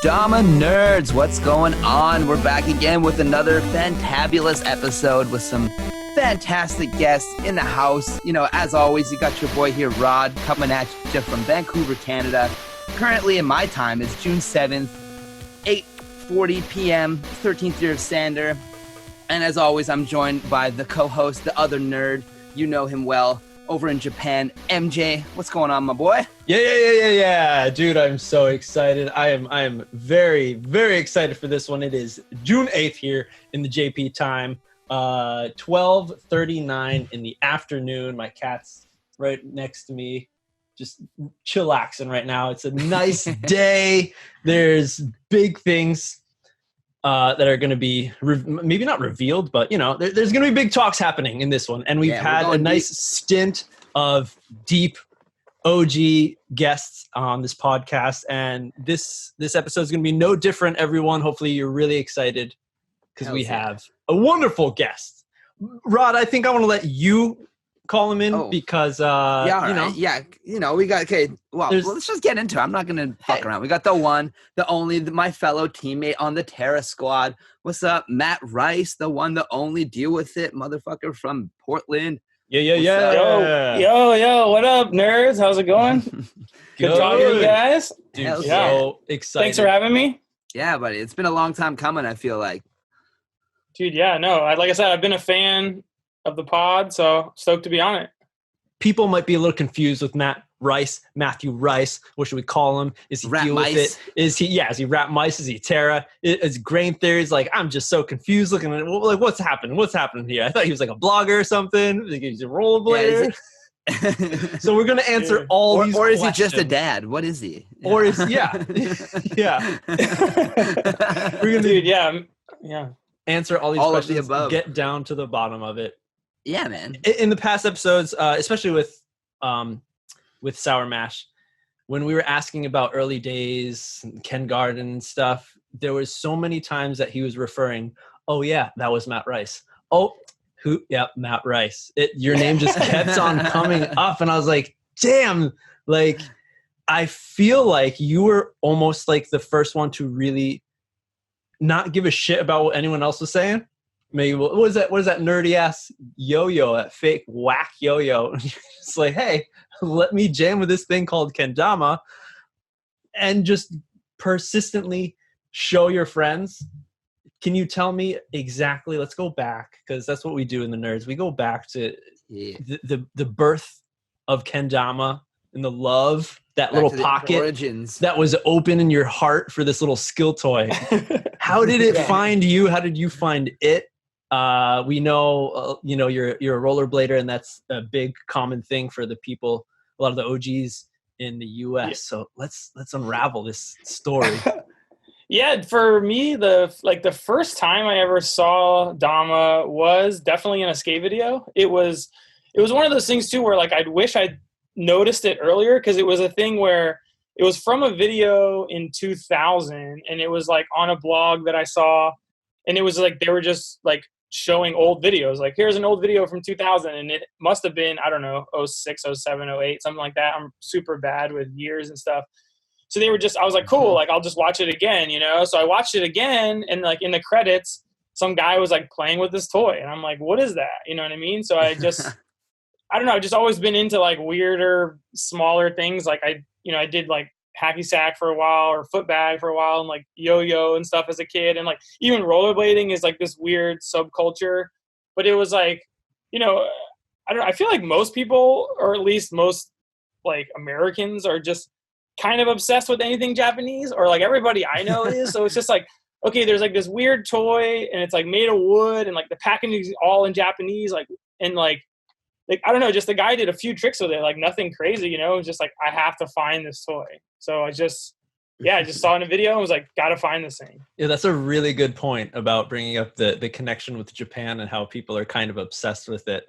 Dama nerds, what's going on? We're back again with another fantabulous episode with some fantastic guests in the house. You know, as always, you got your boy here, Rod, coming at you from Vancouver, Canada. Currently, in my time, it's June 7th, 8:40 p.m., 13th year of Sander. And as always, I'm joined by the co-host, the other nerd. You know him well. Over in Japan, MJ. What's going on, my boy? Yeah. Dude, I'm so excited. I am very, very excited for this one. It is June 8th here in the JP time, 12:39 in the afternoon. My cat's right next to me, just chillaxing right now. It's a nice day. There's big things that are going to be maybe not revealed, but you know, there's going to be big talks happening in this one. And we've had a nice stint of deep OG guests on this podcast. And this episode is going to be no different, everyone. Hopefully you're really excited because we have a wonderful guest. Rod, I think I want to let you call him in because we got let's just get into it. I'm not gonna fuck around. We got the one, the only, my fellow teammate on the Terra squad. What's up, Matt Rice, the one, the only, deal with it, motherfucker from Portland. Yeah. Yo, what up, nerds? How's it going? Good talking to you guys. Dude, so excited. Thanks for having me. Yeah, buddy, it's been a long time coming, I feel like. Dude, yeah, no, like I said, I've been a fan of the pod, so stoked to be on it. People might be a little confused with Matthew Rice. What should we call him? Is he rat deal mice? with it? Is he rat mice? Is he Terra? Is grain theories? Like, I'm just so confused looking at it. Like, what's happening? What's happening here? I thought he was like a blogger or something. Like he's a rollerblader. Yeah, so we're gonna answer all these. Or is questions. he just a dad? What is he? Or is yeah. We're gonna answer all these questions. Of the above. Get down to the bottom of it. Yeah, man. In the past episodes, especially with Sour Mash, when we were asking about early days, Ken Garden and stuff, there was so many times that he was referring, oh yeah, that was Matt Rice. Oh, who? Yeah, Matt Rice. Your name just kept on coming up, and I was like, damn, like I feel like you were almost like the first one to really not give a shit about what anyone else was saying. Maybe what is that nerdy ass yo-yo, that fake whack yo-yo? It's like, hey, let me jam with this thing called kendama and just persistently show your friends. Can you tell me exactly? Let's go back, because that's what we do in the nerds. We go back to the birth of kendama and the love, that little pocket that was open in your heart for this little skill toy. How did it find you? How did you find it? We know, you're a rollerblader, and that's a big common thing for the people, a lot of the OGs in the US. Yeah. So let's unravel this story. Yeah, for me, the first time I ever saw Dama was definitely in a skate video. It was one of those things too, where like, I'd wish I'd noticed it earlier, because it was a thing where it was from a video in 2000, and it was like on a blog that I saw, and it was like, they were just like showing old videos, like here's an old video from 2000, and it must have been, I don't know, 06, 07, 08, something like that. I'm super bad with years and stuff. So they were just, I was like, cool, like I'll just watch it again, so I watched it again, and like in the credits some guy was like playing with this toy, and I'm like, what is that? You know what I mean? So I just I don't know, I've just always been into like weirder, smaller things. Like I did like hacky sack for a while, or foot bag for a while, and like yo-yo and stuff as a kid. And like even rollerblading is like this weird subculture. But it was like, I feel like most people, or at least most like Americans, are just kind of obsessed with anything Japanese, or like everybody I know is. So it's just like, okay, there's like this weird toy, and it's like made of wood, and like the packaging is all in Japanese, like, and like I don't know, just the guy did a few tricks with it, like nothing crazy, just like, I have to find this toy. So I just saw it in a video and was like, gotta find this thing. Yeah, that's a really good point about bringing up the connection with Japan and how people are kind of obsessed with it.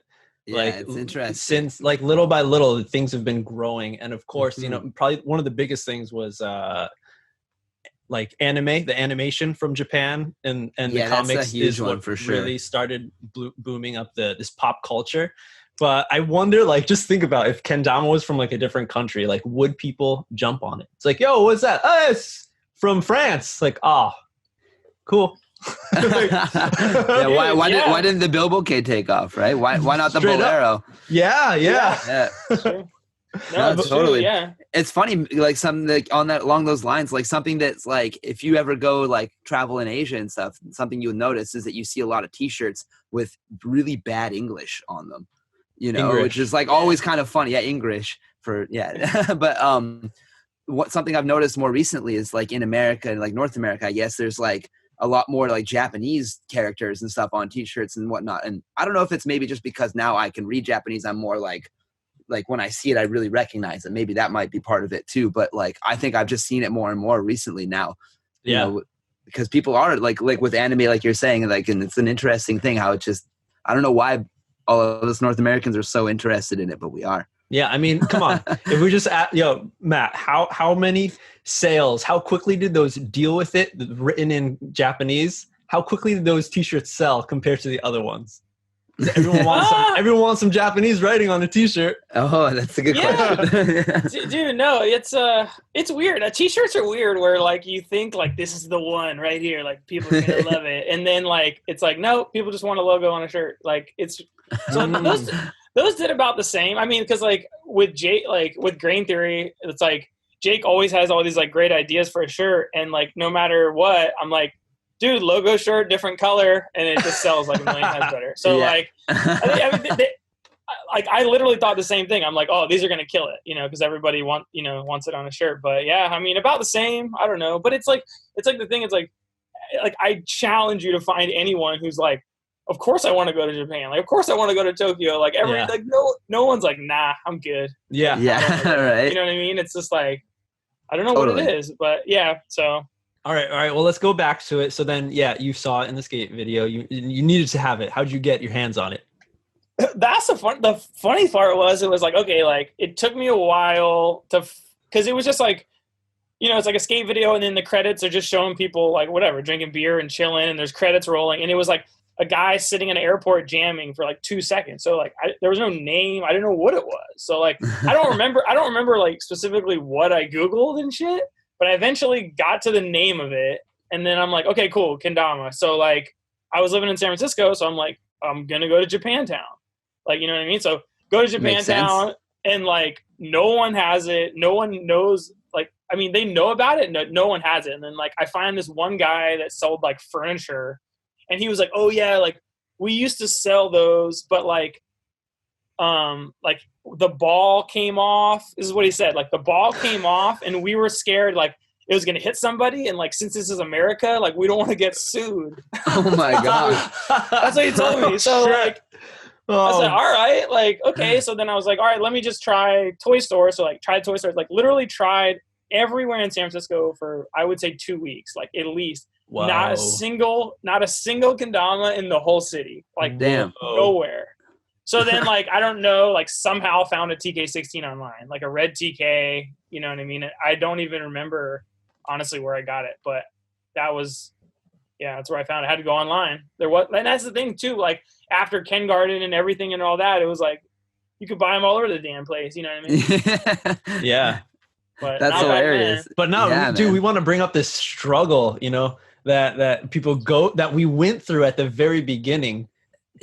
Yeah, like, it's interesting. Since like little by little, things have been growing. And of course, probably one of the biggest things was like anime, the animation from Japan and the comics is what for sure really started booming up this pop culture. But I wonder, like, just think about if kendama was from like a different country, like would people jump on it? It's like, yo, what's that? Oh, it's from France. Like, oh, cool. Yeah, why didn't the Bilbo K take off, right? Why not the Straight Bolero? Yeah. Yeah. Sure. No, it's totally. true, yeah. It's funny, like something like along those lines, like something that's like if you ever go like travel in Asia and stuff, something you'll notice is that you see a lot of T-shirts with really bad English on them, you know, English. which is like always kind of funny. Yeah, English but something I've noticed more recently is like in America and like North America, I guess there's like a lot more like Japanese characters and stuff on T-shirts and whatnot. And I don't know if it's maybe just because now I can read Japanese, I'm more like when I see it, I really recognize it. Maybe that might be part of it too. But like, I think I've just seen it more and more recently now, you know, because people are like with anime, like you're saying, like, and it's an interesting thing how it just, I don't know why all of us North Americans are so interested in it, but we are. Yeah. I mean, come on. If we just Matt, how many sales, how quickly did those deal with it written in Japanese? How quickly did those T-shirts sell compared to the other ones? Everyone wants some Japanese writing on a T-shirt. Oh, that's a good question. Dude, no, it's weird. T-shirts are weird where like you think like this is the one right here, like people are gonna love it, and then like it's like no, people just want a logo on a shirt. Like it's so those did about the same. I mean, because like with Jake, like with Grain Theory, it's like Jake always has all these like great ideas for a shirt, and like no matter what, I'm like, dude, logo shirt, different color, and it just sells like a million times better. So like, I literally thought the same thing. I'm like, oh, these are gonna kill it, you know, because everybody wants it on a shirt. But yeah, I mean, about the same. I don't know, but it's like the thing. It's like I challenge you to find anyone who's like, of course I want to go to Japan. Like, of course I want to go to Tokyo. Like like no one's like, nah, I'm good. Yeah, right. You know what I mean? It's just like I don't know what it is, but yeah. So. All right. Well, let's go back to it. So then, you saw it in the skate video. You needed to have it. How'd you get your hands on it? That's the funny part was it was like, okay, like it took me a while because it was just like, you know, it's like a skate video and then the credits are just showing people like whatever, drinking beer and chilling and there's credits rolling. And it was like a guy sitting in an airport jamming for like 2 seconds. So like there was no name. I didn't know what it was. So like, I don't remember like specifically what I Googled and shit. But I eventually got to the name of it, and then I'm like, okay, cool, kendama. So, like, I was living in San Francisco, so I'm like, I'm going to go to Japantown. Like, you know what I mean? So, go to Japantown, and, like, no one has it. No one knows. Like, I mean, they know about it, no one has it. And then, like, I find this one guy that sold, like, furniture, and he was like, oh, yeah, like, we used to sell those, but, like, the ball came off. This is what he said. Like the ball came off and we were scared like it was going to hit somebody. And like, since this is America, like we don't want to get sued. Oh my God. That's what he told me. So like, I said, all right, like, okay. So then I was like, all right, let me just try toy store. So like tried toy store, like literally tried everywhere in San Francisco for, I would say 2 weeks, like at least. Wow. Not a single kendama in the whole city. Like damn, nowhere. So then, like, I don't know, like, somehow found a TK16 online, like a red TK, you know what I mean? I don't even remember, honestly, where I got it, but that was, that's where I found it. I had to go online. And that's the thing, too, like, after Ken Garden and everything and all that, it was like, you could buy them all over the damn place, you know what I mean? Yeah. But that's hilarious. But now, dude, we want to bring up this struggle, you know, that people that we went through at the very beginning.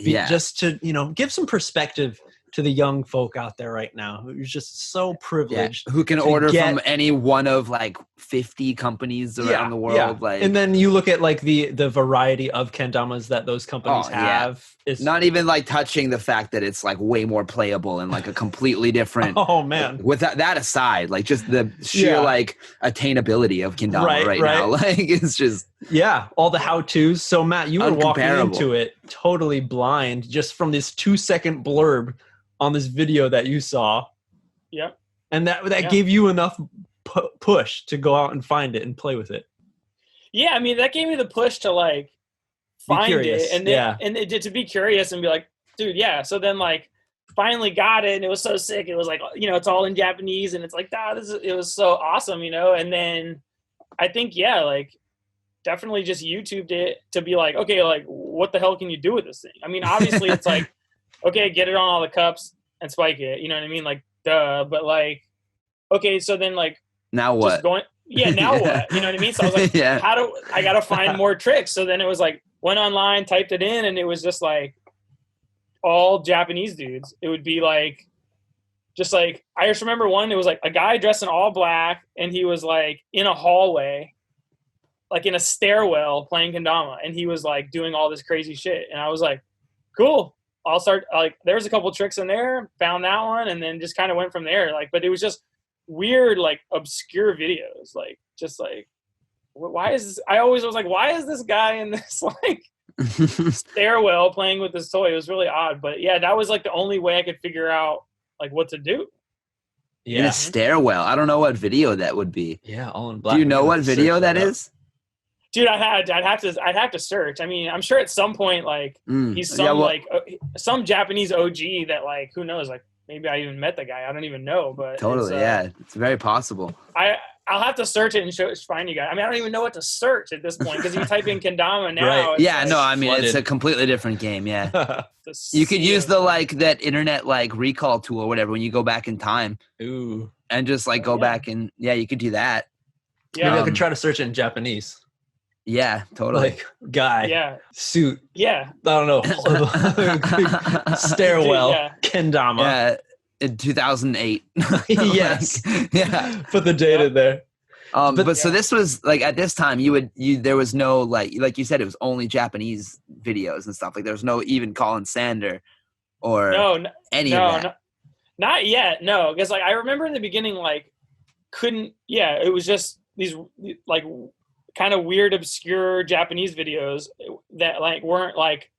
Just to, you know, give some perspective to the young folk out there right now who's just so privileged. Who can order from any one of like 50 companies around the world. Like, and then you look at like the variety of kendamas that those companies have. It's not even like touching the fact that it's like way more playable and like a completely different. Oh man. With that aside, like just the sheer like attainability of kendama right now. Like it's just. Yeah. All the how-tos. So Matt, you were walking into it totally blind just from this 2-second blurb on this video that you saw. Yep. And that gave you enough push to go out and find it and play with it. Yeah, I mean, that gave me the push to like find it and to be curious and be like, dude, yeah. So then like finally got it and it was so sick. It was like, you know, it's all in Japanese and it's like, it was so awesome, you know? And then I think, like definitely just YouTubed it to be like, okay, like what the hell can you do with this thing? I mean, obviously it's like, okay, get it on all the cups and spike it. You know what I mean? Like, duh. But like, okay, so then like, now what? yeah, now what? You know what I mean? So I was like, Yeah. I got to find more tricks. So then it was like, went online, typed it in, and it was just like all Japanese dudes. It would be like, just like, I just remember one, it was like a guy dressed in all black, and he was like in a hallway, like in a stairwell playing kendama, and he was like doing all this crazy shit. And I was like, cool. I'll start, like, there was a couple tricks in there, found that one, and then just kind of went from there. Like, but it was just weird, like obscure videos, like just like, why is this? I always was like, why is this guy in this like stairwell playing with this toy? It was really odd, but yeah, that was like the only way I could figure out like what to do. In a stairwell. I don't know what video that would be. Yeah, all in black. Do you know what video that is? Dude, I'd have to search. I mean, I'm sure at some point, like he's some like some Japanese OG that, like, who knows? Like, maybe I even met the guy. I don't even know. But totally, it's very possible. I'll have to search it and find you guys. I mean, I don't even know what to search at this point, because if you type in kendama now, right. Yeah, like, no, I mean, flooded. It's a completely different game. Yeah, you could use the like that internet like recall tool or whatever when you go back in time. Ooh, and just like go back and you could do that. Yeah, maybe I could try to search it in Japanese. Yeah, totally. Like guy, suit. Yeah, I don't know. Stairwell, kendama. Yeah, in 2008. Yes. Like, yeah. Put the date in there. But so this was like at this time there was no like you said, it was only Japanese videos and stuff. Like there was no even Colin Sander or any of that. No, not yet. No, because like I remember in the beginning, like it was just these like kind of weird, obscure Japanese videos that like weren't like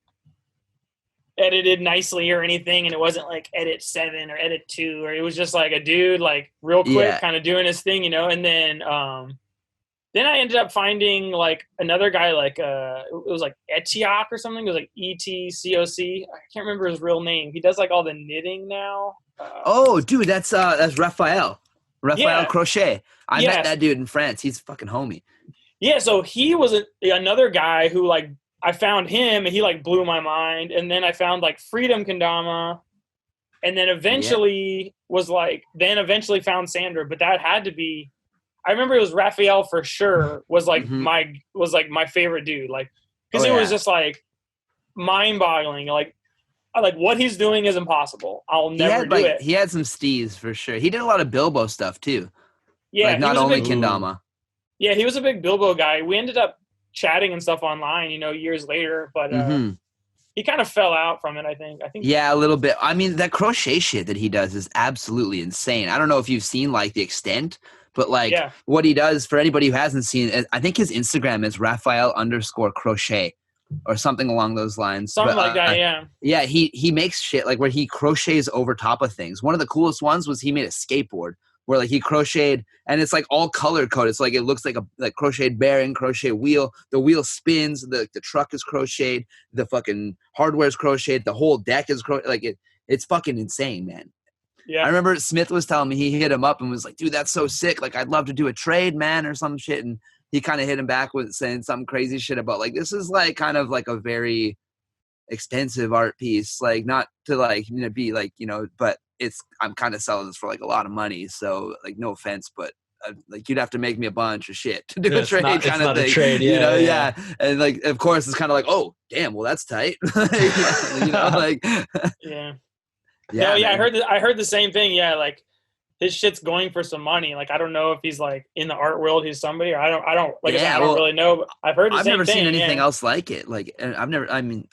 edited nicely or anything, and it wasn't like edit 7 or edit 2, or it was just like a dude like real quick kind of doing his thing, you know. And then I ended up finding like another guy, like it was like Etiok or something. It was like ETCOC. I can't remember his real name. He does like all the knitting now. Oh, dude, that's Raphael Crochet. I met that dude in France. He's fucking homie. Yeah, so he was another guy who, like, I found him and he like blew my mind. And then I found like Freedom Kendama, and then eventually eventually found Sandra. But that had to be, I remember it was Raphael for sure. Was like my favorite dude. Like, because it was just like mind-boggling. Like what he's doing is impossible. I'll never do it. He had some steez for sure. He did a lot of Bilbo stuff too. Yeah, like not only kendama. Yeah, he was a big Bilbo guy. We ended up chatting and stuff online, you know, years later, but he kind of fell out from it, I think. Yeah, a little bit. I mean, that crochet shit that he does is absolutely insane. I don't know if you've seen like the extent, but like what he does, for anybody who hasn't seen it, I think his Instagram is Raphael_crochet or something along those lines. Something like that, yeah. Yeah, he makes shit like where he crochets over top of things. One of the coolest ones was he made a skateboard where like he crocheted, and it's like all color coded. So like it looks like a crocheted bearing, crochet wheel. The wheel spins. The truck is crocheted. The fucking hardware is crocheted. The whole deck is crocheted. It's fucking insane, man. Yeah. I remember Smith was telling me he hit him up and was like, "Dude, that's so sick. Like I'd love to do a trade, man, or some shit." And he kind of hit him back with saying some crazy shit about like this is like kind of like a very expensive art piece, like not to like be like but I'm kind of selling this for like a lot of money, so like no offense, but like you'd have to make me a bunch of shit to do a trade kind of thing. A trade, yeah. And like of course it's kind of like, oh damn, well that's tight. Like yeah. I heard the same thing. Yeah, like his shit's going for some money. Like I don't know if he's like in the art world, he's somebody, or I don't like I don't really know, but I've heard the same thing. I've never seen anything else like it. Like I'm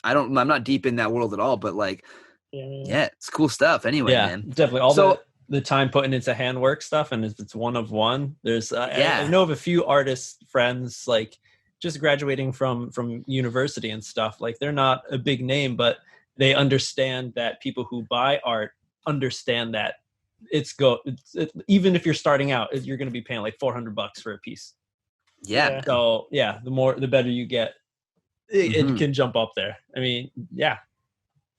not deep in that world at all, but like it's cool stuff anyway, man. Definitely. All the time putting into handwork stuff, and it's one of one. There's I know of a few artist friends like just graduating from university and stuff. Like they're not a big name, but they understand that people who buy art understand that it's even if you're starting out, you're going to be paying like $400 for a piece. Yeah. So the better you get, it can jump up there. I mean,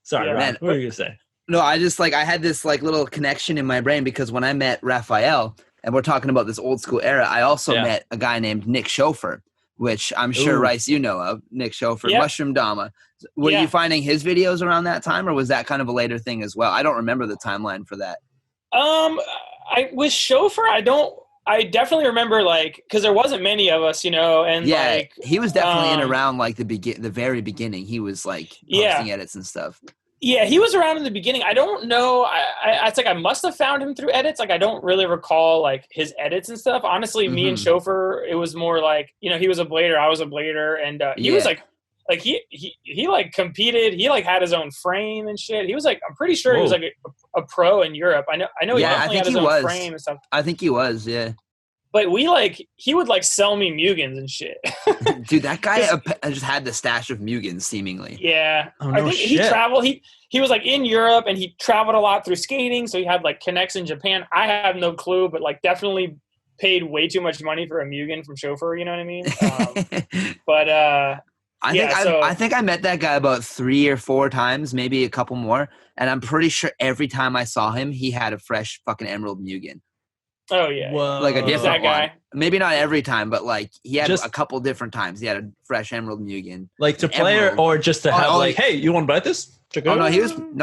Sorry, man. What were you gonna say? No, I just I had this like little connection in my brain because when I met Raphael, and we're talking about this old school era, I also met a guy named Nick Chauffeur, which I'm sure Rice you know of. Nick Chauffeur, Mushroom Dama. Were you finding his videos around that time, or was that kind of a later thing as well? I don't remember the timeline for that. I with Chauffeur, I I definitely remember because there wasn't many of us, and he was definitely in around like the very beginning. He was like posting edits and stuff. Yeah, he was around in the beginning. I don't know. It's like I must have found him through edits. Like I don't really recall like his edits and stuff. Honestly, me and Chauffeur, it was more like he was a blader, I was a blader, and he was like he like competed. He like had his own frame and shit. He was like I'm pretty sure he was like a pro in Europe. I know he definitely had his own frame and stuff. I think he was, yeah. But he would like sell me Mugens and shit. Dude, that guy just had the stash of Mugens seemingly. Yeah. Oh, no, I think he traveled. He was like in Europe and he traveled a lot through skating. So he had like connects in Japan. I have no clue, but like definitely paid way too much money for a Mugen from Chauffeur. You know what I mean? I think I met that guy about 3 or 4 times, maybe a couple more. And I'm pretty sure every time I saw him, he had a fresh fucking Emerald Mugen. Oh yeah, whoa. Like a different that guy. one. Maybe not every time, but like he had a couple different times. He had a fresh Emerald Mugen. Like to play or just to have hey, you want to buy this? Check it out. No,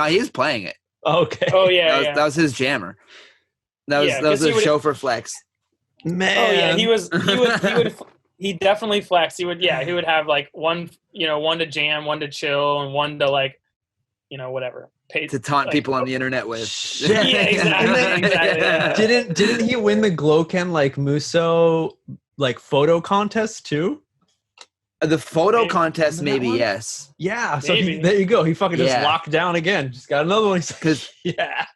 he was playing it. Okay. Oh yeah, that was his jammer. That was a Chauffeur flex. Man. Oh yeah, he definitely flexed. He would have like one to jam, one to chill, and one to like whatever. To taunt people on the internet with. Yeah, exactly. Yeah. Didn't he win the Glowcam like Musso like photo contest too? The photo contest, maybe yes. Yeah, so there you go. He fucking just locked down again. Just got another one. Because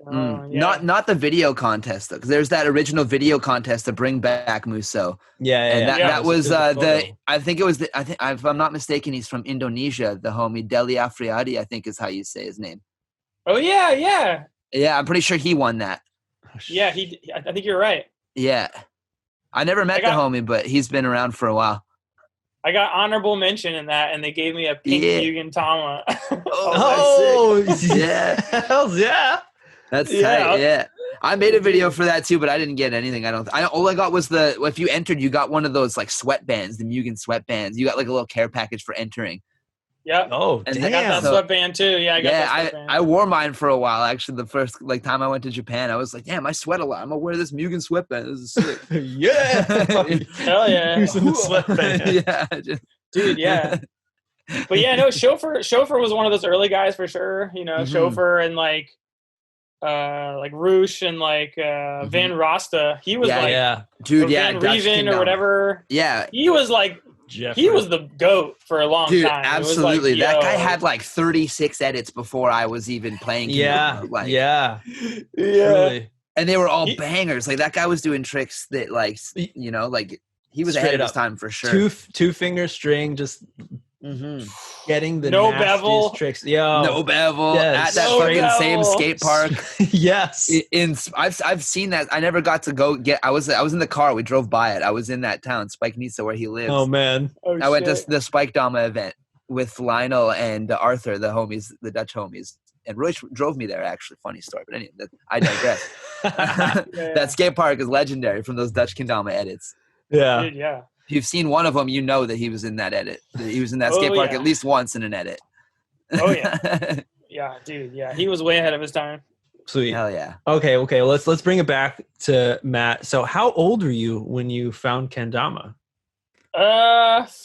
not the video contest though. Because there's that original video contest to bring back Musso. That was I think if I'm not mistaken, he's from Indonesia. The homie Deli Afriadi, I think is how you say his name. Oh yeah. Yeah, I'm pretty sure he won that. Yeah, I think you're right. Yeah, I never met the homie, but he's been around for a while. I got honorable mention in that, and they gave me a pink Mugen Dama. Yeah, hells yeah, that's tight. Yeah, I made a video for that too, but I didn't get anything. All I got was if you entered, you got one of those like sweatbands, the Mugen sweatbands. You got like a little care package for entering. Yeah. Oh, and I got that sweatband too. Yeah, I got that sweatband. I wore mine for a while. Actually, the first time I went to Japan, I was like, "Damn, I sweat a lot. I'm gonna wear this Mugen sweatband. This is sick." Yeah. Hell yeah. Using the sweatband. Yeah. Dude, yeah. But yeah, no, Chauffeur was one of those early guys for sure. Chauffeur and like Roosh and like Van Rasta. He was dude, Van Reven or whatever. Yeah. He was like Jeffrey. He was the GOAT for a long Dude, time. Absolutely. That guy had like 36 edits before I was even playing. Yeah. Really. And they were all bangers. Like that guy was doing tricks that like he was ahead of his time for sure. Two finger string, just getting the no bevel tricks. No bevel at that fucking same skate park. Yes. I've seen that. I never got to go get. I was in the car. We drove by it. I was in that town, Spike Nisa, where he lives. Oh man. I went to the Spike Dama event with Lionel and Arthur, the homies, the Dutch homies. And Roy drove me there, actually. Funny story. But anyway, I digress. That skate park is legendary from those Dutch kendama edits. Yeah. Dude, yeah. If you've seen one of them, you know that he was in that edit. He was in that skate park at least once in an edit. Oh, yeah. Yeah, dude. Yeah. He was way ahead of his time. Sweet. Hell yeah. Okay. Let's bring it back to Matt. So how old were you when you found kendama?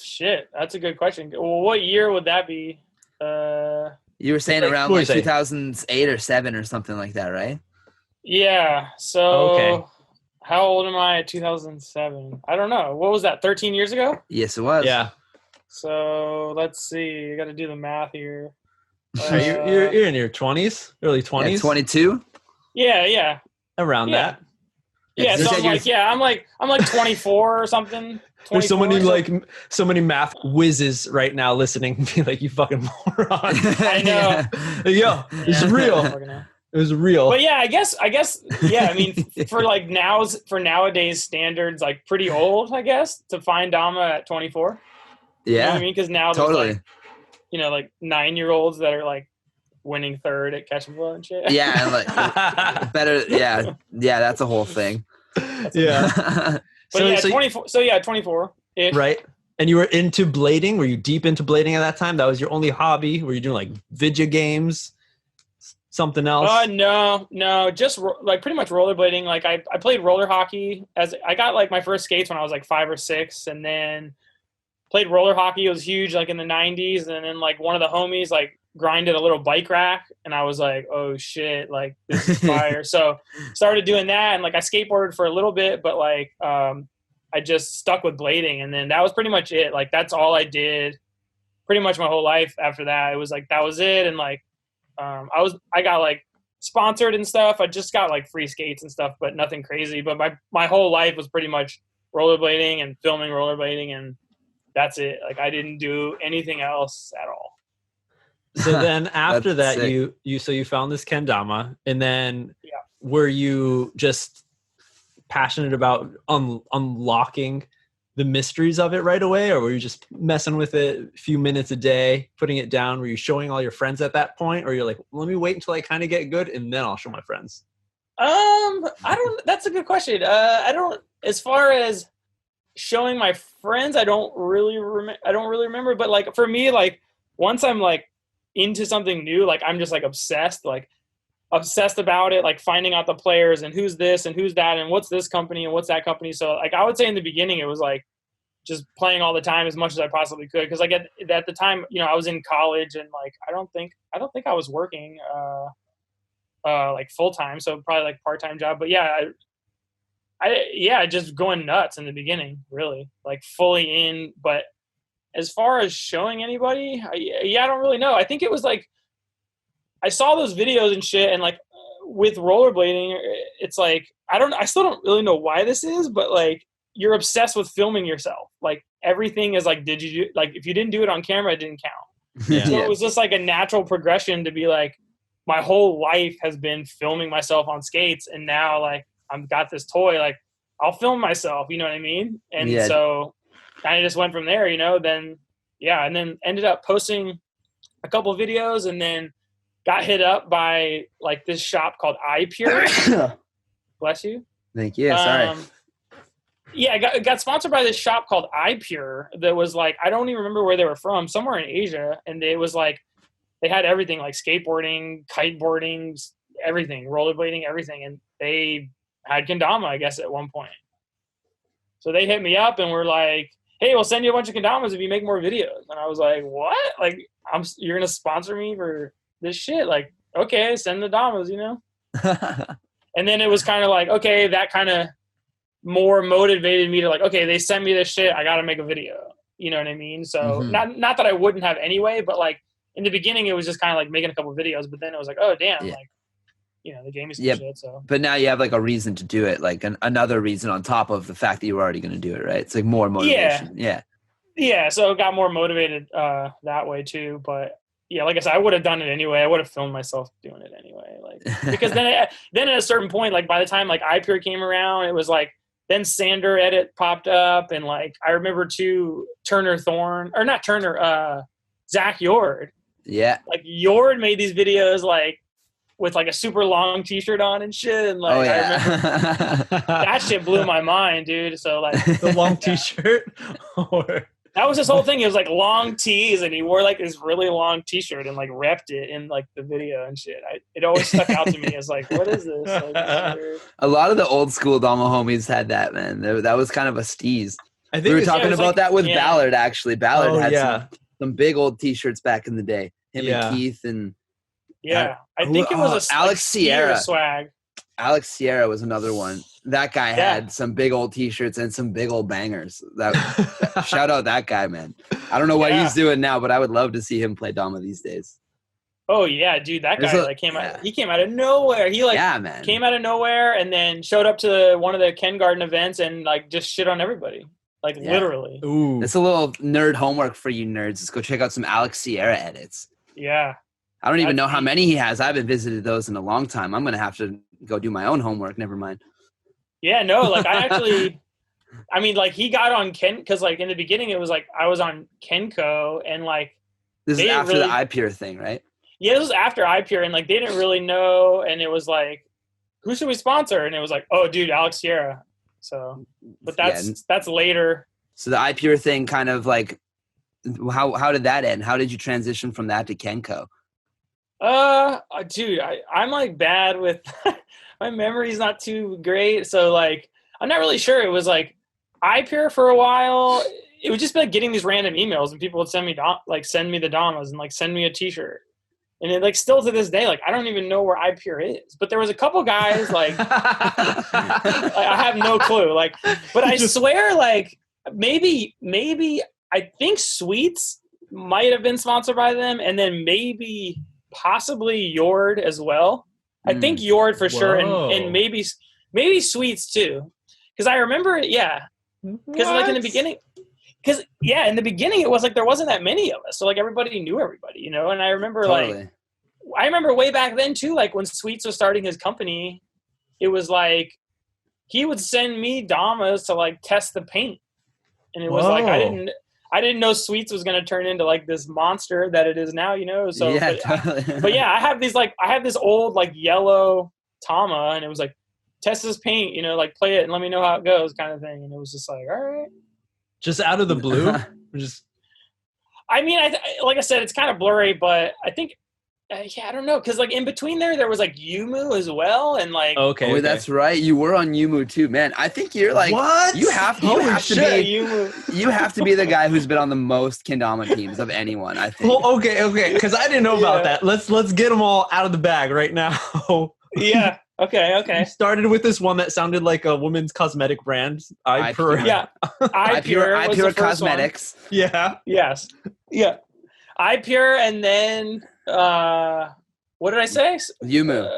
Shit. That's a good question. Well, what year would that be? You were saying around like 2008 or 7 or something like that, right? Yeah. So how old am I at 2007? I don't know. What was that, 13 years ago? Yes, it was. Yeah. So let's see. I got to do the math here. You're in your 20s, early 20s? Yeah, 22? Yeah. Around that. Yeah, so I'm like 24 or something. There's so many math whizzes right now listening. Be like, you fucking moron. I know. Yo, it's real. It was real. But yeah, I guess. Yeah, I mean, for nowadays standards, like pretty old, I guess, to find Dama at 24. Yeah, you know what I mean, because now totally. There's like 9-year-olds that are like winning third at catch and blow and shit. Yeah, and like better. Yeah, that's a whole thing. Yeah. But 24. So 24. Right. And you were into blading? Were you deep into blading at that time? That was your only hobby? Were you doing like video games? something else? No, just like pretty much rollerblading. Like I played roller hockey as I got like my first skates when I was like 5 or 6, and then played roller hockey. It was huge, like in the 90s. And then like one of the homies like grinded a little bike rack, and I was like, oh shit, like this is fire. So started doing that, and like I skateboarded for a little bit, but like I just stuck with blading, and then that was pretty much it. Like that's all I did pretty much my whole life after that. It was like that was it. And like I got like sponsored and stuff. I just got like free skates and stuff, but nothing crazy. But my whole life was pretty much rollerblading and filming rollerblading, and that's it. Like I didn't do anything else at all. So then after that, sick. you found this kendama, and then were you just passionate about unlocking the mysteries of it right away, or were you just messing with it a few minutes a day, putting it down? Were you showing all your friends at that point, or you're like, let me wait until I kind of get good and then I'll show my friends? That's a good question. I don't, as far as showing my friends, I don't really remember, but like for me, like once I'm like into something new, like I'm just like obsessed about it, like finding out the players and who's this and who's that and what's this company and what's that company. So like I would say in the beginning it was like just playing all the time as much as I possibly could, because like at the time, you know, I was in college, and like I don't think I was working like full time, so probably like part-time job. But I just going nuts in the beginning, really like fully in. But as far as showing anybody, I don't really know. I think it was like I saw those videos and shit, and like with rollerblading, it's like I still don't really know why this is, but like you're obsessed with filming yourself. Like everything is like, if you didn't do it on camera, it didn't count. Yeah. So it was just like a natural progression to be like, my whole life has been filming myself on skates, and now like I've got this toy, like I'll film myself, you know what I mean? And so kind of just went from there, you know. Then and then ended up posting a couple of videos, and then got hit up by like this shop called iPure. Bless you. Thank you. Sorry. I got sponsored by this shop called iPure that was like, I don't even remember where they were from, somewhere in Asia. And it was like, they had everything, like skateboarding, kiteboarding, everything, rollerblading, everything. And they had kendama, I guess, at one point. So they hit me up and were like, hey, we'll send you a bunch of kendamas if you make more videos. And I was like, what? Like, you're going to sponsor me for this shit? Like, okay, send the damas, you know? And then it was kind of like, okay, that kind of more motivated me to like, okay, they sent me this shit, I got to make a video. You know what I mean? So not that I wouldn't have anyway, but like in the beginning, it was just kind of like making a couple of videos, but then it was like, oh damn, like, you know, they gave me some shit. So, but now you have like a reason to do it, like another reason on top of the fact that you were already going to do it, right? It's like more motivation. Yeah. So it got more motivated that way too. But yeah, like I said, I would have done it anyway. I would have filmed myself doing it anyway, like because then at a certain point, like by the time like iPure came around, it was like then Sander Edit popped up, and like I remember too Zach Yord. Yeah, like Yord made these videos like with like a super long t-shirt on and shit, and like I remember that shit blew my mind, dude. So like the long t-shirt or that was his whole thing. It was like long tees, and he wore like this really long t-shirt and like repped it in like the video and shit. It always stuck out to me as like, what is this? Like, a lot of the old school Dama homies had that, man. That was kind of a steeze. I think we were talking about that with Ballard, actually. Ballard had some big old t-shirts back in the day. Him and Keith and I think it was Alex Sierra swag. Alex Sierra was another one. That guy had some big old t-shirts and some big old bangers. Shout out that guy, man. I don't know what he's doing now, but I would love to see him play Dama these days. Oh yeah, dude, that guy came out. He came out of nowhere. He came out of nowhere and then showed up to one of the Ken Garden events and like just shit on everybody. Like literally. Ooh. It's a little nerd homework for you nerds. Let's go check out some Alex Sierra edits. Yeah. I don't even know how many he has. I haven't visited those in a long time. I'm going to have to go do my own homework. Never mind. Yeah, no, like I mean, like he got on Ken, because like in the beginning it was like I was on Kenko, and like this is after the iPure thing, right? Yeah, this was after iPure, and like they didn't really know, and it was like, who should we sponsor? And it was like, oh, dude, Alex Sierra. So, but that's later. So the iPure thing kind of like, how did that end? How did you transition from that to Kenko? Dude, I'm like bad with my memory's not too great, so like I'm not really sure. It was like iPure for a while. It would just be like getting these random emails, and people would send me send me the Damas and like send me a T-shirt. And it like still to this day, like I don't even know where iPure is. But there was a couple guys like, I have no clue. Like, but I swear, like maybe I think Sweets might have been sponsored by them, and then maybe possibly Yord as well. I think Yord for sure, and maybe Sweets too, because I remember it. Yeah, because like in the beginning. Because in the beginning it was like there wasn't that many of us, so like everybody knew everybody, you know. And I remember I remember way back then too, like when Sweets was starting his company, it was like he would send me Damas to like test the paint, and it was like I didn't know Sweets was gonna turn into like this monster that it is now, you know. So yeah, but yeah, I have this old like yellow Tama, and it was like test this paint, you know, like play it and let me know how it goes, kind of thing. And it was just like, all right. Just out of the blue? I mean, like I said, it's kind of blurry, but I think, I don't know, because like in between there was like Yumu as well, and like okay. That's right. You were on Yumu too, man. I think you're like what? You have to Yumu. You have to be the guy who's been on the most kendama teams of anyone. I think. Well, okay, because I didn't know about that. Let's get them all out of the bag right now. Yeah. Okay. You started with this one that sounded like a woman's cosmetic brand. iPure. Yeah. iPure Cosmetics. One. Yeah. Yes. Yeah. iPure, and then what did I say? Yumu.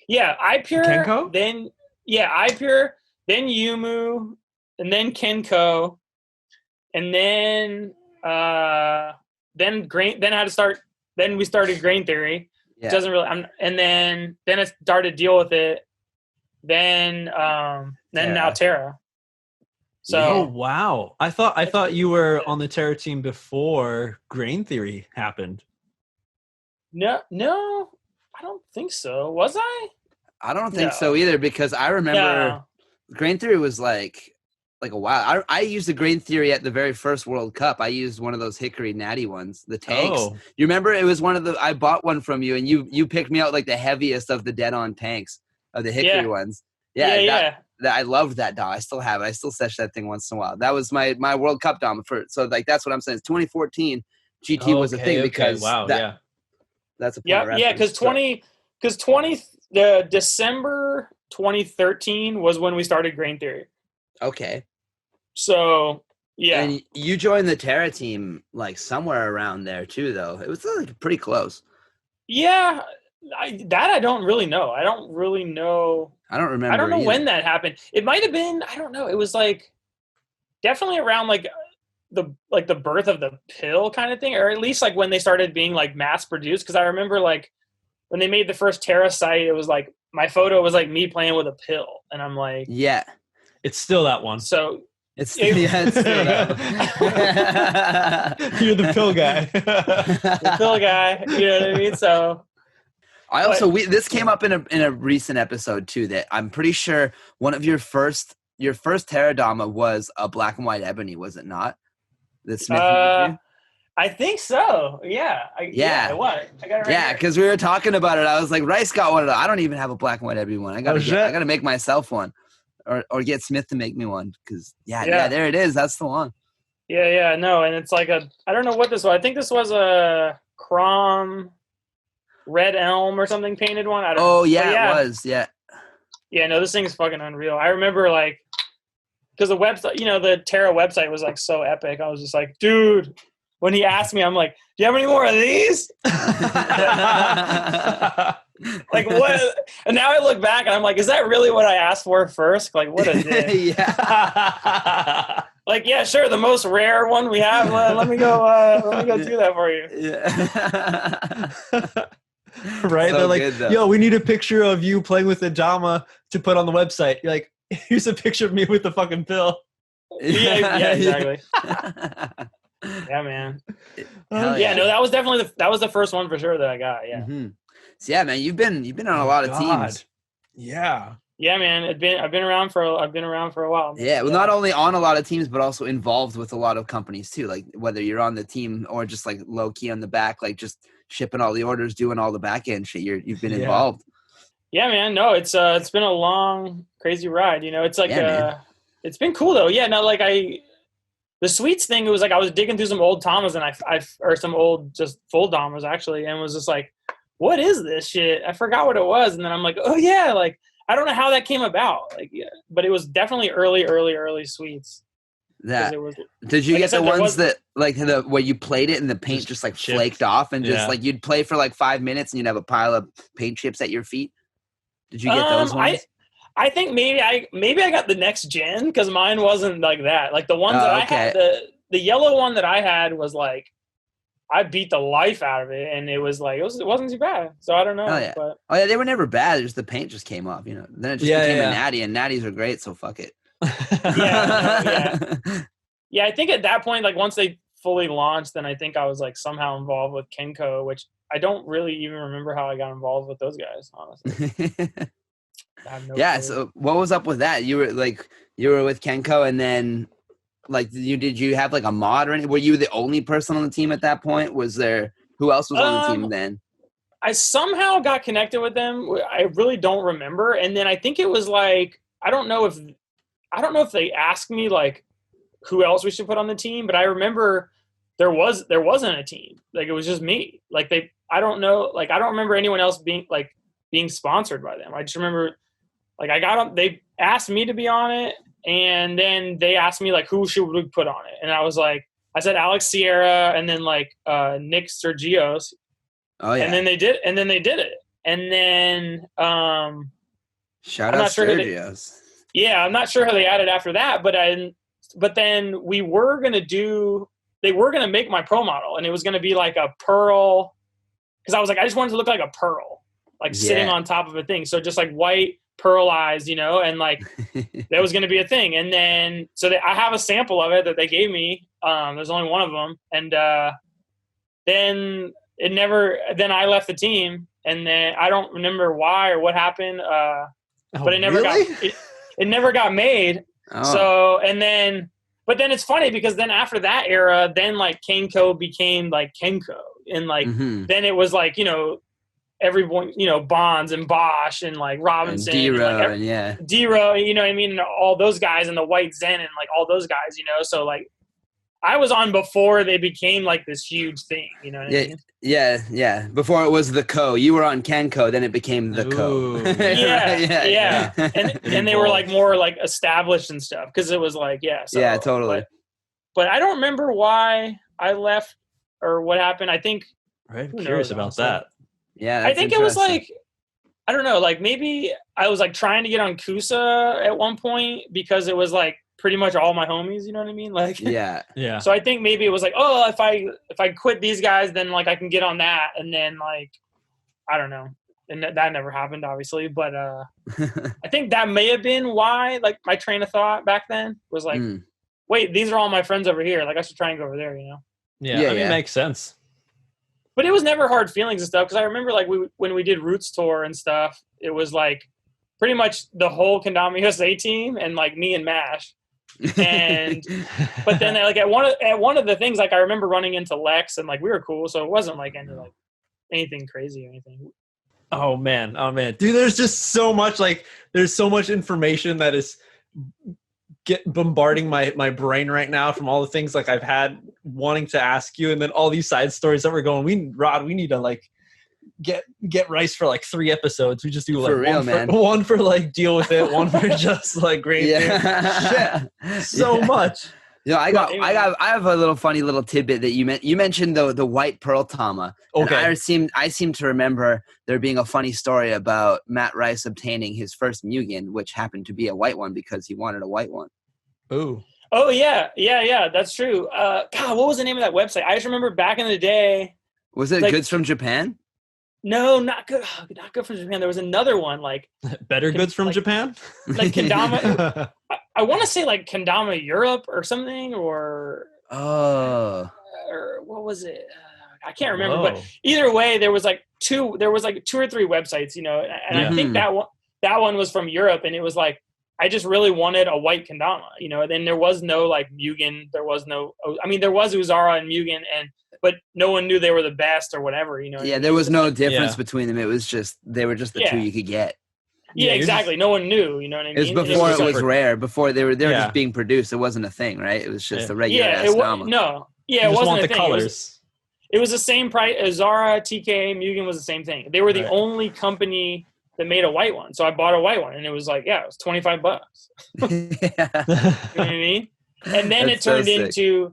iPure. Kenko? Then iPure, then Yumu, and then Kenko, and then Grain. Then I had to start. Then we started Grain Theory. Yeah. It doesn't really. And then I started to deal with it. Then now Terra. So oh wow, I thought you were on the Terra team before Grain Theory happened. No, I don't think so. Was I? I don't think so either, because I remember Grain Theory was like a while. I used the Grain Theory at the very first World Cup. I used one of those Hickory Natty ones, the tanks. Oh. You remember? It was one of the. I bought one from you, and you picked me out like the heaviest of the dead-on tanks of the Hickory ones. Yeah. I loved that Dama. I still have it. I still sesh that thing once in a while. That was my World Cup Dama so like that's what I'm saying. It's 2014 GT was a thing because that's a point of reference. because December 2013 was when we started Grain Theory. Okay. So yeah, and you joined the Terra team like somewhere around there too, though. It was like pretty close. Yeah, I don't really know. I don't really know. I don't remember. I don't know either. when that happened. It might have been. I don't know. It was like definitely around like the birth of the pill kind of thing, or at least like when they started being like mass produced. Because I remember like when they made the first Terra site, it was like my photo was like me playing with a pill, and I'm like, yeah, it's still that one. So it's still that one. You're the pill guy. The pill guy. You know what I mean? So. I also this came up in a recent episode too, that I'm pretty sure one of your first Terra Dama was a black and white ebony, was it not? That Smith made you? I think so. Yeah. It was. I got it right here. Because we were talking about it. I was like, Rice got one of those. I don't even have a black and white ebony one. I gotta make myself one, or get Smith to make me one. Because there it is. That's the one. Yeah. No, and it's like I don't know what this was. I think this was a Crom Red Elm or something painted one. I don't know. It was. Yeah. Yeah, no, this thing is fucking unreal. I remember like, because the website, the Terra website was like so epic. I was just like, dude, when he asked me, I'm like, do you have any more of these? Like what? And now I look back and I'm like, is that really what I asked for first? Like what a dick. Yeah. Like, yeah, sure. The most rare one we have. Let me go do that for you. Yeah. Right? So they're like, good, yo, we need a picture of you playing with the Dama to put on the website. You're like, here's a picture of me with the fucking pill. Yeah, exactly. Yeah, man. No, that was definitely that was the first one for sure that I got. Yeah. Mm-hmm. So yeah, man, you've been on a lot of teams. Yeah. Yeah, man. I've been around for a while. Yeah, well, not only on a lot of teams, but also involved with a lot of companies too. Like whether you're on the team or just like low key on the back, like just shipping all the orders, doing all the back end shit. You've been involved. Yeah, man. No, it's been a long, crazy ride. You know, it's like it's been cool though. Yeah, no, like the sweets thing, it was like I was digging through some old Tamas and I or some old just full Damas actually, and was just like, what is this shit? I forgot what it was, and then I'm like, oh yeah, like I don't know how that came about, like, yeah, but it was definitely early sweets. Did you get the ones that like where you played it and the paint just like flaked off and just like you'd play for like 5 minutes and you'd have a pile of paint chips at your feet? Did you get those ones? I think maybe I got the next gen because mine wasn't like that. Like the ones that I had, the yellow one that I had was like I beat the life out of it, and it was like it wasn't too bad. So I don't know. Oh yeah, they were never bad. Just the paint just came off, you know. Then it just became a natty, and natties are great. So fuck it. Yeah. I think at that point, like once they fully launched, then I think I was like somehow involved with Kenko, which I don't really even remember how I got involved with those guys, honestly. Clue. So what was up with that? You were with Kenko, and then like did you have like a mod or anything? Were you the only person on the team at that point? Was there who else was on the team then? I somehow got connected with them. I really don't remember. And then I think it was like I don't know if they asked me like who else we should put on the team, but I remember there wasn't a team. Like it was just me. Like I don't remember anyone else being sponsored by them. I just remember like I got on, they asked me to be on it, and then they asked me like who should we put on it, and I said Alex Sierra, and then like Nick Sergios. Oh yeah. And then they did it. And then shout out Sergios. I'm not sure how they added after that, but then they were gonna make my pro model, and it was gonna be like a pearl, because I was like I just wanted to look like a pearl, like sitting on top of a thing, so just like white pearl eyes, you know, and like that was gonna be a thing. And then I have a sample of it that they gave me. There's only one of them, and then I left the team, and then I don't remember why or what happened, but it never it never got made. So but then it's funny because then after that era, then like Kenko became like Kenko, and like then it was like, you know, everyone, you know, Bonds and Bosch and like Robinson and D-Row, you know what I mean, and all those guys, and the White Zen and like all those guys, you know. So like I was on before they became like this huge thing, you know what I mean? Yeah. Before it was the Co. You were on Kenko, then it became the Co. Yeah. And they were like more like established and stuff, because it was like totally. But I don't remember why I left or what happened. I think I'm curious about that. Yeah, I think it was like I don't know, like maybe I was like trying to get on Kusa at one point because it was like pretty much all my homies, you know what I mean? Like yeah. So I think maybe it was like, oh, if I quit these guys, then like I can get on that, and then like I don't know, and that never happened, obviously. But I think that may have been why, like my train of thought back then was like, wait, these are all my friends over here. Like I should try and go over there, you know? Yeah, I mean, it makes sense. But it was never hard feelings and stuff, because I remember like when we did Roots Tour and stuff, it was like pretty much the whole Kendama USA team and like me and Mash. And but then like at one of the things, like I remember running into Lex, and like we were cool, so it wasn't like anything crazy or anything. Oh man, dude, there's just so much, like there's so much information that is bombarding my brain right now from all the things like I've had wanting to ask you, and then all these side stories that we're going. We need to like get Rice for like 3 episodes. We just do like one for like deal with it, one for just like great. Shit. So much. Yeah, I have a little funny little tidbit that you mentioned the white pearl Tama. Okay. And I seem to remember there being a funny story about Matt Rice obtaining his first Mugen, which happened to be a white one because he wanted a white one. Ooh. Oh yeah, that's true. God, what was the name of that website? I just remember back in the day. Was it like, Goods from Japan? No, not good. Not good from Japan. There was another one like Better Goods from Japan, like Kendama. I want to say like Kendama Europe or something, or what was it? I can't remember. But either way, there was like 2 or 3 websites, you know, and I think that one was from Europe, and it was like I just really wanted a white kendama, you know. And then there was no like Mugen, there was Uzara and Mugen, but no one knew they were the best or whatever, you know. Yeah, there was no difference between them. It was just they were just the two you could get. Yeah, exactly. No one knew, you know what I mean? It was before it was rare. Before they were just being produced. It wasn't a thing, right? It was just a regular ass Dama. No. Yeah, it wasn't a thing. Colors. It was the same price. Zara, TK, Mugen was the same thing. They were the only company that made a white one. So I bought a white one, and it was like, it was $25. You know what I mean? And then it turned into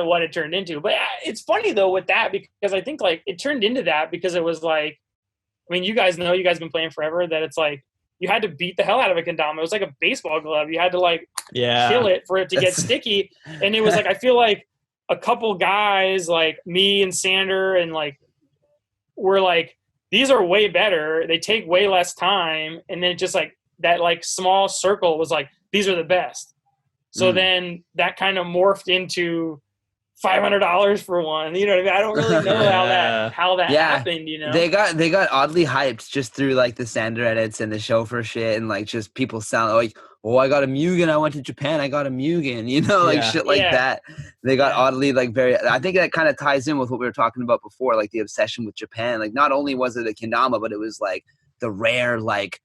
what it turned into. But it's funny though with that, because I think like it turned into that because it was like, I mean, you guys have been playing forever, that it's like you had to beat the hell out of a kendama. It was like a baseball glove. You had to like kill it for it to get sticky. And it was like, I feel like a couple guys like me and Sander and like were like, these are way better. They take way less time. And then just like that like small circle was like, these are the best. So then that kind of morphed into $500 for one. You know what I mean? I don't really know how that happened, you know? They got oddly hyped just through like the Sander edits and the Chauffeur shit, and like just people sound like, oh, I got a Mugen. I went to Japan. I got a Mugen, you know, like shit like that. They got oddly like I think that kind of ties in with what we were talking about before, like the obsession with Japan. Like not only was it a kendama, but it was like the rare, like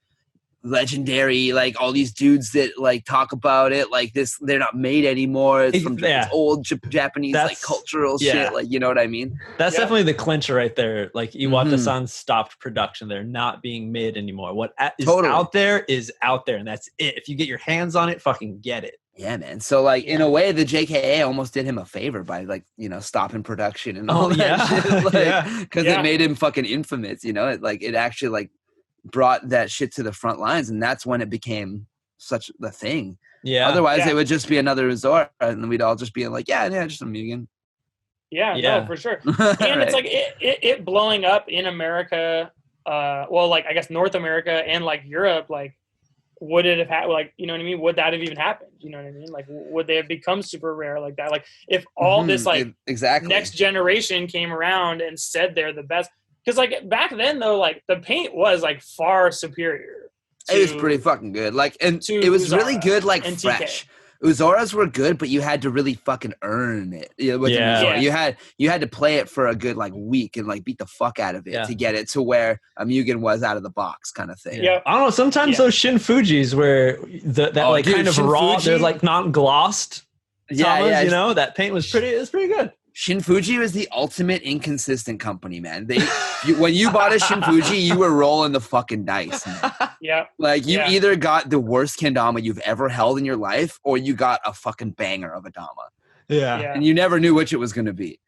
legendary, like all these dudes that like talk about it like this, they're not made anymore. It's from it's old Japanese like cultural shit, like, you know what I mean? That's definitely the clincher right there. Like Iwata-san stopped production. They're not being made anymore. What is out there is out there, and that's it. If you get your hands on it, fucking get it. Yeah, man. So like in a way the JKA almost did him a favor by like, you know, stopping production and all that shit, like, because it made him fucking infamous, you know. It actually like brought that shit to the front lines, and that's when it became such the thing. Otherwise it would just be another resort, and we'd all just be like, just a Mugen. No, for sure. And it's like it blowing up in America, well, like I guess North America and like Europe, like would it have had, like, you know what I mean, would that have even happened? You know what I mean? Like would they have become super rare like that? Like if all this like next generation came around and said they're the best. Because, like, back then, though, like, the paint was, like, far superior. It was pretty fucking good. Like, and it was Uzara, really good, like, fresh. Uzaras were good, but you had to really fucking earn it. You had to play it for a good, like, week and, like, beat the fuck out of it to get it to where a Mugen was out of the box kind of thing. I don't know. Sometimes those Shin Fujis where kind of raw, they're, like, not glossed. You know, that paint was pretty good. Shin Fuji was the ultimate inconsistent company, man. When you bought a Shin Fuji, you were rolling the fucking dice, man. Like you either got the worst kendama you've ever held in your life, or you got a fucking banger of a dama. And you never knew which it was going to be.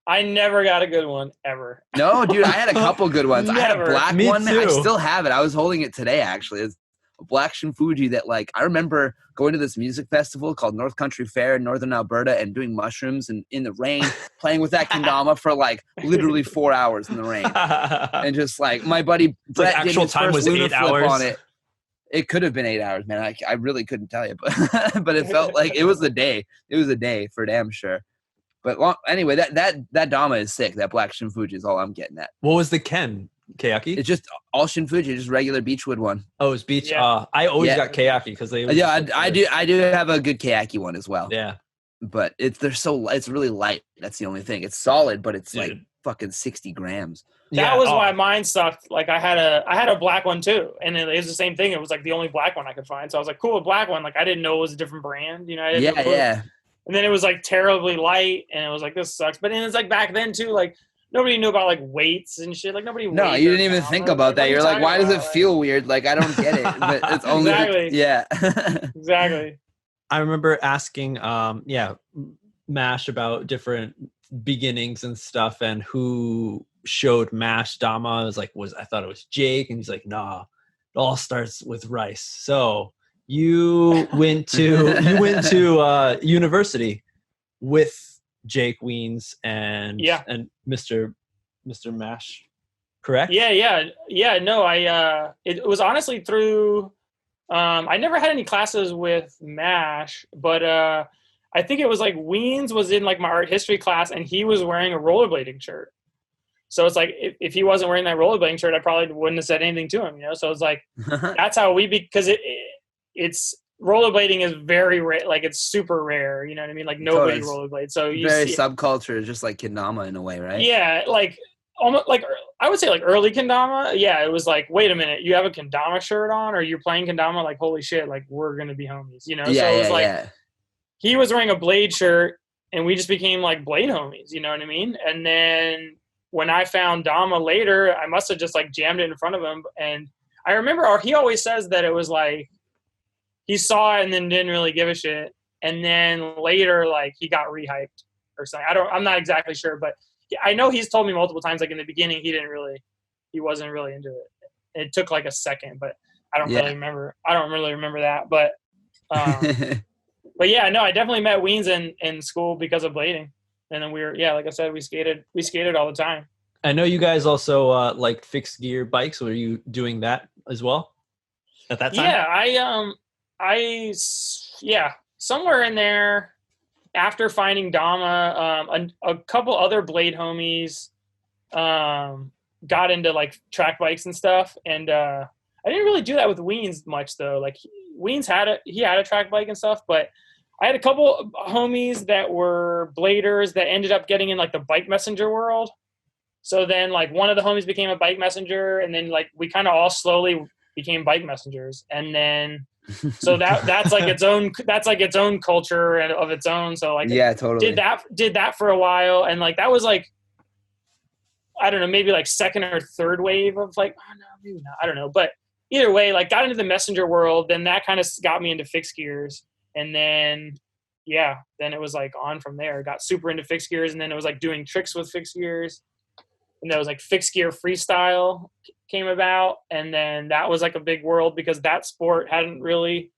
I never got a good one ever. No, dude, I had a couple good ones. I had a black one. Too. I still have it. I was holding it today, actually. It's a black Shin Fuji that, like, I remember going to this music festival called North Country Fair in northern Alberta and doing mushrooms and in the rain, playing with that kendama for like literally 4 hours in the rain. And just like my buddy Brett did his time first was lunar 8 flip hours on it. It could have been 8 hours, man. I really couldn't tell you, but it felt like it was a day. It was a day for damn sure. But anyway, that Dama is sick. That black Shin Fuji is all I'm getting at. What was the Ken? Kayaki? It's just all Shin Fuji, just regular beachwood one. Oh, it's beach. I always got Kayaki because they. I do have a good Kayaki one as well. Yeah, but it's really light. That's the only thing. It's solid, but it's like fucking 60 grams. That was why mine sucked. Like I had a black one too, and it was the same thing. It was like the only black one I could find. So I was like, cool, a black one. Like I didn't know it was a different brand. You know? And then it was like terribly light, and it was like, this sucks. But then it's like back then too, like. Nobody knew about like weights and shit. Like nobody. No, you didn't even think about that. You're like, why does it feel weird? Like I don't get it. But it's only exactly. I remember asking, Mash about different beginnings and stuff, and who showed Mash Dama. I thought it was Jake, and he's like, nah, it all starts with rice. So you went to university with Jake Weens and Mr. Mash, correct? No, it was honestly through I never had any classes with Mash, but I think it was like Weens was in like my art history class, and he was wearing a rollerblading shirt. So it's like if he wasn't wearing that rollerblading shirt, I probably wouldn't have said anything to him, you know. So it's like that's how because it's rollerblading is very rare. Like it's super rare. You know what I mean? Like nobody rollerblades. So you very see subculture, just like kendama in a way, right? Yeah, like almost like I would say like early kendama. Yeah, it was like, wait a minute, you have a kendama shirt on, or you're playing kendama? Like holy shit, like we're gonna be homies, you know? Yeah, so it was like yeah. he was wearing a blade shirt, and we just became like blade homies. You know what I mean? And then when I found Dama later, I must have just like jammed it in front of him, and I remember he always says that it was like he saw it and then didn't really give a shit, and then later like he got rehyped or something. I'm not exactly sure, but I know he's told me multiple times, like in the beginning, he wasn't really into it. It took like a second, but I don't really remember. I don't really remember that, but yeah, no, I definitely met Weens in school because of blading, and then like I said, we skated all the time. I know you guys also like fixed gear bikes. Were you doing that as well at that time? Yeah, somewhere in there. After finding Dama, a couple other blade homies got into like track bikes and stuff, and I didn't really do that with Weens much though. Like Weens had a track bike and stuff, but I had a couple homies that were bladers that ended up getting in like the bike messenger world. So then like one of the homies became a bike messenger, and then like we kind of all slowly became bike messengers, and then so that's like its own culture and of its own. So like totally did that for a while, and like that was like I don't know, maybe like second or third wave of like, oh no, maybe not, I don't know, but either way, like got into the messenger world. Then that kind of got me into fixed gears, and then then it was like on from there. Got super into fixed gears, and then it was like doing tricks with fixed gears, and that was like fixed gear freestyle came about, and then that was like a big world because that sport hadn't really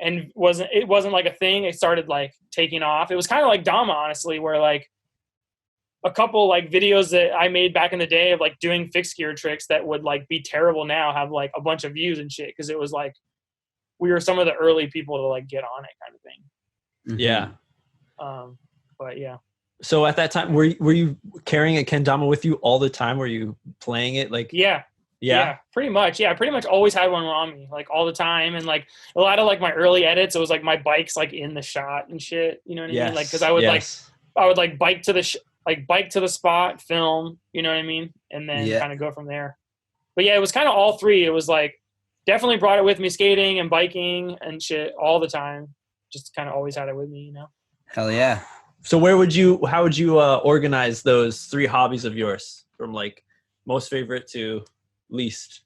and it wasn't like a thing. It started like taking off. It was kind of like Dama, honestly, where like a couple like videos that I made back in the day of like doing fixed gear tricks that would like be terrible now have like a bunch of views and shit, because it was like we were some of the early people to like get on it kind of thing. Yeah. But yeah. So at that time, were you carrying a kendama with you all the time? Were you playing it like? Yeah, pretty much. Yeah, pretty much always had one on me like all the time, and like a lot of like my early edits, it was like my bike's like in the shot and shit. You know what I mean? Like because I would bike to the spot, film. You know what I mean? And then kind of go from there. But yeah, it was kind of all three. It was like definitely brought it with me, skating and biking and shit all the time. Just kind of always had it with me, you know. Hell yeah. So how would you organize those three hobbies of yours from like most favorite to least?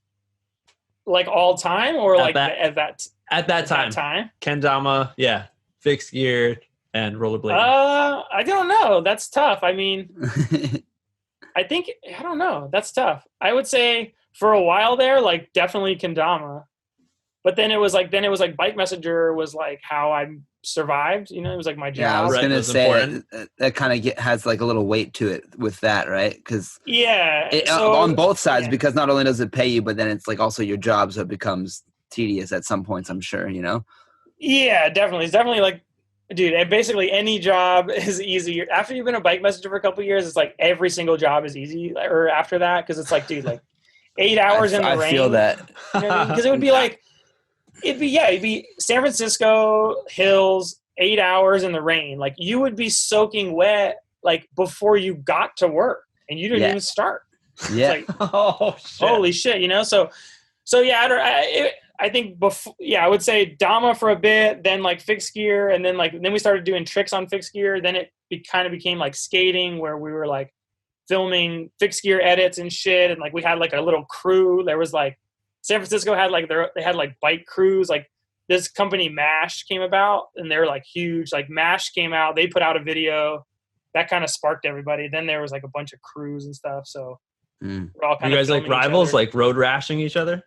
Like all time, or at like that time? Kendama, fixed gear and rollerblade. I don't know. That's tough. I mean, I don't know. That's tough. I would say for a while there, like definitely kendama. But then it was like bike messenger was like how I survived. You know, it was like my job. Yeah, I was gonna say that kind of has like a little weight to it with that, right? Because on both sides, because not only does it pay you, but then it's like also your job, so it becomes tedious at some points. I'm sure, you know. Yeah, definitely. It's definitely like, dude. Basically, any job is easy after you've been a bike messenger for a couple of years. It's like every single job is easy, or after that, because it's like, dude, like 8 hours in the rain. I feel that. You know what I mean? Because it would be like. It'd be San Francisco hills, 8 hours in the rain. Like you would be soaking wet like before you got to work, and you didn't even start. Yeah. It's like, holy shit, you know. So I think before, I would say Dama for a bit, then like fixed gear, and then we started doing tricks on fixed gear. Then it kind of became like skating, where we were like filming fixed gear edits and shit, and like we had like a little crew. There was like. San Francisco had like they had like bike crews. Like this company MASH came about, and they're like huge. Like MASH came out, they put out a video that kind of sparked everybody. Then there was like a bunch of crews and stuff. So we're all kind you of guys like rivals, like road rashing each other?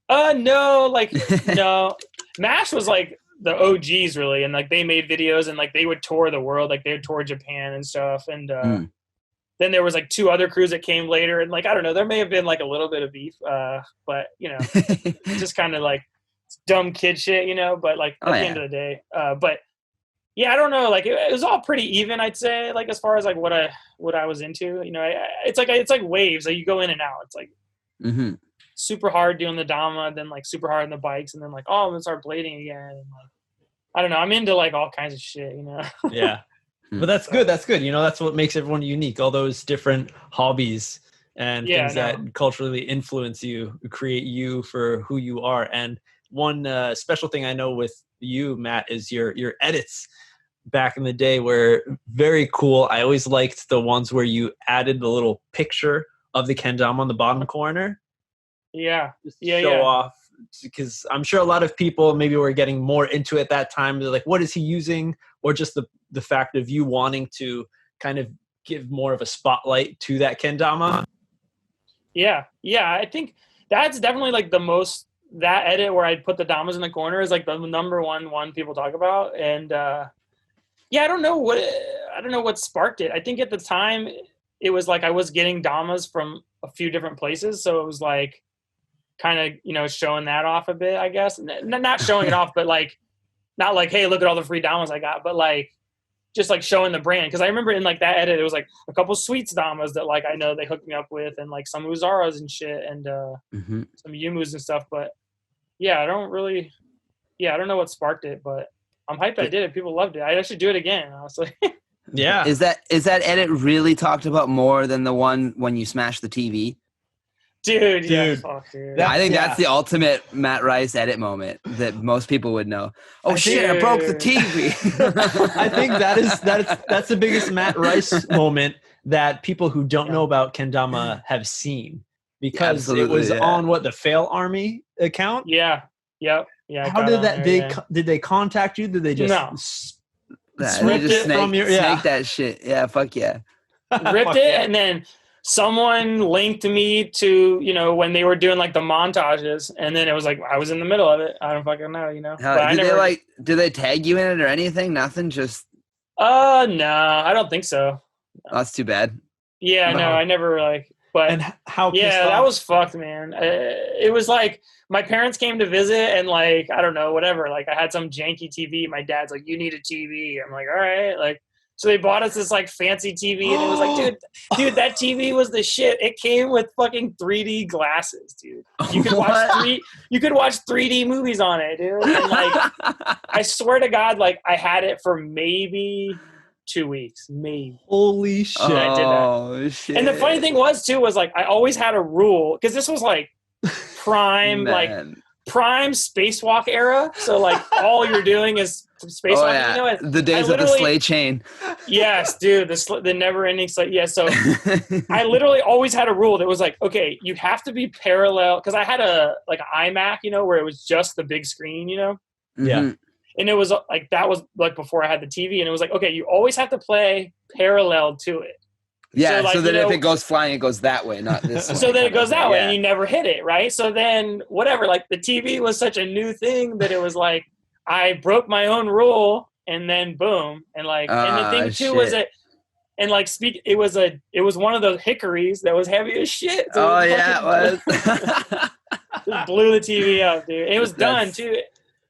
No, like no. MASH was like the OGs really, and like they made videos, and like they would tour the world. Like they would tour Japan and stuff, and then there was like two other crews that came later, and like I don't know, there may have been like a little bit of beef, but you know, just kind of like dumb kid shit, you know. But like at the end of the day, but yeah, I don't know, like it was all pretty even, I'd say. Like as far as like what I was into, you know, it's like waves. Like you go in and out. It's like super hard doing the Dama, then like super hard on the bikes, and then like, oh, I'm gonna start blading again. And like, I don't know. I'm into like all kinds of shit, you know? Yeah. But that's good. That's good. You know, that's what makes everyone unique. All those different hobbies and things that culturally influence you, create you for who you are. And one special thing I know with you, Matt, is your edits back in the day were very cool. I always liked the ones where you added the little picture of the kendama on the bottom corner. Yeah. Just to show off, because I'm sure a lot of people maybe were getting more into it at that time. They're like, what is he using? Or just the fact of you wanting to kind of give more of a spotlight to that kendama. Yeah. I think that's definitely like that edit where I put the damas in the corner is like the number one people talk about. And I don't know what sparked it. I think at the time it was like I was getting damas from a few different places, so it was like kind of, you know, showing that off a bit, I guess. Not showing it off, but like not like, hey, look at all the free damas I got, but like just like showing the brand. Because I remember in like that edit, it was like a couple Sweets damas that like I know they hooked me up with, and like some Uzaras and shit, and some Yumus and stuff. But yeah, I don't know what sparked it, but I'm hyped I did it. People loved it. I should do it again, honestly. Yeah. Is that edit really talked about more than the one when you smash the TV? Dude. Yeah, fuck, dude. I think that's the ultimate Matt Rice edit moment that most people would know. Oh shit! I broke the TV. I think that's the biggest Matt Rice moment that people who don't know about kendama have seen, because it was on the Fail Army account. Yeah. Yep. Yeah. How did that? Did they contact you? Did they just snake that shit? Yeah. Fuck yeah. Ripped it, and then someone linked me to, you know, when they were doing like the montages, and then it was like I was in the middle of it. I don't fucking know, you know. Did they tag you in it or anything? Nothing. Just. No, I don't think so. Oh, that's too bad. Yeah, no, I never like. But and how? Yeah, that was fucked, man. It was like my parents came to visit, and like I don't know, whatever. Like I had some janky TV. My dad's like, "You need a TV." I'm like, "All right." Like, so they bought us this like fancy TV, and it was like, dude, that TV was the shit. It came with fucking 3D glasses, dude. You could watch 3D movies on it, dude. And like, I swear to God, like I had it for maybe 2 weeks, maybe. Holy shit! I did that. Shit. And the funny thing was like I always had a rule, because this was like prime spacewalk era. So like all you're doing is spacewalk. Yeah. You know, the days of the sleigh chain. Yes, dude, the never-ending sleigh. Yeah, so I literally always had a rule that was like, okay, you have to be parallel, because I had an iMac, you know, where it was just the big screen, you know. Yeah. And it was like, that was like before I had the TV, and it was like, okay, you always have to play parallel to it. Yeah, so that if it goes flying, it goes that way, not this way. So then it goes that way, and you never hit it, right? So then, whatever, like the TV was such a new thing that it was like, I broke my own rule, and then boom. And like, and the thing too was it, and like it was one of those hickories that was heavy as shit. So it was. Just blew the TV up, dude. And it was done too.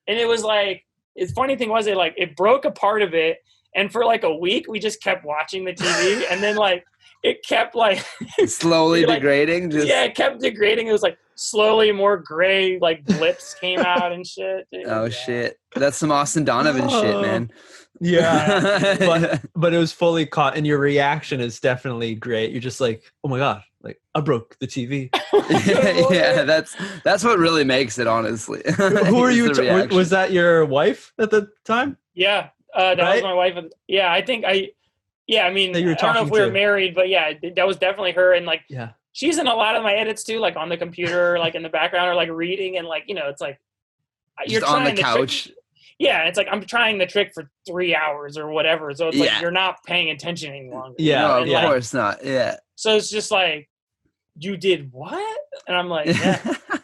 And it was like, the funny thing was it broke a part of it, and for like a week we just kept watching the TV, and then like it kept like slowly degrading. It kept degrading. It was like slowly more gray like blips came out and shit. Dude. Oh shit, that's some Austin Donovan shit, man. Yeah, but it was fully caught, and your reaction is definitely great. You're just like, oh my god, like I broke the TV. Yeah, that's what really makes it, honestly. Who are you? Was that your wife at the time? Yeah, that was my wife. Yeah, I think I mean, I don't know if we were married, but yeah, that was definitely her. And like, she's in a lot of my edits too, like on the computer, like in the background, or like reading, and like, you know, it's like you're just on the couch. Yeah, it's like I'm trying the trick for 3 hours or whatever, so it's like you're not paying attention any longer. Yeah, no, of course not. Yeah. So it's just like, you did what? And I'm like, yeah.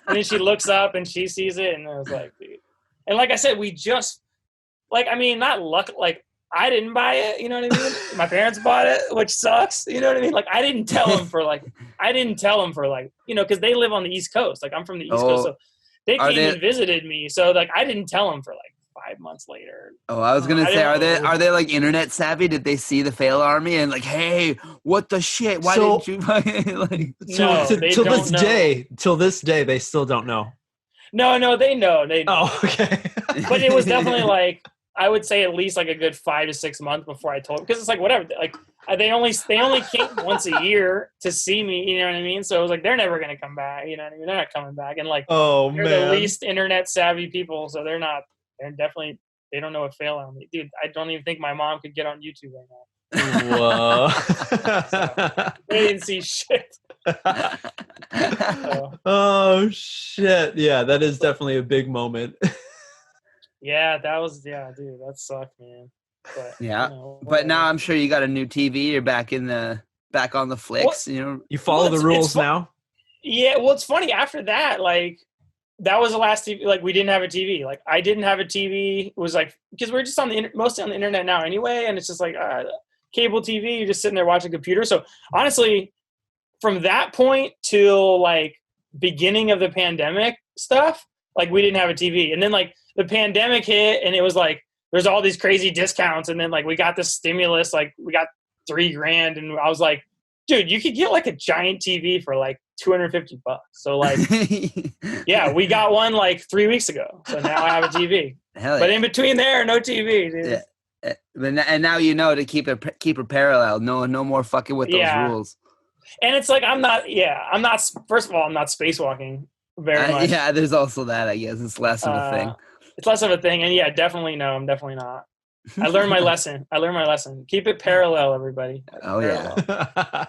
And then she looks up and she sees it, and I was like, dude. And like I said, we just like, I mean, not luck. Like I didn't buy it, you know what I mean? My parents bought it, which sucks. You know what I mean? Like I didn't tell them for like, you know, because they live on the East Coast. Like I'm from the East Coast, so they came and visited me. So like I didn't tell them for like 5 months later. Oh, I was gonna I say, are didn't- they like internet savvy? Did they see the fail army and like, hey, what the shit? Why So- didn't you fucking like? No, they till don't know. till this day, they still don't know. No, they know. Oh, okay. But it was definitely like, I would say at least like a good 5 to 6 months before I told them, because it's like whatever, like they only came once a year to see me, you know what I mean? So it was like they're never gonna come back, you know what I mean? They're not coming back, and like Oh they're man. the least internet savvy people, so they're definitely they don't know what fail on me, dude. I don't even think my mom could get on YouTube right now. Whoa. So, they didn't see shit. So, Oh shit. Yeah, that is definitely a big moment. yeah, dude, that sucked, man. But, Yeah. you know, But now whatever. I'm sure you got a new TV. You're back on the flicks. You know. You follow Well, the it's rules fun- now? Yeah, well, it's funny. After that, like, that was the last TV. Like, we didn't have a TV. Like, I didn't have a TV. It was like, because we're just mostly on the internet now anyway, and it's just like cable TV. You're just sitting there watching a computer. So honestly, from that point till like beginning of the pandemic stuff, like we didn't have a TV, and then like the pandemic hit, and it was like there's all these crazy discounts, and then like we got this stimulus, like we got $3,000, and I was like, dude, you could get like a giant TV for like $250. So like, yeah, we got one like 3 weeks ago. So now I have a TV. Hell But yeah. in between there, no TV, dude. Yeah. And now you know to keep it parallel. No more fucking with those Yeah. rules. And it's like I'm not. First of all, I'm not spacewalking very much. Yeah, there's also that. I guess it's less of a thing. It's less of a thing, and yeah, definitely no. I'm definitely not. I learned my lesson. Keep it parallel, everybody. Oh yeah. Oh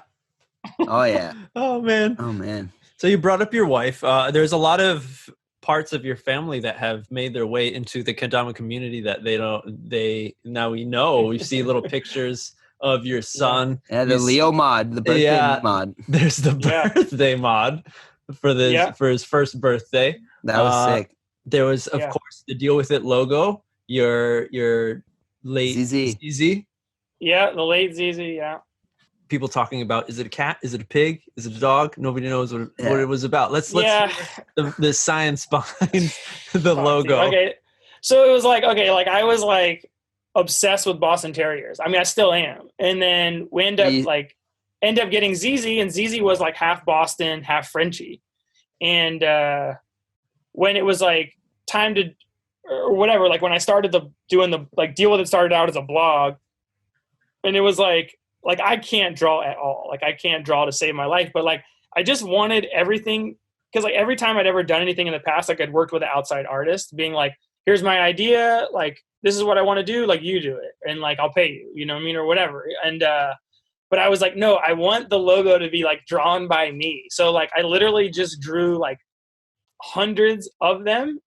Oh yeah. man. Oh man. So you brought up your wife. There's a lot of parts of your family that have made their way into the kendama community that now we know. We see little pictures of your son. Yeah, the Leo mod, the birthday mod. There's the birthday mod for his first birthday. That was sick. There was, of course, the Deal With It logo. Your late ZZ. Yeah, the late ZZ. Yeah. People talking about, is it a cat? Is it a pig? Is it a dog? Nobody knows what it was about. Let's hear the science behind the logo. Okay, so it was like, I was like obsessed with Boston Terriers. I mean, I still am. And then we end up getting ZZ, and ZZ was like half Boston, half Frenchie. And when it was like time to, or whatever, like when I started doing the like Deal With It started out as a blog, and it was like I can't draw at all. Like I can't draw to save my life, but like I just wanted everything, because like every time I'd ever done anything in the past, like I'd worked with an outside artist being like, here's my idea, like this is what I want to do, like you do it, and like I'll pay you, you know what I mean, or whatever. And but I was like, no, I want the logo to be like drawn by me. So like I literally just drew like hundreds of them,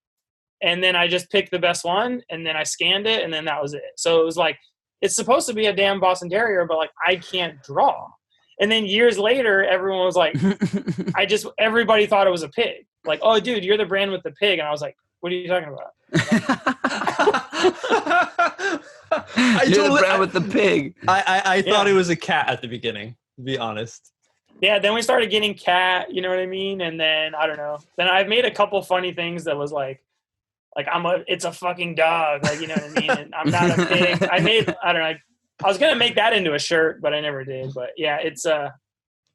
and then I just picked the best one, and then I scanned it, and then that was it. So it was like, it's supposed to be a damn Boston Terrier, but like I can't draw. And then years later, everyone was like, everybody thought it was a pig. Like, oh, dude, you're the brand with the pig. And I was like, what are you talking about? You're the brand with the pig. I thought it was a cat at the beginning, to be honest. Yeah, then we started getting cat, you know what I mean? And then, I don't know. Then I've made a couple funny things that was like it's a fucking dog, like, you know what I mean? And I'm not a pig. I was going to make that into a shirt, but I never did. But yeah, it's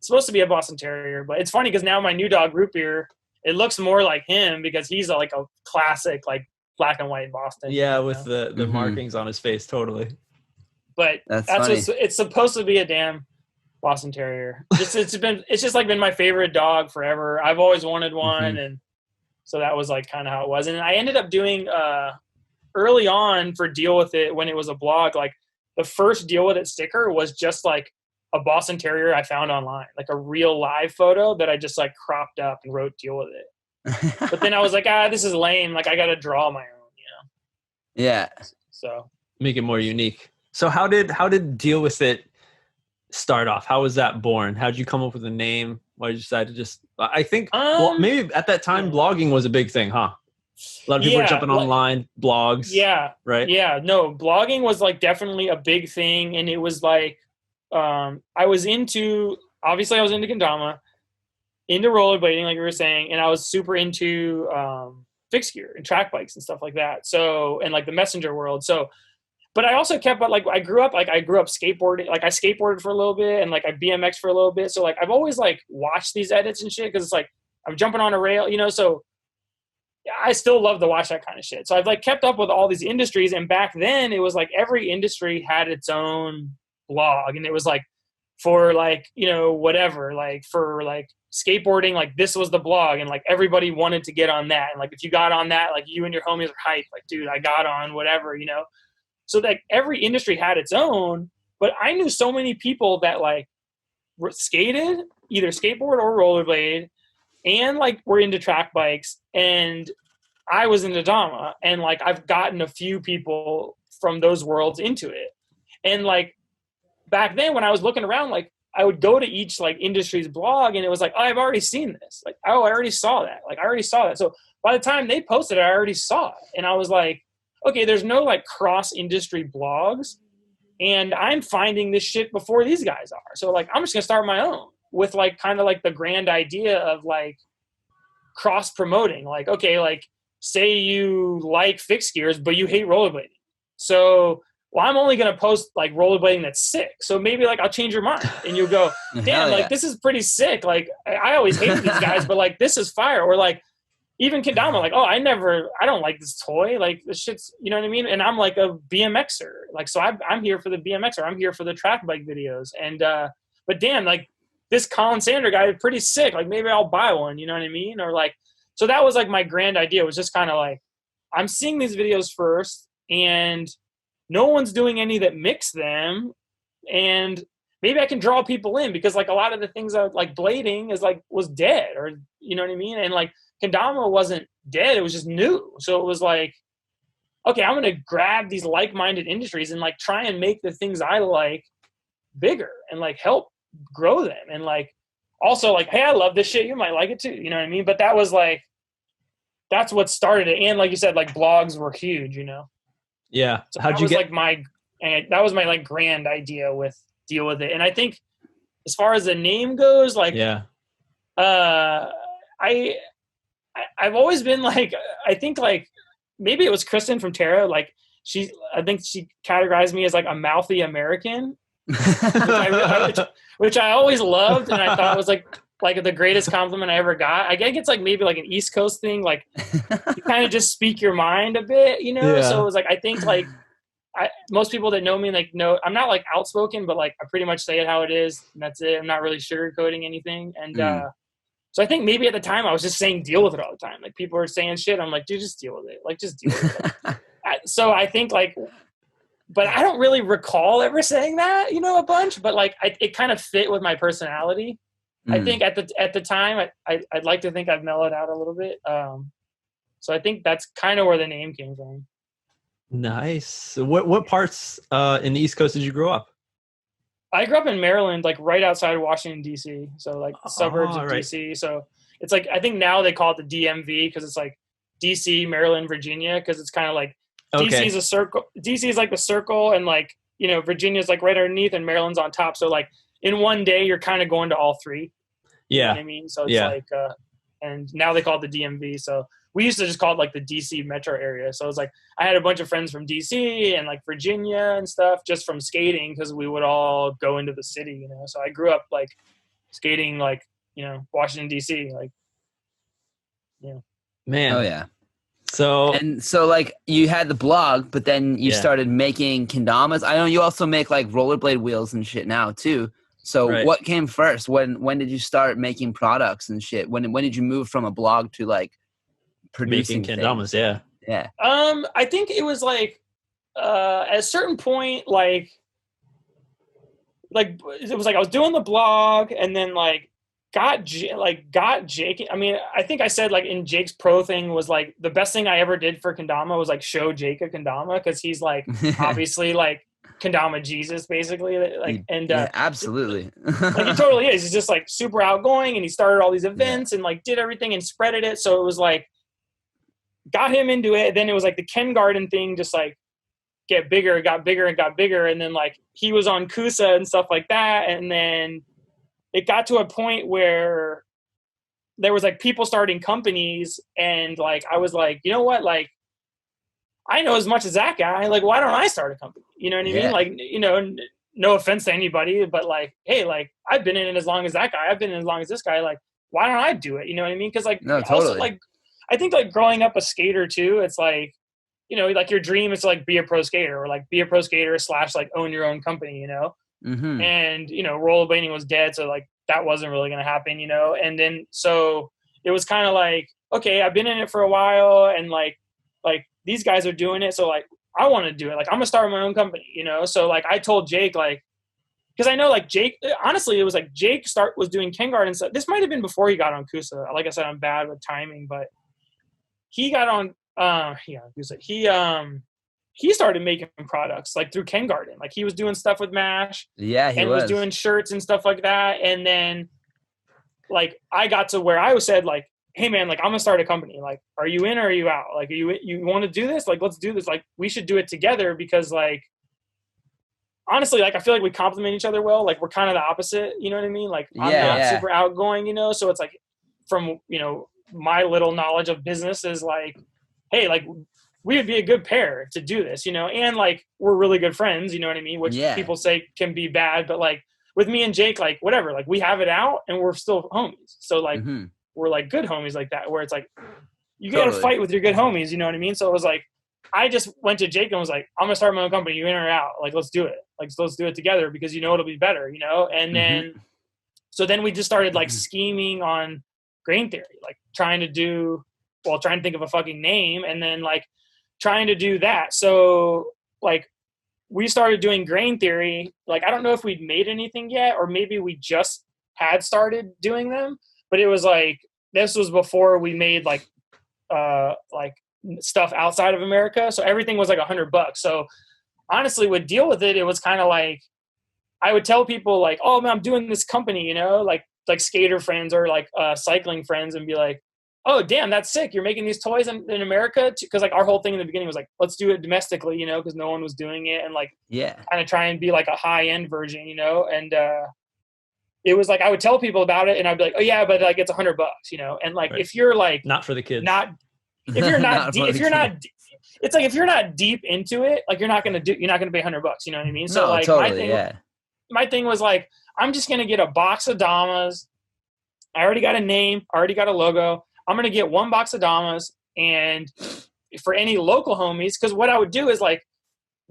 supposed to be a Boston Terrier, but it's funny because now my new dog, Root Beer, it looks more like him because he's like a classic, like black and white Boston. Yeah, with the markings on his face, totally. But that's it's supposed to be a damn Boston Terrier. It's just like been my favorite dog forever. I've always wanted one, and so that was like kind of how it was. And I ended up doing early on for Deal With It, when it was a blog, like the first Deal With It sticker was just like a Boston Terrier I found online, like a real live photo that I just like cropped up and wrote Deal With It. But then I was like, this is lame. Like I got to draw my own, you know? Yeah. So make it more unique. So how did Deal With It start off? How was that born? How did you come up with a name? Why did you decide to just, I think maybe at that time blogging was a big thing, huh? A lot of people were jumping online, blogs. Yeah. Right? Yeah. No, blogging was like definitely a big thing. And it was like, I was into kendama, into rollerblading, like you were saying. And I was super into fixed gear and track bikes and stuff like that. So, and like the messenger world. So, but I also kept, like, I grew up skateboarding. Like, I skateboarded for a little bit, and like I BMX for a little bit. So like, I've always like watched these edits and shit, because it's like I'm jumping on a rail, you know. So I still love to watch that kind of shit. So I've like kept up with all these industries. And back then it was like every industry had its own blog, and it was like for like, you know, whatever, like for like skateboarding, like this was the blog, and like everybody wanted to get on that. And like if you got on that, like you and your homies were hyped, like, dude, I got on whatever, you know. So like every industry had its own, but I knew so many people that like skated, either skateboard or rollerblade, and like were into track bikes, and I was into Dama, and like I've gotten a few people from those worlds into it. And like back then when I was looking around, like I would go to each like industry's blog, and it was like, oh, I've already seen this. Like, oh, I already saw that. Like, I already saw that. So by the time they posted it, I already saw it. And I was like, okay, there's no like cross industry blogs, and I'm finding this shit before these guys are. So like, I'm just gonna start my own with like kind of like the grand idea of like cross promoting. Like, okay, like say you like fixed gears, but you hate rollerblading. So, well, I'm only going to post like rollerblading that's sick. So maybe like I'll change your mind, and you'll go, damn, like this is pretty sick. Like I always hated these guys, but like this is fire. Or like even kendama, like, oh, I don't like this toy. Like this shit's, you know what I mean? And I'm like a BMXer. Like, so I'm here for the BMXer. I'm here for the track bike videos. And, but damn, like this Colin Sander guy is pretty sick. Like maybe I'll buy one, you know what I mean? Or like, so that was like my grand idea, was just kind of like, I'm seeing these videos first, and no one's doing any that mix them, and maybe I can draw people in, because like a lot of the things that like blading is like was dead, or you know what I mean? And like kendama wasn't dead, it was just new. So it was like, okay, I'm gonna grab these like-minded industries and like try and make the things I like bigger, and like help grow them. And like also like, hey, I love this shit, you might like it too, you know what I mean? But that was like, that's what started it. And like you said, like blogs were huge, you know. Yeah. So that was like my like grand idea with deal with it. And I think as far as the name goes, like, yeah, I've always been like, I think like maybe it was Kristen from Terra. Like I think she categorized me as like a mouthy American, which I always loved. And I thought was like the greatest compliment I ever got. I think it's like maybe like an East Coast thing. Like you kind of just speak your mind a bit, you know? Yeah. So it was like, I think like most people that know me, like, know I'm not like outspoken, but like I pretty much say it how it is, and that's it. I'm not really sugarcoating anything. And so I think maybe at the time I was just saying deal with it all the time. Like people were saying shit, I'm like, dude, just deal with it. Like just deal with it. So I think like, but I don't really recall ever saying that, you know, a bunch, but like it kind of fit with my personality. I think at the time, I'd like to think I've mellowed out a little bit. So I think that's kind of where the name came from. Nice. What parts in the East Coast did you grow up? I grew up in Maryland, like right outside of Washington, D.C. So like the suburbs of D.C. So it's like, I think now they call it the DMV, because it's like D.C., Maryland, Virginia, because it's kind of like D.C. is a circle. D.C. is like the circle, and like, you know, Virginia's like right underneath, and Maryland's on top. So like in one day, you're kind of going to all three. Yeah. You know what I mean? So it's like, and now they call it the DMV. So we used to just call it like the DC metro area. So it was like, I had a bunch of friends from DC and like Virginia and stuff, just from skating, because we would all go into the city, you know? So I grew up like skating, like, you know, Washington, DC, like, yeah. Man. Oh yeah. So like you had the blog, but then you started making kendamas. I know you also make like rollerblade wheels and shit now too. So what came first? When did you start making products and shit? When did you move from a blog to like producing making kendamas? Yeah. Yeah. I think it was like at a certain point, like it was like I was doing the blog, and then like got Jake. I mean, I think I said like in Jake's pro thing was like the best thing I ever did for kendama was like show Jake a kendama, because he's like obviously like kendama Jesus, basically, like, and absolutely, like he totally is. He's just like super outgoing, and he started all these events and like did everything and spreaded it. So it was like got him into it. Then it was like the Ken Garden thing, just like get bigger, it got bigger and got bigger, and then like he was on Kusa and stuff like that, and then it got to a point where there was like people starting companies, and like I was like, you know what, like I know as much as that guy, like why don't I start a company? You know what I mean? Like, you know, no offense to anybody, but like, hey, like I've been in it as long as that guy, I've been in it as long as this guy, like why don't I do it? You know what I mean? Because like No, totally. also like I think like growing up a skater too, it's like, you know, like your dream is to like be a pro skater, or like be a pro skater / like own your own company, you know? Mm-hmm. And, you know, rollerblading was dead. So like that wasn't really going to happen, you know? And then, so it was kind of like, okay, I've been in it for a while, and like these guys are doing it. So like, I want to do it. Like, I'm gonna start my own company, you know? So like, I told Jake, like, cause I know like Jake, honestly, it was like Jake was doing Ken Garden stuff. This might've been before he got on Kusa. Like I said, I'm bad with timing, but he got on, he started making products like through Ken Garden. Like he was doing stuff with Mash. Yeah, he was doing shirts and stuff like that. And then like I got to where I was said like, hey man, like I'm gonna start a company. Like, are you in or are you out? Like, you want to do this? Like, let's do this. Like, we should do it together, because like honestly, like I feel like we complement each other well. Like we're kind of the opposite. You know what I mean? Like I'm not super outgoing, you know? So it's like from, you know, my little knowledge of business is like, hey, like we would be a good pair to do this, you know? And like, we're really good friends, you know what I mean? Which people say can be bad, but like with me and Jake, like whatever, like we have it out and we're still homies. So like, we're like good homies like that, where it's like, you got to fight with your good homies, you know what I mean? So it was like, I just went to Jake and was like, I'm gonna start my own company. You in or out? Like, let's do it. Like, let's do it together, because you know, it'll be better, you know? And then, so then we just started like scheming on Grain Theory, like trying to think of a fucking name, and then like trying to do that. So like we started doing Grain Theory. Like, I don't know if we'd made anything yet, or maybe we just had started doing them, but it was like, this was before we made like stuff outside of America. So everything was like $100. So honestly, would deal with it. It was kind of like, I would tell people like, oh man, I'm doing this company, you know, like skater friends or like cycling friends, and be like, oh damn, that's sick. You're making these toys in America. Cause like our whole thing in the beginning was like, let's do it domestically, you know, cause no one was doing it, and like, kind of try and be like a high end version, you know? And it was like, I would tell people about it, and I'd be like, oh yeah, but like it's $100, you know? And like, if you're like, not for the kids, if you're not, it's like, if you're not deep into it, like you're not going to pay $100, you know what I mean? So like my thing was like, I'm just going to get a box of Damas. I already got a name. I already got a logo. I'm going to get one box of Damas, and for any local homies, cause what I would do is like,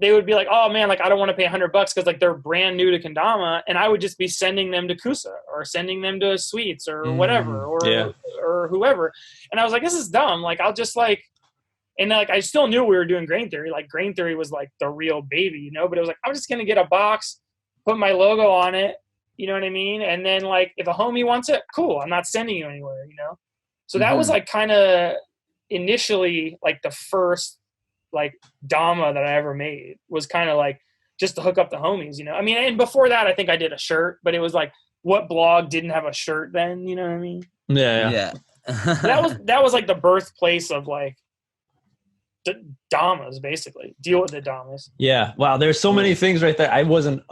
they would be like, oh man, like I don't want to pay $100 cause like they're brand new to kendama, and I would just be sending them to Kusa or sending them to Sweets or whatever, or whoever. And I was like, this is dumb. Like, I'll just like, and like, I still knew we were doing Grain Theory. Like Grain Theory was like the real baby, you know, but it was like, I'm just going to get a box, put my logo on it. You know what I mean? And then like, if a homie wants it, cool. I'm not sending you anywhere, you know? So that was like kind of initially like the first like Dama that I ever made, was kind of like just to hook up the homies, you know? I mean, and before that, I think I did a shirt, but it was like, what blog didn't have a shirt then? You know what I mean? Yeah. that was like the birthplace of like Damas, basically. Deal with the Damas. Yeah. Wow. There's so many things right there. I wasn't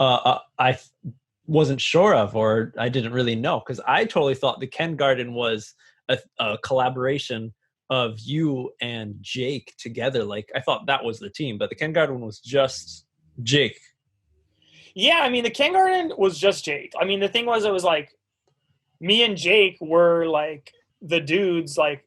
sure of, or I didn't really know, because I totally thought the Ken Garden was a collaboration of you and Jake together. Like, I thought that was the team, but the Ken Garden was just Jake. Yeah, I mean, the Ken Garden was just Jake. I mean, the thing was, it was like me and Jake were like the dudes, like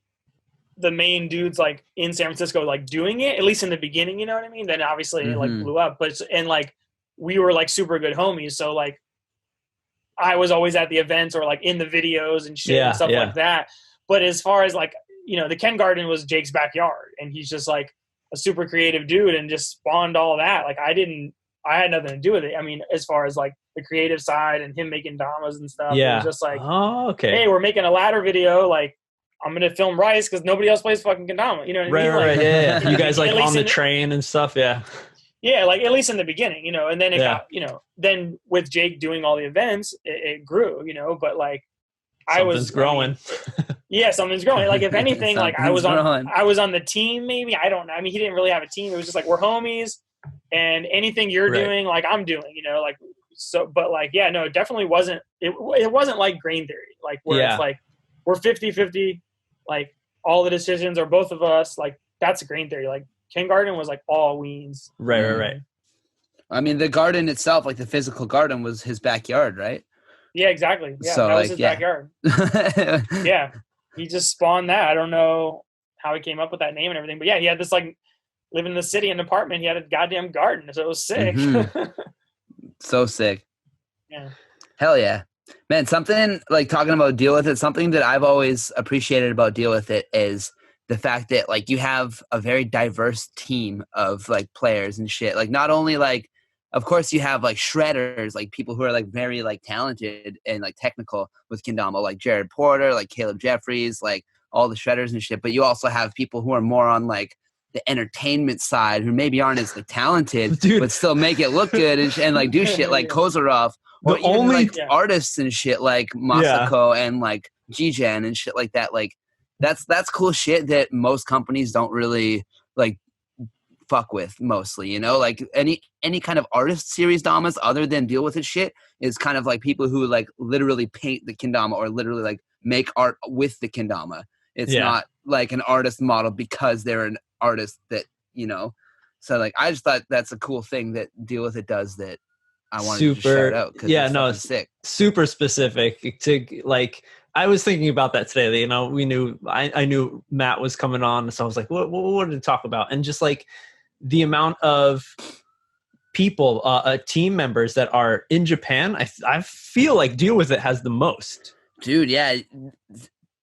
the main dudes, like in San Francisco, like doing it, at least in the beginning, you know what I mean? Then obviously it like blew up, and like we were like super good homies. So like I was always at the events or like in the videos and shit and stuff like that. But as far as like, you know, the Ken Garden was Jake's backyard, and he's just like a super creative dude and just spawned all that. Like I had nothing to do with it. I mean, as far as like the creative side and him making Damas and stuff, it was just like, hey, we're making a ladder video. Like, I'm going to film Rice because nobody else plays fucking kendama. You know what I mean? Right. Yeah. You guys like on the train and stuff. Yeah. Yeah. Like at least in the beginning, you know, and then it got, you know, then with Jake doing all the events, it grew, you know, but like something's growing. Something's growing. Like if anything, like I was on the team, maybe. I don't know. I mean, he didn't really have a team. It was just like, we're homies, and anything you're doing, like I'm doing, you know, like, so, but like, yeah, no, it definitely wasn't, it wasn't like Grain Theory, like where it's like, we're 50-50, like all the decisions are both of us. Like that's a Grain Theory. Like Ken Garden was like all Weens. Right. I mean, the garden itself, like the physical garden, was his backyard, right? Yeah, exactly. Yeah, So, that was like, his yeah. backyard. Yeah, he just spawned that. I don't know how he came up with that name and everything, but yeah, he had this like living in the city in an apartment. He had a goddamn garden, so it was sick. So sick. Yeah. Hell yeah. Man, something like talking about Deal With It, something that I've always appreciated about Deal With It is the fact that like you have a very diverse team of like players and shit. Like not only like, of course you have like shredders, like people who are like very like talented and like technical with kendama, like Jared Porter, like Caleb Jeffries, like all the shredders and shit. But you also have people who are more on like the entertainment side who maybe aren't as like talented, Dude. but still make it look good and like do shit like Kozarov. Or The even only- like artists and shit like Masako and like Jigen and shit like that. Like that's cool shit that most companies don't really like fuck with mostly, you know? Like any kind of artist series damas other than Deal With It shit is kind of like people who like literally paint the kendama or literally like make art with the kendama. It's not like an artist model because they're an artist that, you know. So like I just thought that's a cool thing that Deal With It does that I wanted to shout out because it's sick. Super specific to like. I was thinking about that today. You know, I knew Matt was coming on, so I was like, what did he talk about? And just like the amount of people, team members that are in Japan, I feel like Deal With It has the most. Dude, yeah.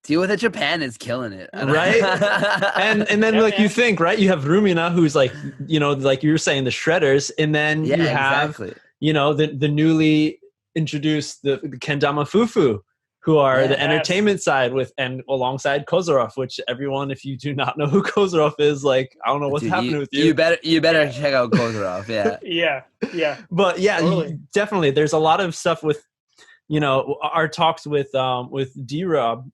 Deal With It Japan is killing it. Right? and then like you think, right? You have Rumina who's like, you know, like you were saying, the shredders, and then you have you know, the newly introduced the kendama fufu, who are the entertainment side with and alongside Kozarov, which everyone, if you do not know who Kozarov is, like I don't know what's happening with you. You better check out Kozarov, yeah. yeah. But yeah, totally. Definitely. There's a lot of stuff with, you know, our talks with D-Rob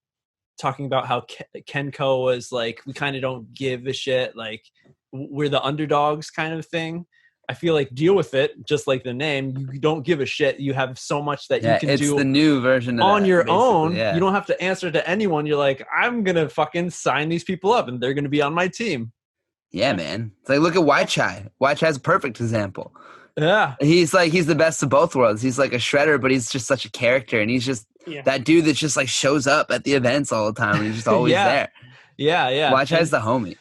talking about how Kenko was like, we kind of don't give a shit, like we're the underdogs kind of thing. I feel like Deal With It, just like the name, you don't give a shit. You have so much that you can do. It's the new version of on that, your own. Yeah. You don't have to answer to anyone. You're like, I'm going to fucking sign these people up and they're going to be on my team. Yeah, man. It's like, look at Wai Chai. Wai Chai's a perfect example. Yeah. He's the best of both worlds. He's like a shredder, but he's just such a character. And he's just that dude that just like shows up at the events all the time. And he's just always there. Yeah. Wai Chai's the homie.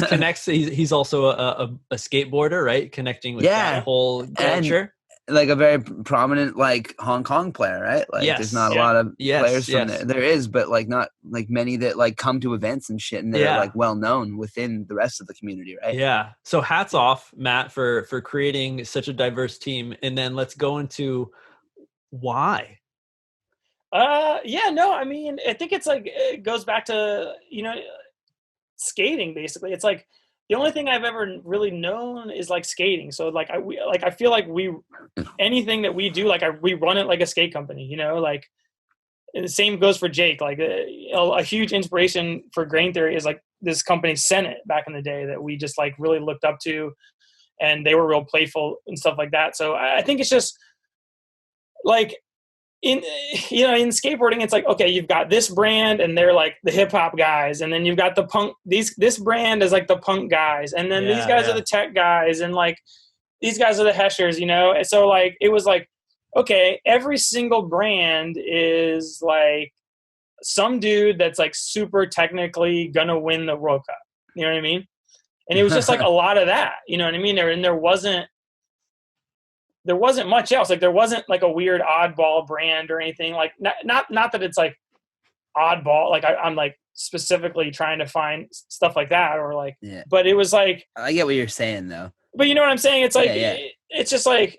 connects. He's also a skateboarder, right? Connecting with that whole culture. And like a very prominent like Hong Kong player, right? Like there's not a lot of players from there. There is, but like not like many that like come to events and shit and they're like well known within the rest of the community, right? Yeah. So hats off, Matt, for creating such a diverse team. And then let's go into why. I mean, I think it's like, it goes back to, you know, skating basically. It's like the only thing I've ever really known is like skating. So like, I feel like anything that we do, like we run it like a skate company, you know, like the same goes for Jake. Like a huge inspiration for Grain Theory is like this company Senate back in the day that we just like really looked up to, and they were real playful and stuff like that. So I think it's just like, in skateboarding, it's like, okay, you've got this brand and they're like the hip hop guys. And then you've got the punk, this brand is like the punk guys. And then these guys are the tech guys. And like, these guys are the heshers, you know? And so like, it was like, okay, every single brand is like some dude that's like super technically gonna win the World Cup. You know what I mean? And it was just like a lot of that, you know what I mean? There wasn't much else. Like there wasn't like a weird oddball brand or anything. Like not that it's like oddball. Like I'm like specifically trying to find stuff like that or like, but it was like, I get what you're saying though. But you know what I'm saying? It's like, it's just like,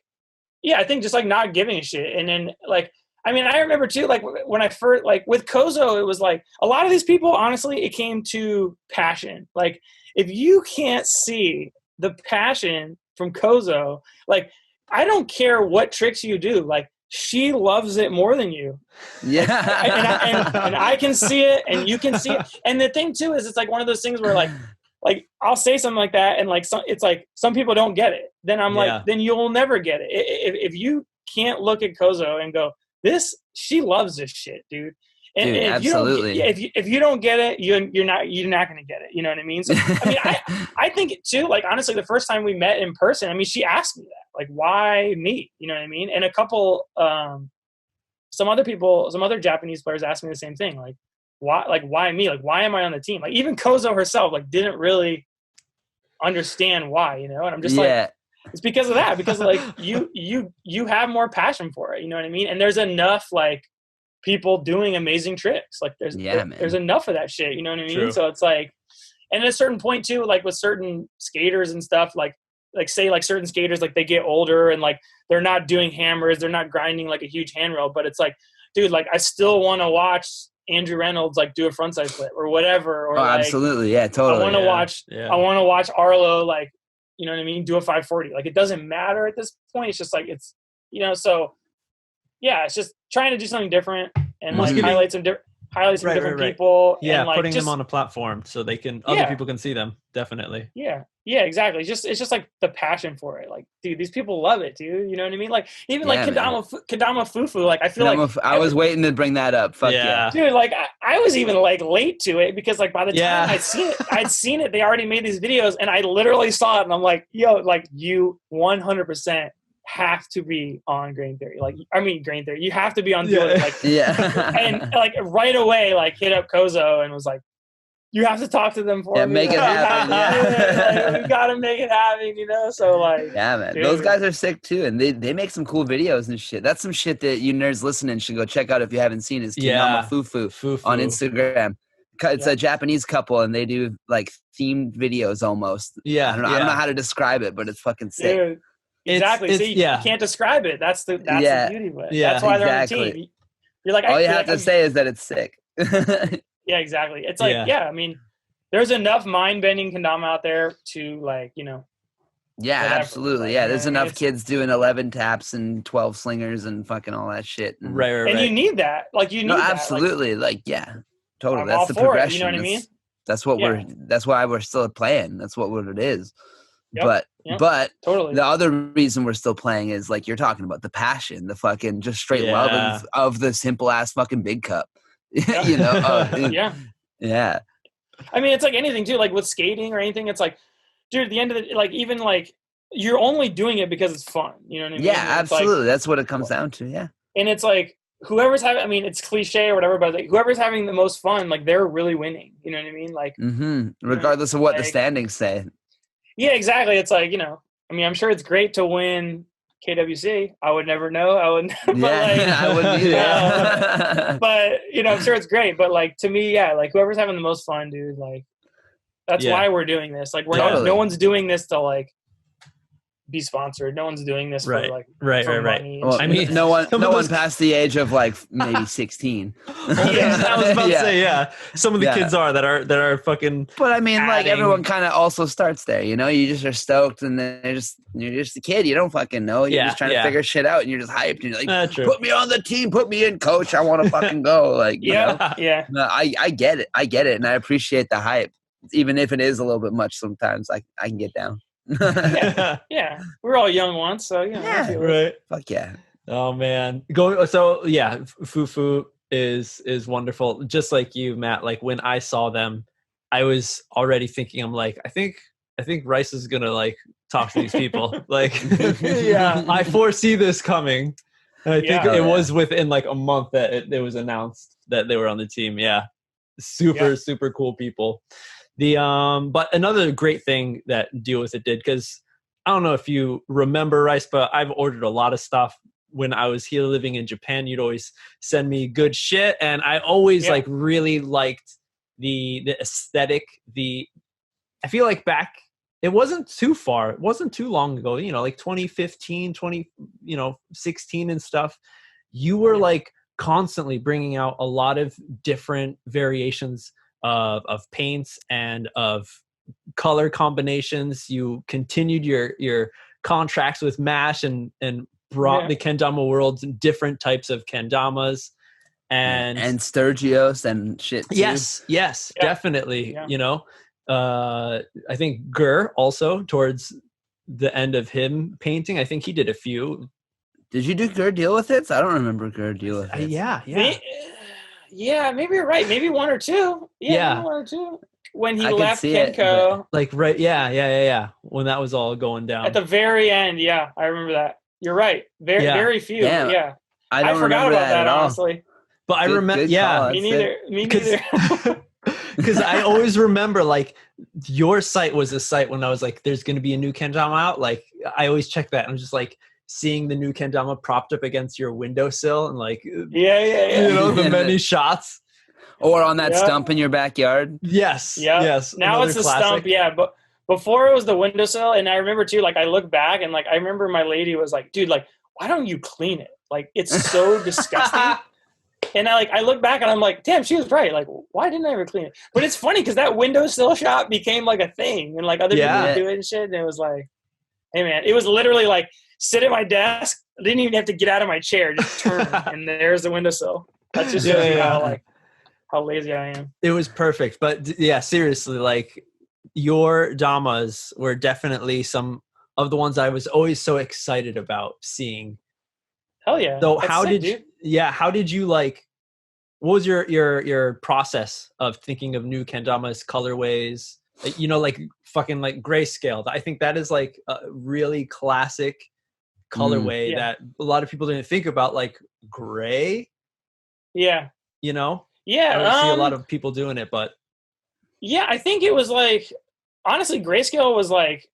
I think just like not giving a shit. And then like, I mean, I remember too, like when I first, like with Kozo, it was like a lot of these people, honestly, it came to passion. Like if you can't see the passion from Kozo, like, I don't care what tricks you do. Like she loves it more than you. Yeah. and I can see it and you can see it. And the thing too, is it's like one of those things where like I'll say something like that. And like, it's like some people don't get it. Then I'm like, then you'll never get it. If you can't look at Kozo and go, she loves this shit, dude. And, Dude, and absolutely. if you don't get it, you're not going to get it. You know what I mean? So I mean, I think too. Like honestly, the first time we met in person, I mean, she asked me that, like, why me? You know what I mean? And a couple, some other Japanese players asked me the same thing, like, why me? Like, why am I on the team? Like even Kozo herself, like, didn't really understand why. You know? And I'm just like, it's because of that. Because like you have more passion for it. You know what I mean? And there's enough like people doing amazing tricks. Like there's enough of that shit. You know what I mean? True. So it's like, and at a certain point too, like with certain skaters and stuff, like say like certain skaters, like they get older and like they're not doing hammers, they're not grinding like a huge handrail, but it's like, dude, like I still want to watch Andrew Reynolds like do a frontside flip or whatever. Or like, absolutely, yeah, totally. I want to watch Arlo, like, you know what I mean, do a 540. Like it doesn't matter at this point. It's just like it's, you know, so yeah, it's just trying to do something different and like highlight some different people. Yeah, and like putting them on a platform so they can other people can see them. Definitely. Yeah, exactly. It's just like the passion for it. Like, dude, these people love it, dude. You know what I mean? Like even like kendama fufu. Like I feel like I was waiting to bring that up. Fuck yeah. Dude. Like I was even like late to it because like by the time I'd seen it, they already made these videos, and I literally saw it, and I'm like, yo, like you 100% have to be on grain theory. Like, I mean, grain theory. You have to be on doing it. Like, and like right away, like hit up Kozo and was like, you have to talk to them for me. Make it happen. Like, we gotta make it happen, you know? So like, yeah, man, dude. Those guys are sick too. And they make some cool videos and shit. That's some shit that you nerds listening should go check out if you haven't seen his Kendama Fufu on Instagram. It's a Japanese couple and they do like themed videos almost. Yeah. I don't know how to describe it, but it's fucking sick. Dude. Exactly. See, you can't describe it. That's the beauty of it. Yeah, that's why they're on the team. You're like, all you have to say is that it's sick. Yeah, exactly. It's like, I mean, there's enough mind-bending kendama out there to like, you know. Yeah, whatever. Absolutely. Yeah, there's enough kids doing 11 taps and 12 slingers and fucking all that shit. And, right. And you need that. Like you need that. Absolutely. Like yeah, totally. That's the progression. You know what I mean? That's what that's why we're still playing. That's what it is. Yep. But totally. The other reason we're still playing is like you're talking about the passion, the fucking just straight love of the simple ass fucking big cup. You know? Yeah. I mean, it's like anything too, like with skating or anything. It's like, dude, at the end of it, like even like you're only doing it because it's fun. You know what I mean? Yeah, absolutely. Like, that's what it comes down to. Yeah. And it's like whoever's having, I mean, it's cliche or whatever, but like whoever's having the most fun, like they're really winning. You know what I mean? Like, regardless of what the standings say. Yeah, exactly. It's like, you know, I mean, I'm sure it's great to win KWC. I would never know. I wouldn't. But I wouldn't either. But you know, I'm sure it's great. But like to me, like whoever's having the most fun, dude. Like that's why we're doing this. Like we're not. No one's doing this to like be sponsored. No one's doing this for like for money. Well, I mean, no one past the age of like maybe 16. I was about to say, some of the kids that are fucking. But I mean, like everyone kind of also starts there, you know. You just are stoked, and then you're just a kid. You don't fucking know. You're just trying to figure shit out, and you're just hyped. And you're like, put me on the team, put me in, coach. I want to fucking go. Like, you know? No, I get it, and I appreciate the hype, even if it is a little bit much. Sometimes I can get down. We're all young once, so right. Fuck yeah. Oh man, Fufu is wonderful. Just like you, Matt. Like when I saw them, I was already thinking, I'm like, I think Rice is gonna like talk to these people. Like, I foresee this coming. And I think it was within like a month that it was announced that they were on the team. Yeah, super cool people. But another great thing that Deal With It did, because I don't know if you remember, Rice, but I've ordered a lot of stuff when I was here living in Japan. You'd always send me good shit, and I always like really liked the aesthetic. I feel like back, it wasn't too far, it wasn't too long ago, you know, like 2015, 16 and stuff. You were like constantly bringing out a lot of different variations of paints and of color combinations. You continued your contracts with MASH and brought the kendama world different types of kendamas and Sturgios and shit too. Yes, definitely. Yeah. You know, I think Gur also towards the end of him painting, I think he did a few. Did you do Gur Deal With It? I don't remember Gur Deal With It. Yeah. Yeah, maybe you're right. Maybe one or two. Yeah. Maybe one or two. When he left Kenko. Like, right. Yeah. When that was all going down. At the very end. Yeah, I remember that. You're right. Very few. Damn. Yeah. I forgot about that honestly. But I remember, Me neither. Because I always remember, like, your site was a site when I was like, there's going to be a new kendama out. Like, I always check that. I'm just like seeing the new kendama propped up against your windowsill and like, you know, the many shots. Or on that stump in your backyard. Yes. Yeah. Yes. Now it's the stump. Yeah. But before it was the windowsill. And I remember too, like, I look back and like, I remember my lady was like, dude, like, why don't you clean it? Like, it's so disgusting. And I look back and I'm like, damn, she was right. Like, why didn't I ever clean it? But it's funny because that windowsill shot became like a thing, and like other people would do it and shit. And it was like, hey man, it was literally like sit at my desk. I didn't even have to get out of my chair, just turn, and there's the windowsill. That just shows you how lazy I am. It was perfect, but yeah, seriously, like your damas were definitely some of the ones I was always so excited about seeing. Hell yeah! So how did you like? What was your process of thinking of new kendamas, colorways? You know, like fucking like grayscale. I think that is like a really classic colorway that a lot of people didn't think about, like gray. Yeah. You know. Yeah. I don't see a lot of people doing it, but. Yeah, I think it was like honestly, grayscale was like.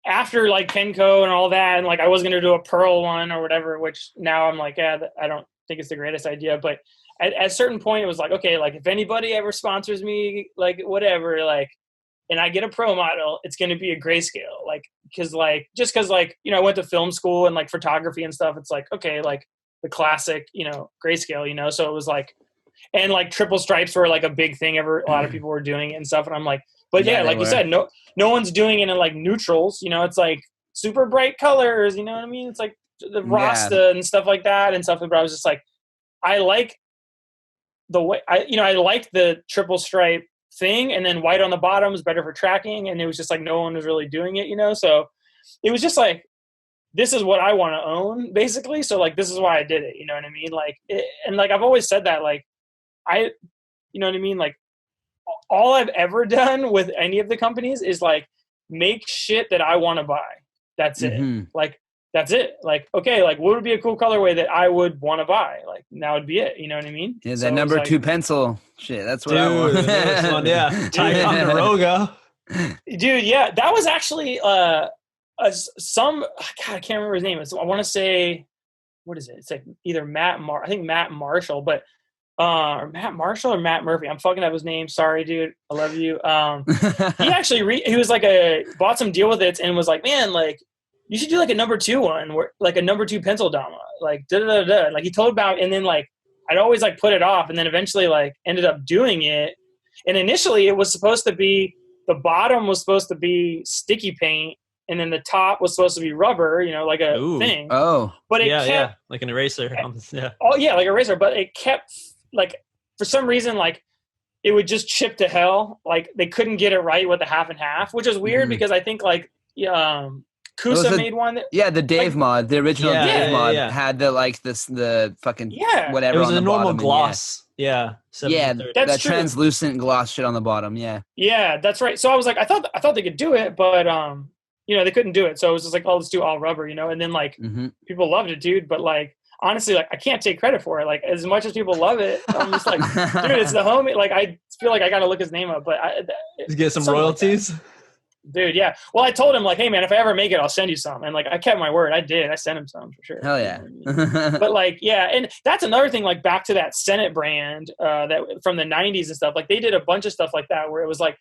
After like Kenko and all that, and like I was going to do a pearl one or whatever, which now I'm like, I don't think it's the greatest idea. But at a certain point, it was like, okay, like if anybody ever sponsors me, like whatever, like, and I get a pro model, it's going to be a grayscale. Like, cause like, just cause like, you know, I went to film school and like photography and stuff. It's like, okay, like the classic, you know, grayscale, you know? So it was like, and like triple stripes were like a big thing a lot of people were doing it and stuff. And I'm like, but yeah, like you said, no one's doing it in like neutrals, you know, it's like super bright colors, you know what I mean? It's like the Rasta and stuff like that and stuff. But I was just like, I like the way I like the triple stripe thing, and then white on the bottom is better for tracking. And it was just like, no one was really doing it, you know? So it was just like, this is what I want to own basically. So like, this is why I did it. You know what I mean? Like, and like, I've always said that, like, you know what I mean? Like, all I've ever done with any of the companies is like make shit that I want to buy. That's it. Like, that's it. Like, okay, like what would be a cool colorway that I would want to buy? Like, that would be it. You know what I mean? Yeah, that number 2 pencil shit. That's what I want. One, yeah. Ticonderoga. Dude, yeah. That was actually God, I can't remember his name. I want to say, what is it? It's like either Matt Marshall, but or Matt Marshall or Matt Murphy. I'm fucking up his name. Sorry, dude. I love you. He actually he was like bought some deal with it and was like, man, like you should do like a number 2 one, where like a number 2 pencil dama, like da da da. Like he told about, and then like I'd always like put it off, and then eventually like ended up doing it. And initially it was supposed to be, the bottom was supposed to be sticky paint, and then the top was supposed to be rubber, you know, like a thing. Oh, but it kept like an eraser. Yeah. Oh yeah, like a eraser. But it kept like, for some reason, like it would just chip to hell. Like they couldn't get it right with the half and half, which is weird because I think like Kusa made one. The Dave mod, the original Dave mod had the fucking whatever. It was on a the normal bottom, gloss. That's that translucent gloss shit on the bottom. Yeah, that's right. So I was like, I thought they could do it, but you know, they couldn't do it. So it was just like, oh, let's do all rubber, you know. And then like people loved it, dude. But like, honestly, like I can't take credit for it. Like as much as people love it, I'm just like, dude, it's the homie. Like I feel like I got to look his name up, but get some royalties. Like, dude, yeah. Well, I told him like, hey man, if I ever make it, I'll send you some. And like, I kept my word. I did. I sent him some for sure. Hell yeah. But like, yeah. And that's another thing, like back to that Senate brand that from the 90s and stuff. Like they did a bunch of stuff like that where it was like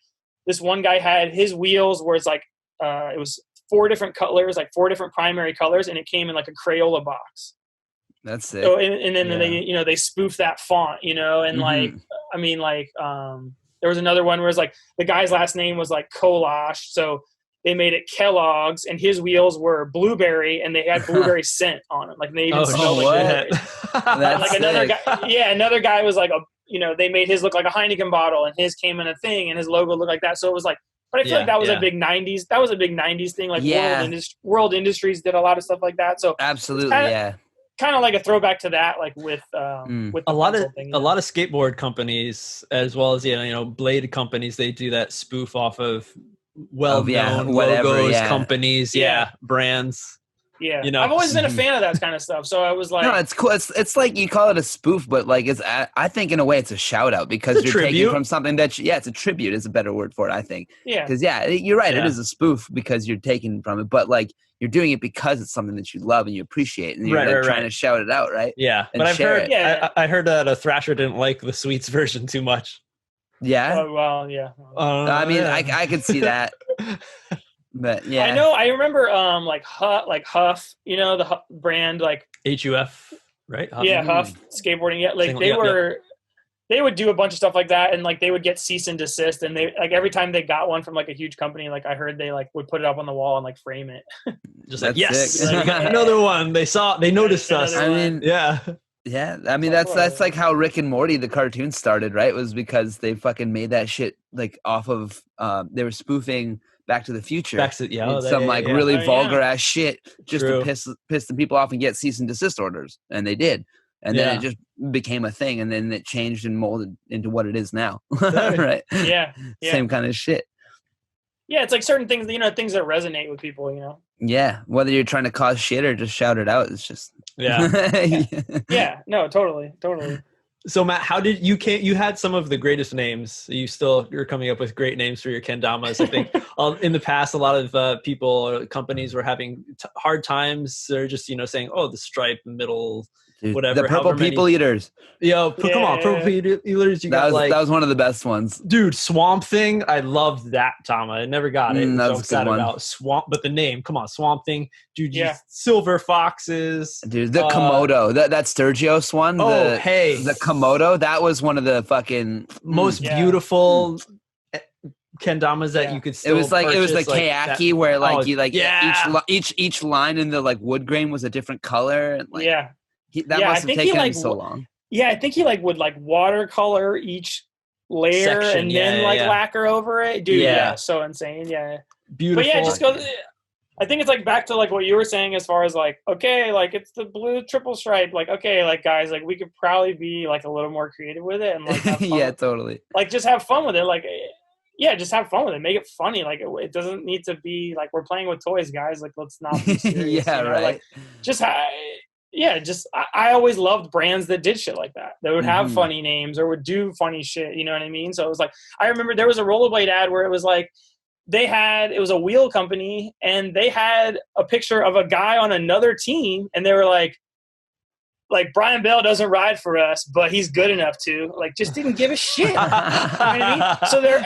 this one guy had his wheels where it's like, it was 4 different colors, like 4 different primary colors. And it came in like a Crayola box. That's it. So, and then they, you know, they spoofed that font, you know, and like, I mean, like, there was another one where it's like the guy's last name was like Kolash. So they made it Kellogg's, and his wheels were blueberry, and they had blueberry scent on them. Like they even smelled like that. Like another guy was like you know, they made his look like a Heineken bottle, and his came in a thing, and his logo looked like that. So it was like, but I feel like that was a big 90s. That was a big 90s thing. Like World Industries did a lot of stuff like that. So absolutely, kind of like a throwback to that, like with the a lot of pencil thing, a lot of skateboard companies, as well as blade companies, they do that spoof off of well-known logos, companies, brands. Yeah, you know. I've always been a fan of that kind of stuff. So I was like, no, it's cool. It's like you call it a spoof, but like I think in a way it's a shout out because you're taking from something that it's a tribute is a better word for it. I think. Yeah. Because you're right. It is a spoof because you're taking from it, but like you're doing it because it's something that you love and you appreciate, and you're trying to shout it out, right? Yeah, and but I've heard I heard that a Thrasher didn't like the Sweets version too much. Yeah. Well, yeah. I mean, I could see that. But yeah, I know. I remember, like Huff, the brand, like HUF, right? Huff. Yeah, Huff skateboarding. Yeah, like they would do a bunch of stuff like that, and like they would get cease and desist, and they like every time they got one from like a huge company, like I heard they like would put it up on the wall and like frame it. Just like yes, another one. They noticed us. I mean, yeah. Yeah, I mean that's like how Rick and Morty the cartoon started, right? It was because they fucking made that shit like off of they were spoofing Back to the Future. Really vulgar ass shit just to piss the people off and get cease and desist orders, and they did. And then it just became a thing, and then it changed and molded into what it is now. Right? Yeah. Same kind of shit. Yeah, it's like certain things, things that resonate with people, Yeah, whether you're trying to cause shit or just shout it out, it's just yeah. No, totally. So Matt, how did you had some of the greatest names? You're coming up with great names for your kendamas. I think in the past, a lot of people or companies were having hard times. They're just saying, "Oh, the stripe, middle, whatever." The purple people eaters. Come on, purple people eaters. That was one of the best ones, dude. Swamp Thing. I loved that, Dama. I never got it. That was a good one. About Swamp, but the name. Come on, Swamp Thing, dude. Silver foxes, dude. The Komodo. That Sturgios one. The Komodo. That was one of the fucking most beautiful kendamas that you could still it was the kayaki where each line in the like wood grain was a different color, and that must have taken him so long. I think he would watercolor each layer and then lacquer over it, dude. So insane. Beautiful. But just go. I think it's like back to like what you were saying as far as like, okay, like it's the blue triple stripe. Like, okay, like guys, like we could probably be like a little more creative with it and like have fun. Totally. Like just have fun with it. Like, just have fun with it. Make it funny. Like it doesn't need to be like we're playing with toys, guys. Like let's not be serious. Right. Like I always loved brands that did shit like that. That would have funny names or would do funny shit. You know what I mean? So it was like I remember there was a rollerblade ad where it was like. It was a wheel company and they had a picture of a guy on another team and they were like Brian Bell doesn't ride for us, but he's good enough to just didn't give a shit. You know what I mean? So their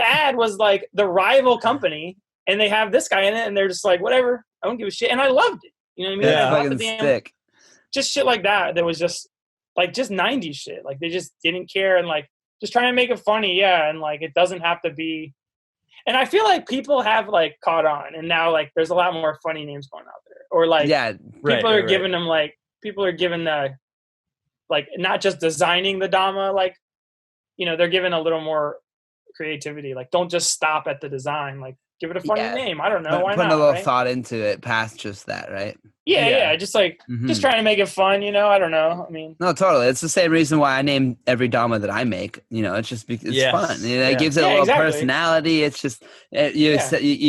ad was like the rival company and they have this guy in it and they're just like, whatever, I don't give a shit. And I loved it. You know what I mean? Yeah, fucking sick. Just shit like that. That was just 90s shit. Like they just didn't care and like just trying to make it funny. Yeah. And like, it doesn't have to be. And I feel like people have like caught on, and now like there's a lot more funny names going out there, or like people are giving them the like not just designing the Dama, like they're giving a little more creativity. Like don't just stop at the design. Like give it a funny name. I don't know why not. Putting a little thought into it past just that, right? Yeah. Just like just trying to make it fun. I don't know. I mean, no, totally. It's the same reason why I name every Dama that I make. It's just because it's fun. It gives it a little personality. It's just you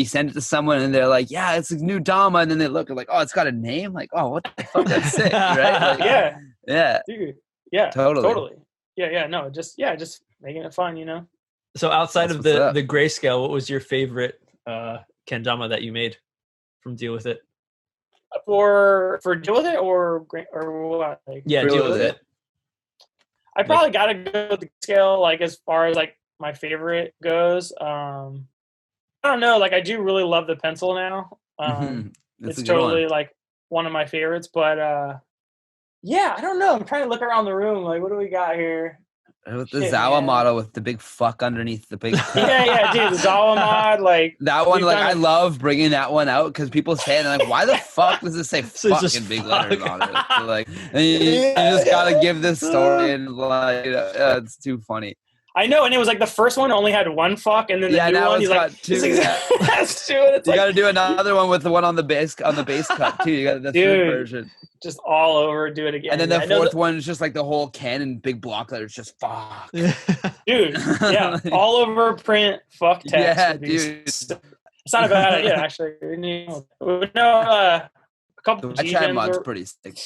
send it to someone and they're like, yeah, it's a new Dama, and then they look like, oh, it's got a name. Like, oh, what the fuck? That's sick, right? Like, yeah, dude. Yeah, totally. Yeah. No, just making it fun. So outside of the grayscale, what was your favorite kendama that you made from Deal With It? For Deal With It or what? Like, Deal With It. I probably gotta go with the scale, like as far as like my favorite goes. I don't know, like I do really love the pencil now. It's totally like one of my favorites, but I don't know. I'm trying to look around the room, like what do we got here? With the Zawa model with the big fuck underneath the big yeah, dude, the Zawa mod, like that one, like I love bringing that one out because people say it, like, why the fuck does it say fucking big letters on it? So, like, and you just gotta give this story, and like, it's too funny. I know, and it was like the first one only had one fuck, and then the new one he's like, two. That's two. And it's you got to do another one with the one on the base cut too. You got the third version. just all over, do it again. And then the fourth one is just like the whole can in big block letters, just fuck. Dude, yeah, all over print, fuck text. Yeah, dude. It's not a bad idea, actually. No, a couple The G-Gen mod's pretty sick.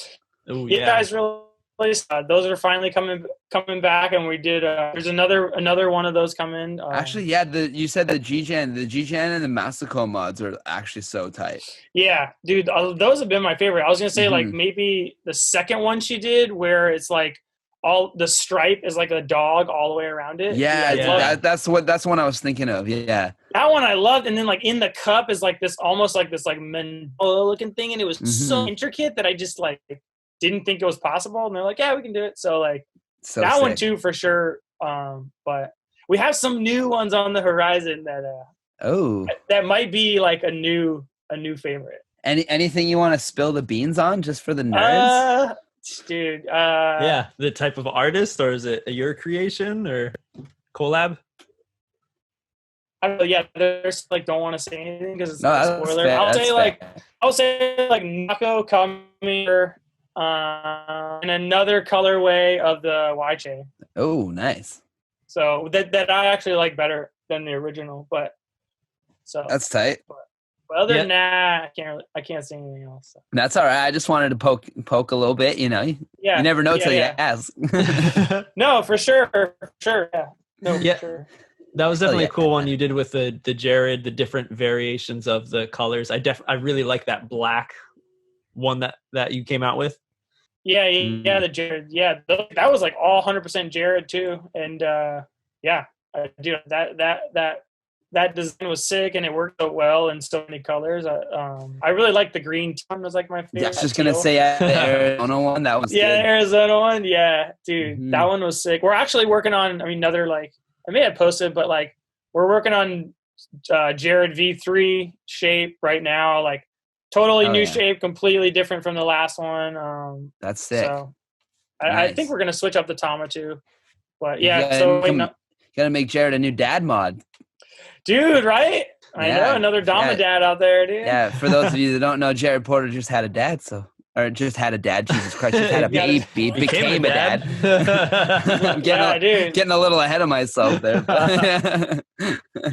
Oh, yeah, guys, really. Those are finally coming back, and we did. There's another one of those coming. Actually, yeah. You said the G-Gen and the Masako mods are actually so tight. Yeah, dude, those have been my favorite. I was gonna say like maybe the second one she did, where it's like all the stripe is like a dog all the way around it. Yeah. That's one I was thinking of. Yeah, that one I loved. And then like in the cup is like this almost like this like mandala looking thing, and it was so intricate that I just like didn't think it was possible, and they're like, yeah, we can do it. So like that sick. One too for sure. But we have some new ones on the horizon that might be like a new favorite. Anything you want to spill the beans on just for the nerds? Dude. Yeah, the type of artist, or is it your creation or collab? I don't know. Yeah, there's like don't want to say anything because it's a spoiler. Fair. I'll say like Nako coming. And another colorway of the Y chain. Oh, nice. So that I actually like better than the original, but so that's tight. But other than that, I can't say anything else. So. That's all right. I just wanted to poke a little bit, you know. Yeah. You never know till you ask. No, for sure. Yeah. No, for sure. That was definitely a cool one you did with the Jared, the different variations of the colors. I really like that black one that you came out with. Yeah, the Jared. Yeah, that was like all 100% Jared too. And dude, that design was sick, and it worked out well in so many colors. I really like the green one. Was like my favorite. Yeah, I was just gonna say the Arizona one. That was good. Arizona one. Yeah, dude, that one was sick. We're actually working on. I mean, another like I may have posted, but like we're working on Jared V3 shape right now. Like. Totally new shape, completely different from the last one. That's sick. So I think we're gonna switch up the Tama too. But yeah, gotta make Jared a new dad mod. Dude, right? I know, another Dama dad out there, dude. Yeah, for those of you that don't know, Jared Porter just had a dad, Jesus Christ, just had a baby, became a dad. I'm getting a little ahead of myself there.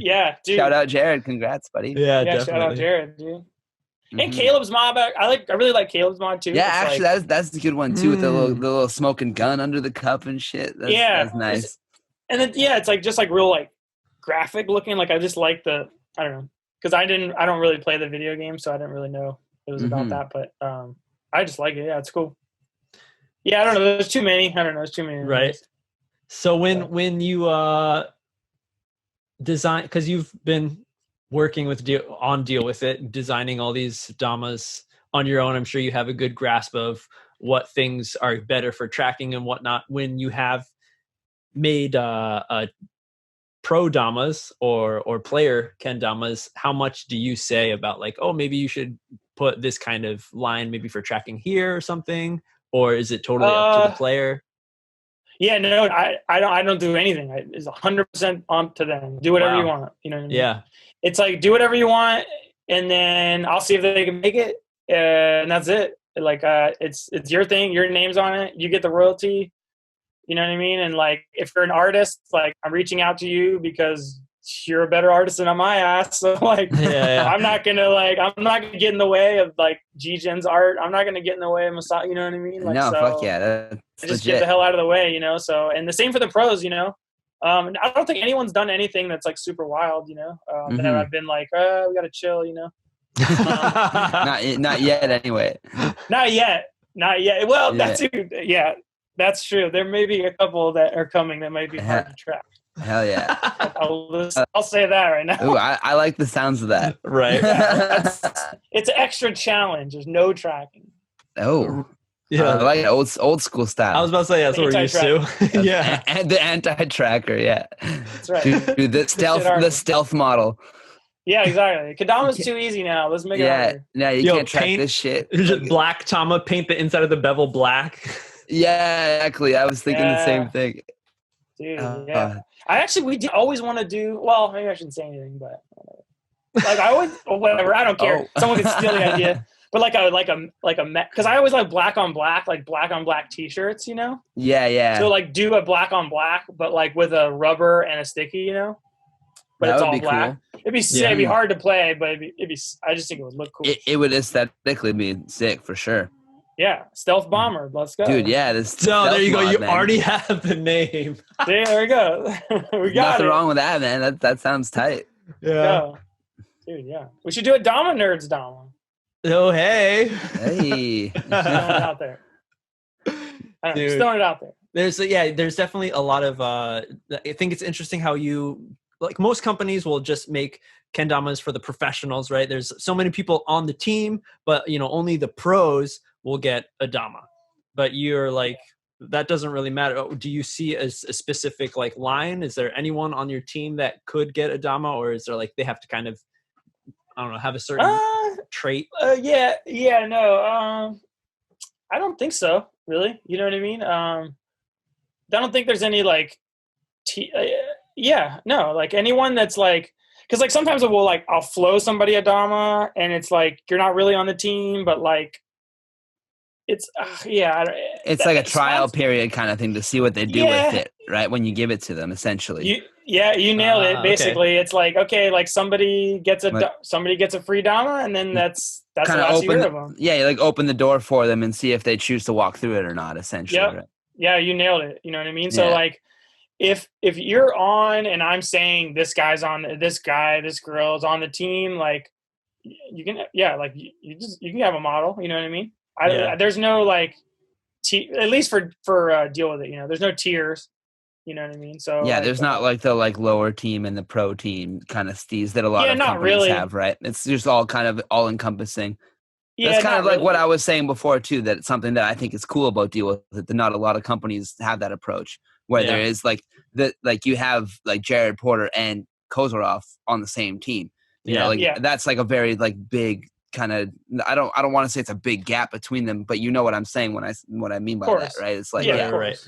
Yeah, dude. Shout out Jared, congrats, buddy. Yeah, definitely. Shout out Jared, dude. And Caleb's mod, I really like Caleb's mod too. Yeah, actually, that's a good one too, with the little smoking gun under the cup and shit. That's nice. And then it's like just like real like graphic looking. Like I just like I don't know, because I don't really play the video game, so I didn't really know it was about that. But I just like it. Yeah, it's cool. Yeah, I don't know. There's too many. I don't know. There's too many. Right. So when you design, because you've been working with deal with it, designing all these damas on your own, I'm sure you have a good grasp of what things are better for tracking and whatnot. When you have made pro damas or player kendamas, how much do you say about like, oh, maybe you should put this kind of line maybe for tracking here or something, or is it totally up to the player? Yeah, no, I don't do anything. It's 100% on to them. Do whatever you want. You know what I mean? Yeah. It's like, do whatever you want, and then I'll see if they can make it, and that's it. Like, it's your thing. Your name's on it. You get the royalty. You know what I mean? And like, if you're an artist, like I'm reaching out to you because you're a better artist than my ass. So like, I'm not gonna get in the way of like G-Gen's art. I'm not gonna get in the way of Masai. You know what I mean? Like, no, fuck yeah. Just get the hell out of the way, you know? So, and the same for the pros, you know? I don't think anyone's done anything that's like super wild, you know? And I've been like, we gotta chill, you know? Not yet anyway. Not yet. Well, that's true. There may be a couple that are coming that might be hard to track. Hell yeah. I'll say that right now. Ooh, I like the sounds of that. Right. It's an extra challenge. There's no tracking. Oh. Yeah, I like old school style. I was about to say that's what we're used to. Yeah, and the anti-tracker. Yeah, that's right. Dude, the stealth model. Yeah, exactly. Kendama's too easy now. Let's make it harder. Yeah, you can't track this shit. Just black Tama, paint the inside of the bevel black. Yeah, exactly. I was thinking the same thing. Dude, we did always want to do. Well, maybe I shouldn't say anything, but like I always, whatever. I don't care. Someone can steal the idea. but like a because I always like black on black t-shirts, you know. Yeah. So like do a black on black, but like with a rubber and a sticky, you know. But That it's would all be black. cool. It'd be hard to play, but it'd be. I just think it would look cool. It would aesthetically be sick for sure. Yeah, stealth bomber. Let's go, dude. Yeah, this. So there you go. You man. already have the name. Yeah, there we go. We got Nothing it. wrong with that, man. That sounds tight. Yeah, dude. Yeah, we should do a Damanerds, Dama. Oh hey. Hey. Throwing it out there. Just throwing it out there. There's definitely a lot of I think it's interesting how you, like, most companies will just make kendamas for the professionals, right? There's so many people on the team, but you know, only the pros will get a dama. But you're like, that doesn't really matter. Do you see a specific like line? Is there anyone on your team that could get a dama, or is there like they have to kind of, I don't know, have a certain trait? No. I don't think so, really. You know what I mean? I don't think there's any like like anyone that's like, because like sometimes I'll flow somebody a dama and it's like you're not really on the team, but like it's it's like a trial period kind of thing to see what they do with it, right? When you give it to them, essentially. You nailed it. Basically, okay. It's like, okay, like somebody gets a free dama, and then that's the last you hear of them. Yeah, you like open the door for them and see if they choose to walk through it or not. Essentially, yep. Right? Yeah, you nailed it. You know what I mean? So like, if you're on and I'm saying this guy's on, this girl's on the team, like you can, you can have a model. You know what I mean? There's no like, at least for deal with it. You know, there's no tiers. You know what I mean? So yeah, there's not like the like lower team and the pro team kind of steez that a lot of companies really have, right? It's just all kind of all encompassing. Yeah, that's kind of like really. what I was saying before too. That it's something that I think is cool about deal with it. That not a lot of companies have that approach where there is like you have like Jared Porter and Kozo on the same team. You know, like that's like a very like big kind of. I don't want to say it's a big gap between them, but you know what I'm saying what I mean by that, right? It's like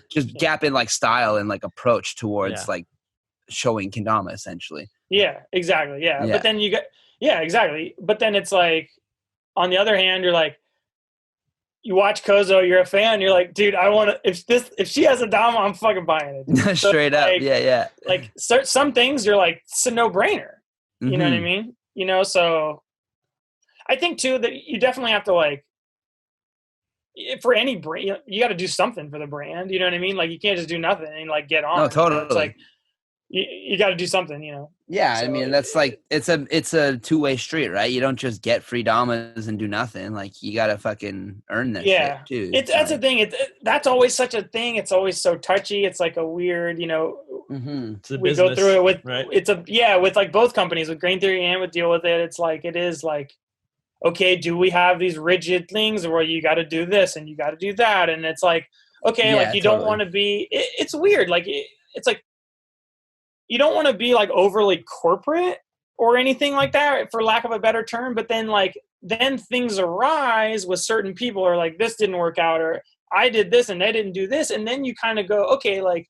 just gap in like style and like approach towards like showing kendama essentially. Yeah, exactly. Yeah, but then you get exactly. But then it's like, on the other hand, you're like, you watch Kozo, you're a fan, you're like, dude, I want to. If she has a dama, I'm fucking buying it. Straight up, yeah. Like some things, you're like, it's a no brainer. You know what I mean? You know, so I think too that you definitely have to like, for any brand, you got to do something for the brand. You know what I mean? Like you can't just do nothing and like get on. No, totally. You know? It's like you got to do something. You know. Yeah, so, I mean that's like it's a two-way street, right? You don't just get free damas and do nothing. Like you gotta fucking earn that shit too. That's the thing. That's always such a thing. It's always so touchy. It's like a weird, you know. We go through it with with like both companies, with Grain Theory and with Deal With It. It's like it is like, okay, do we have these rigid things where you got to do this and you got to do that, and it's like, okay, like you don't want to be. It's weird. Like it's like. You don't want to be like overly corporate or anything like that, for lack of a better term. But then then things arise with certain people, or like this didn't work out, or I did this and they didn't do this. And then you kind of go, okay, like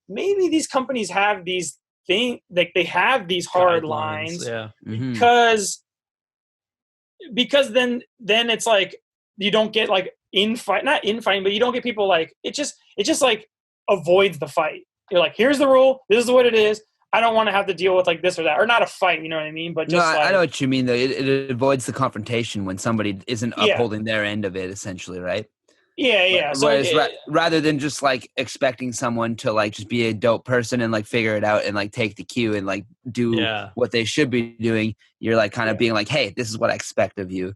maybe these companies have these things, like they have these hard lines because then it's like, you don't get like not infighting, but you don't get people like, it just like avoids the fight. You're like, here's the rule. This is what it is. I don't want to have to deal with like this or that, or not a fight. You know what I mean? But just I know what you mean though. It avoids the confrontation when somebody isn't upholding their end of it, essentially, right? Yeah. Whereas rather than just like expecting someone to like just be a dope person and like figure it out and like take the cue and like do what they should be doing, you're like kind of being like, hey, this is what I expect of you.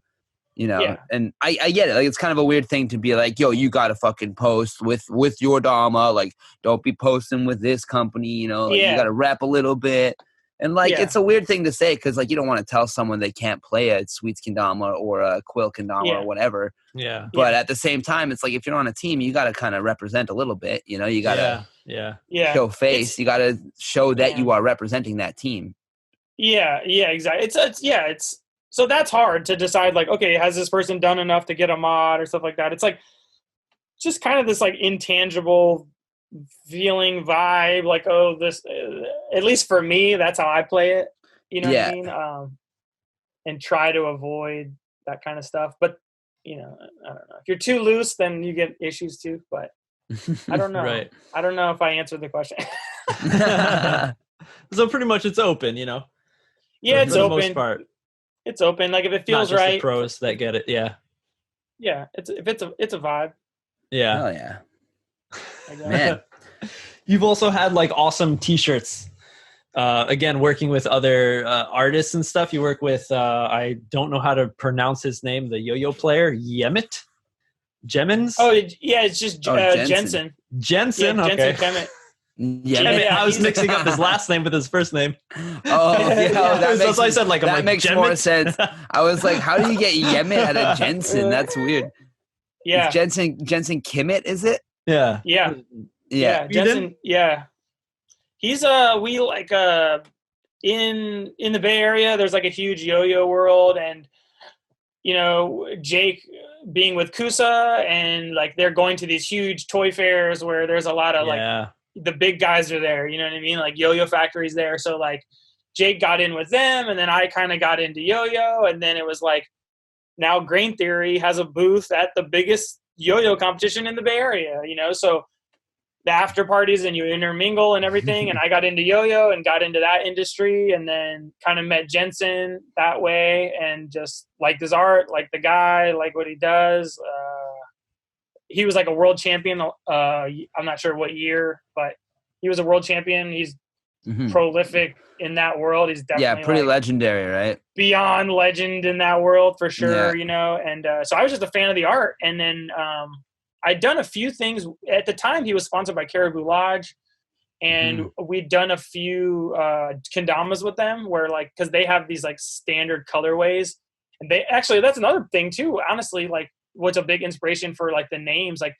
You know, and I get it. Like, it's kind of a weird thing to be like, yo, you got to fucking post with your dama. Like, don't be posting with this company, you know, like, you got to rep a little bit. And like, it's a weird thing to say, because like, you don't want to tell someone they can't play a Sweets kendama or a Quill kendama or whatever. Yeah. But at the same time, it's like, if you're on a team, you got to kind of represent a little bit, you know, you got to show face. You got to show that you are representing that team. Yeah, exactly. It's so that's hard to decide, like, okay, has this person done enough to get a mod or stuff like that? It's like just kind of this like intangible feeling vibe, like, oh, this, at least for me, that's how I play it. You know what I mean? And try to avoid that kind of stuff. But I don't know. If you're too loose, then you get issues too. But I don't know. Right. I don't know if I answered the question. So pretty much it's open, Yeah, for it's the open. most part. It's open. Like if it feels Not just right. the pros that get it. Yeah. Yeah, it's a vibe. Yeah. Oh yeah, I guess. man. You've also had like awesome T-shirts. Again, working with other artists and stuff. You work with I don't know how to pronounce his name, the yo-yo player, Jemens. Oh yeah, it's just Jensen. Jensen. Yeah, okay. Jensen Kemet. Yeah, I was mixing up his last name with his first name. Oh, yeah, That's why I said like I'm that like, makes Jemet? more sense. I was like, how do you get Yemet out of Jensen? That's weird. Yeah, It's Jensen Kimmett, is it? Yeah. yeah, Yeah. Jensen. Yeah, he's we like in the Bay Area. There's like a huge yo-yo world, and Jake being with Kusa, and like they're going to these huge toy fairs where there's a lot of like the big guys are there, you know what I mean? Like yo-yo factories there. So like Jake got in with them, and then I kind of got into yo-yo, and then it was like now Grain Theory has a booth at the biggest yo-yo competition in the Bay Area, so the after parties and you intermingle and everything. And I got into yo-yo and got into that industry, and then kind of met Jensen that way, and just liked his art, like the guy, like what he does. He was like a world champion. I'm not sure what year, but he was a world champion. He's prolific in that world. He's definitely pretty legendary, right? Beyond legend in that world for sure, And so I was just a fan of the art, and then I'd done a few things at the time. He was sponsored by Caribou Lodge, and we'd done a few kendamas with them, where like because they have these like standard colorways, and they actually that's another thing too. Honestly, like what's a big inspiration for like the names, like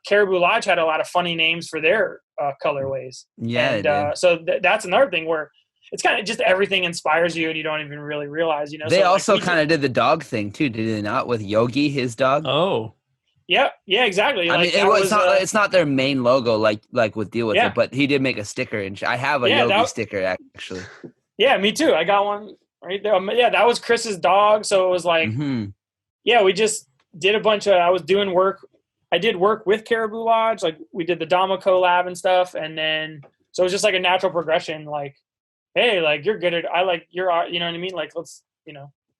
Caribou Lodge had a lot of funny names for their colorways. Yeah, and so that's another thing where it's kind of just everything inspires you and you don't even really realize, They so also like, kind of did the dog thing too, did they not? With Yogi, his dog. Oh, yeah, exactly. I mean, it's not their main logo, like with Deal With It, but he did make a sticker, and I have a Yogi sticker actually. Yeah, me too. I got one right there. Yeah, that was Chris's dog, so it was like, yeah, we just did a bunch of. I was doing work. I did work with Caribou Lodge, like we did the Dama collab and stuff, and then so it was just like a natural progression. Like, hey, like you're good at, I like your art, you know what I mean? Like let's,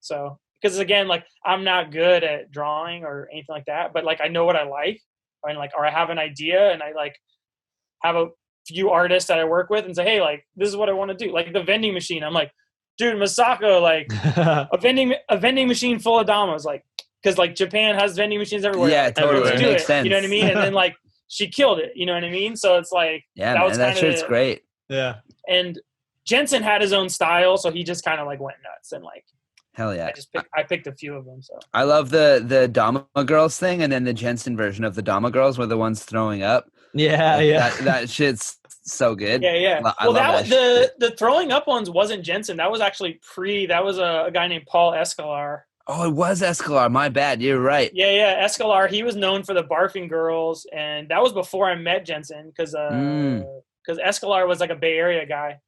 so because again, like I'm not good at drawing or anything like that, but like I know what I like, and like or I have an idea, and I like have a few artists that I work with, and say, hey, like this is what I want to do. Like the vending machine, I'm like, dude, Masako, like a vending machine full of damas, like. Because like Japan has vending machines everywhere. Yeah, totally. Let's do Makes it. sense. You know what I mean? And then like she killed it. You know what I mean? So it's like that shit's great. Yeah. And Jensen had his own style, so he just kind of like went nuts and like. Hell yeah! I picked a few of them. So I love the Dama girls thing, and then the Jensen version of the Dama girls were the ones throwing up. Yeah. That shit's so good. Yeah. I love that the throwing up ones wasn't Jensen. That was actually That was a guy named Paul Escalar. Oh, it was Escalar. My bad. You're right. Yeah. Escalar. He was known for the barfing girls, and that was before I met Jensen because Escalar was like a Bay Area guy,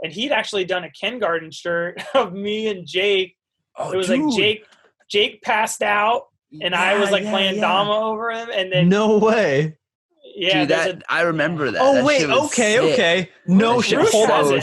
and he'd actually done a Ken Garden shirt of me and Jake. Oh, it was like Jake passed out, and I was like playing Dama over him, and then no way. Yeah, dude, I remember that. Oh that wait, okay. No shit. Hold on.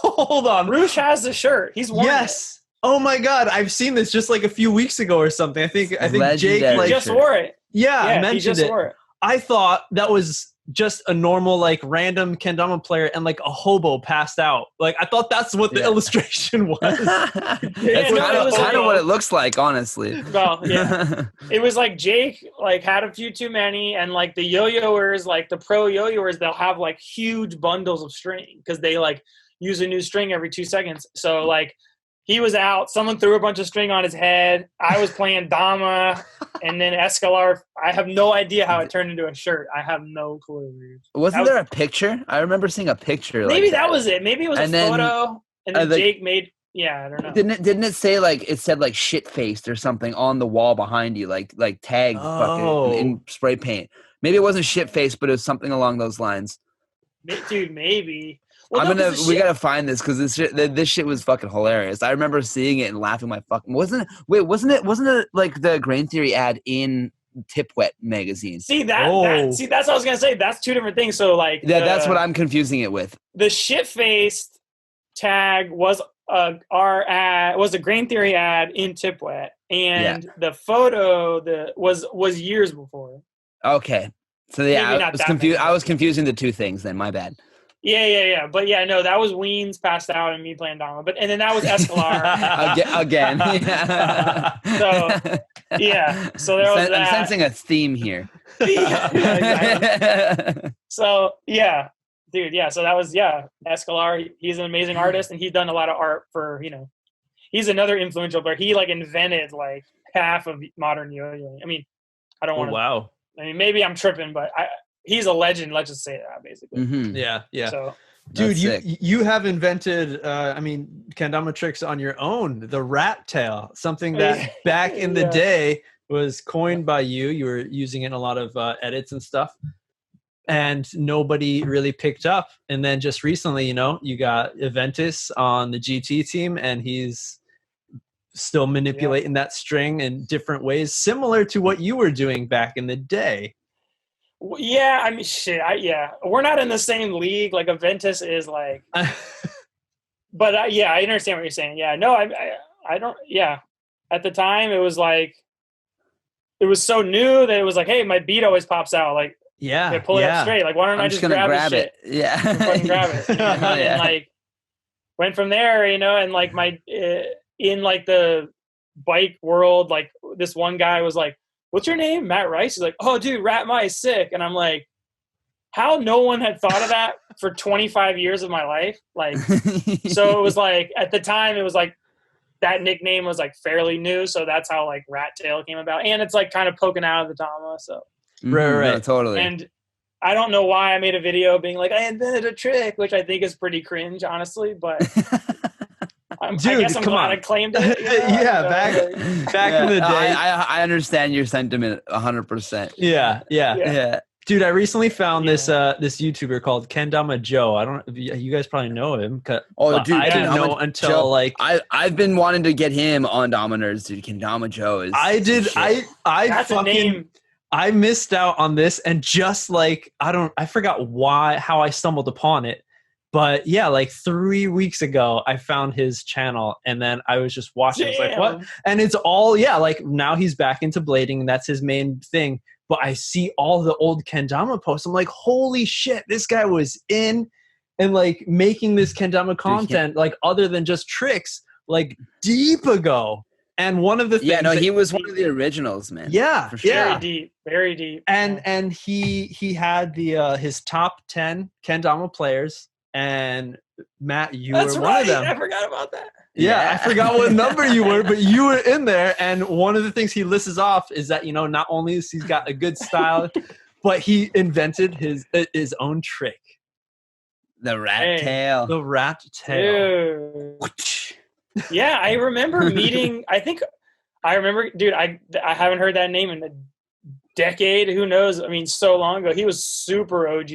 Hold on. Roosh has the shirt. He's worn it. Oh my god, I've seen this just like a few weeks ago or something. I think Jake like just wore it. Yeah, I mentioned he just wore it. I thought that was just a normal like random kendama player and like a hobo passed out. Like I thought that's what the illustration was. That's kind of what it looks like, honestly. Well, yeah. It was like Jake like had a few too many, and like the yo-yoers, like the pro yo-yoers, they'll have like huge bundles of string because they like use a new string every 2 seconds. So like he was out. Someone threw a bunch of string on his head. I was playing Dama, and then Escalar. I have no idea how it turned into a shirt. I have no clue. Wasn't there a picture? I remember seeing a picture. Maybe like that was it. Maybe it was a photo, and then Jake made. Yeah, I don't know. Didn't it say like it said like shit faced or something on the wall behind you, like tagged fucking in spray paint? Maybe it wasn't shit faced, but it was something along those lines. Dude, maybe. Well, no, 'cause the We shit- gotta find this because this shit was fucking hilarious. I remember seeing it and laughing my fucking. Wasn't it like the Grain Theory ad in Tip Wet magazine? See that's what I was gonna say. That's two different things. So like, That's what I'm confusing it with. The shit-faced tag was our ad, was a Grain Theory ad in Tip Wet, and the photo was years before. Okay, so yeah, Maybe I not was that confused. many, I was confusing the two things. Then my bad. Yeah. But yeah, no, that was Weens passed out and me playing Dama. And then that was Escalar. Again. Yeah. So there was that. I'm sensing a theme here. Exactly. So yeah, dude, yeah. So that was Escalar. He's an amazing artist, and he's done a lot of art for he's another influential player. He like invented like half of modern yo-yoing. I mean, I don't want to. Wow. I mean, maybe I'm tripping, but he's a legend. Let's just say that, basically. Mm-hmm. Yeah. So, dude, you have invented, kendama tricks on your own. The rat tail, something that back in the day was coined by you. You were using it in a lot of edits and stuff, and nobody really picked up. And then just recently, you got Aventus on the GT team, and he's still manipulating that string in different ways, similar to what you were doing back in the day. Yeah, I mean, shit. We're not in the same league. Like Aventus is like, but I understand what you're saying. Yeah, no, I don't. Yeah, at the time it was like, it was so new that it was like, hey, my beat always pops out. Like, pull it up straight. Like, why don't I just grab it? Shit? Yeah, fucking grab it. And like, went from there. And like my in like the bike world, like this one guy was like, what's your name? Matt Rice. He's like, oh, dude, Rat Mice, sick. And I'm like, how no one had thought of that for 25 years of my life? Like, so it was like, at the time, it was like, that nickname was like fairly new. So that's how like Rat Tail came about. And it's like kind of poking out of the Dama. So, Right. No, totally. And I don't know why I made a video being like, I invented a trick, which I think is pretty cringe, honestly, but I guess I'm glad I claimed it. Back in the day. I understand your sentiment 100%. Yeah. Dude, I recently found this YouTuber called Kendama Joe. I don't. You guys probably know him. Oh, dude, I didn't know until Joe, like I've been wanting to get him on Damanerds, dude. Kendama Joe is. I did. Shit. That's a name. I missed out on this, and just like I forgot how I stumbled upon it. But yeah, like 3 weeks ago, I found his channel, and then I was just watching. I was like, what? And it's all, like now he's back into blading, and that's his main thing. But I see all the old kendama posts. I'm like, holy shit, this guy was in and like making this kendama content, like other than just tricks, like deep ago. And one of the things, he was one of the originals, man. Yeah, for sure. Very deep. And he had his top 10 kendama players. And Matt, you were one of them. I forgot about that. Yeah, I forgot what number you were, but you were in there. And one of the things he lists off is that, not only has he got a good style, but he invented his own trick. The rat tail. The rat tail. Yeah, I remember meeting, dude, I haven't heard that name in a decade. Who knows? I mean, so long ago. He was super OG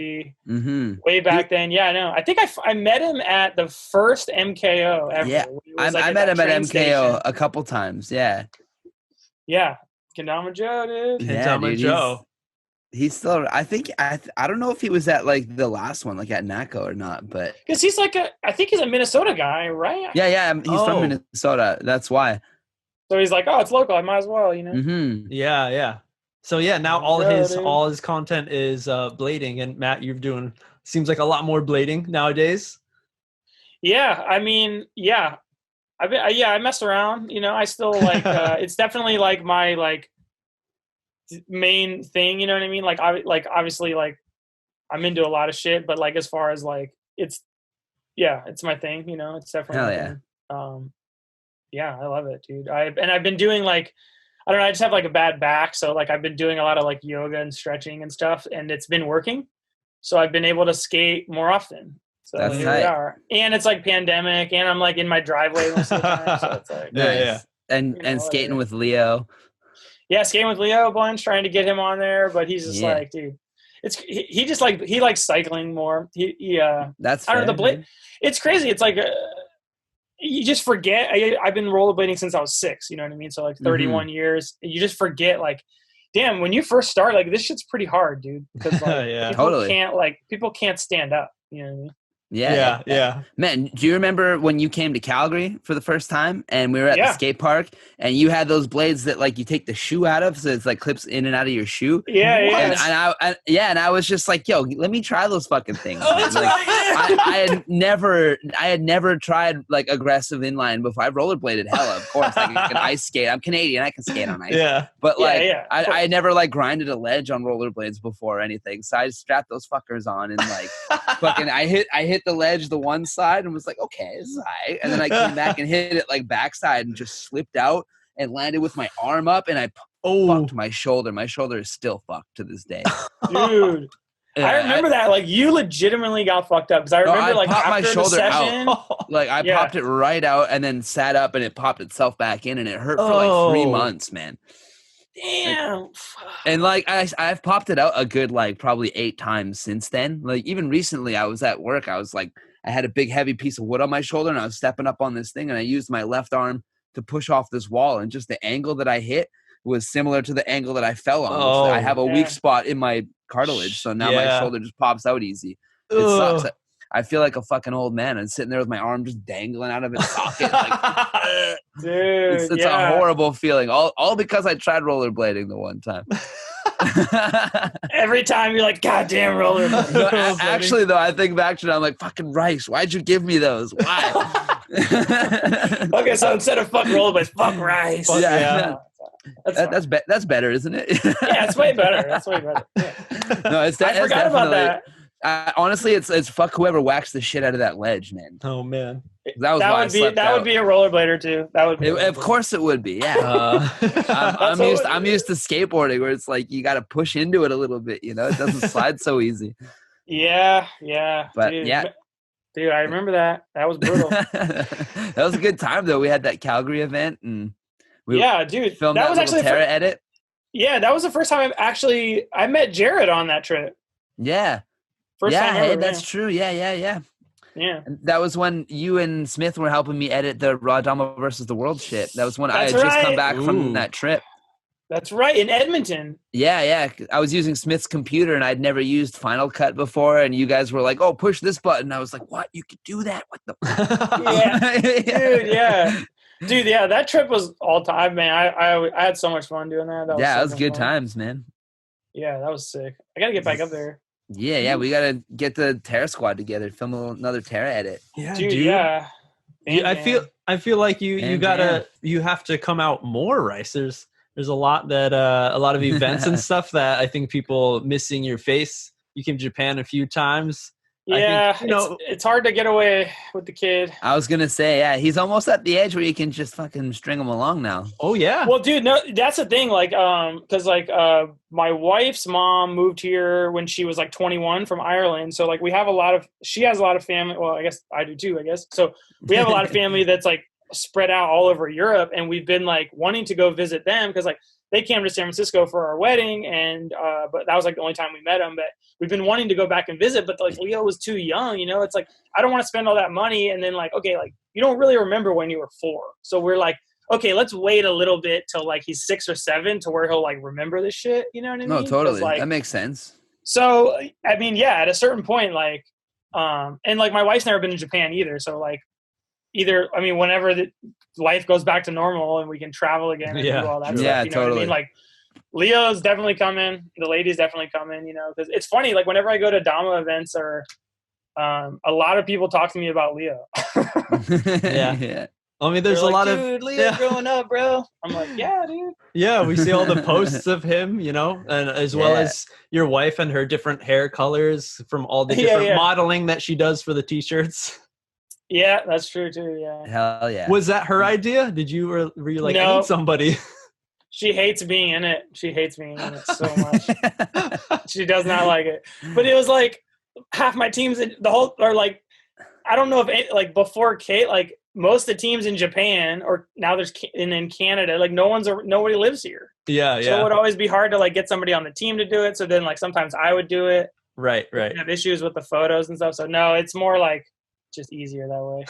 way back then. Yeah, I know. I think I met him at the first MKO ever. Yeah, I met him at MKO station a couple times. Yeah. Yeah. Kendama Joe, dude. Kendama Joe. He's still, I think, I don't know if he was at like the last one, like at NACO or not, but. Because he's like I think he's a Minnesota guy, right? Yeah. He's from Minnesota. That's why. So he's like, oh, it's local. I might as well, Mm-hmm. Yeah. So yeah, now all his content is blading, and Matt, you're doing seems like a lot more blading nowadays. Yeah, I mean, yeah, I mess around. I still like. It's definitely like my like main thing. You know what I mean? Like obviously like I'm into a lot of shit, but like as far as like it's my thing. It's definitely. Hell yeah. Yeah, I love it, dude. I've been doing like. I don't know. I just have like a bad back. So like I've been doing a lot of like yoga and stretching and stuff, and it's been working. So I've been able to skate more often. So that's here we are. And it's like pandemic, and I'm like in my driveway most of the time. So it's like nice. And skating with Leo. Yeah, skating with Leo a bunch, trying to get him on there, but he's just like, dude. he just like he likes cycling more. That's I don't know fair, the blade. man. It's crazy. It's like you just forget. I've been rollerblading since I was 6. You know what I mean? So like 31 years. You just forget like, damn, when you first start, like this shit's pretty hard, dude. Because like people can't stand up. You know what I mean? Yeah. Man, do you remember when you came to Calgary for the first time and we were at the skate park and you had those blades that like you take the shoe out of, so it's like clips in and out of your shoe? Yeah. And I was just like, yo, let me try those fucking things. Oh, that's like, right. I had never tried like aggressive inline before. I've rollerbladed hella, of course. Like I can ice skate. I'm Canadian. I can skate on ice. Yeah. But like I had never like grinded a ledge on rollerblades before or anything. So I just strapped those fuckers on and like fucking I hit the ledge the one side and was like, okay, this is all right. And then I came back and hit it like backside and just slipped out and landed with my arm up and I fucked my shoulder. My shoulder is still fucked to this day. Dude. Yeah, I remember that. Like you legitimately got fucked up because I remember like popped after my shoulder the session, out. Like I popped it right out and then sat up and it popped itself back in and it hurt for like 3 months, man. Damn. And like I've popped it out a good like probably 8 times since then. Like even recently I was at work. I was like I had a big heavy piece of wood on my shoulder and I was stepping up on this thing and I used my left arm to push off this wall and just the angle that I hit was similar to the angle that I fell on. Which I have a weak spot in my cartilage, so now my shoulder just pops out easy. It sucks. I feel like a fucking old man. I'm sitting there with my arm just dangling out of its socket. Like, dude, it's a horrible feeling. All because I tried rollerblading the one time. Every time you're like, God damn rollerblading. No, actually, though, I think back to it, I'm like, fucking Rice, why'd you give me those? Why? Okay, so instead of fuck rollerblades, fuck Rice. That's better, isn't it? Yeah, it's way better. That's way better. Yeah. No, I forgot about that. Honestly, it's fuck whoever waxed the shit out of that ledge, man. Oh man, that would be a rollerblader too. That would be. Of course, it would be. Yeah, I'm used to skateboarding where it's like you got to push into it a little bit. You know, it doesn't slide so easy. Yeah. But dude, I remember that. That was brutal. That was a good time though. We had that Calgary event and dude, filmed that was actually Terra edit. Yeah, that was the first time I met Jared on that trip. Yeah. First time ever, that's true. Yeah. Yeah. And that was when you and Smith were helping me edit the Raw Dama versus the World shit. That was when I had just come back from that trip. That's right, in Edmonton. Yeah. I was using Smith's computer and I'd never used Final Cut before. And you guys were like, oh, push this button. I was like, what? You could do that? What the? Dude, yeah, that trip was all time, man. I had so much fun doing that. That was good times, man. Yeah, that was sick. I got to get back up there. Yeah, we got to get the Terra squad together, film another Terra edit. Yeah, dude. Yeah. I feel like you have to come out more, Rice. There's a lot of events and stuff that I think people missing your face. You came to Japan a few times. Yeah, it's hard to get away with the kid. I was gonna say, he's almost at the edge where you can just fucking string him along now. Oh yeah. Well, dude, no, that's the thing. Like, because my wife's mom moved here when she was like 21 from Ireland. So like, she has a lot of family. Well, I guess I do too. I guess so. We have a lot of family that's like spread out all over Europe, and we've been like wanting to go visit them because like they came to San Francisco for our wedding, and but that was like the only time we met them. But we've been wanting to go back and visit, but like Leo was too young, you know. It's like I don't want to spend all that money, and then like okay, like you don't really remember when you were 4, so we're like okay, let's wait a little bit till like he's 6 or 7 to where he'll like remember this shit. You know what I mean? No, totally. Like, that makes sense. So I mean, yeah, at a certain point, like, and like my wife's never been to Japan either, so like. Whenever the life goes back to normal and we can travel again and do all that stuff. Yeah, you know totally. what I mean? Like, Leo's definitely coming. The ladies definitely coming, you know, because it's funny. Like, whenever I go to Dama events or a lot of people talk to me about Leo. Yeah. I mean, there's a lot of Leo growing up, bro. I'm like, yeah, dude. Yeah, we see all the posts of him, you know, and as well as your wife and her different hair colors from all the different modeling that she does for the t-shirts. Yeah, that's true too. Yeah. Hell yeah. Was that her idea? Did you were you like, I need somebody? She hates being in it. She hates being in it so much. She does not like it. But it was like half my team's the whole, or like, I don't know if like before Kate, like most of the teams in Japan, or now and in Canada, like nobody lives here. Yeah, So it would always be hard to like get somebody on the team to do it. So then like sometimes I would do it. Right. Have issues with the photos and stuff. So no, it's more like just easier that way.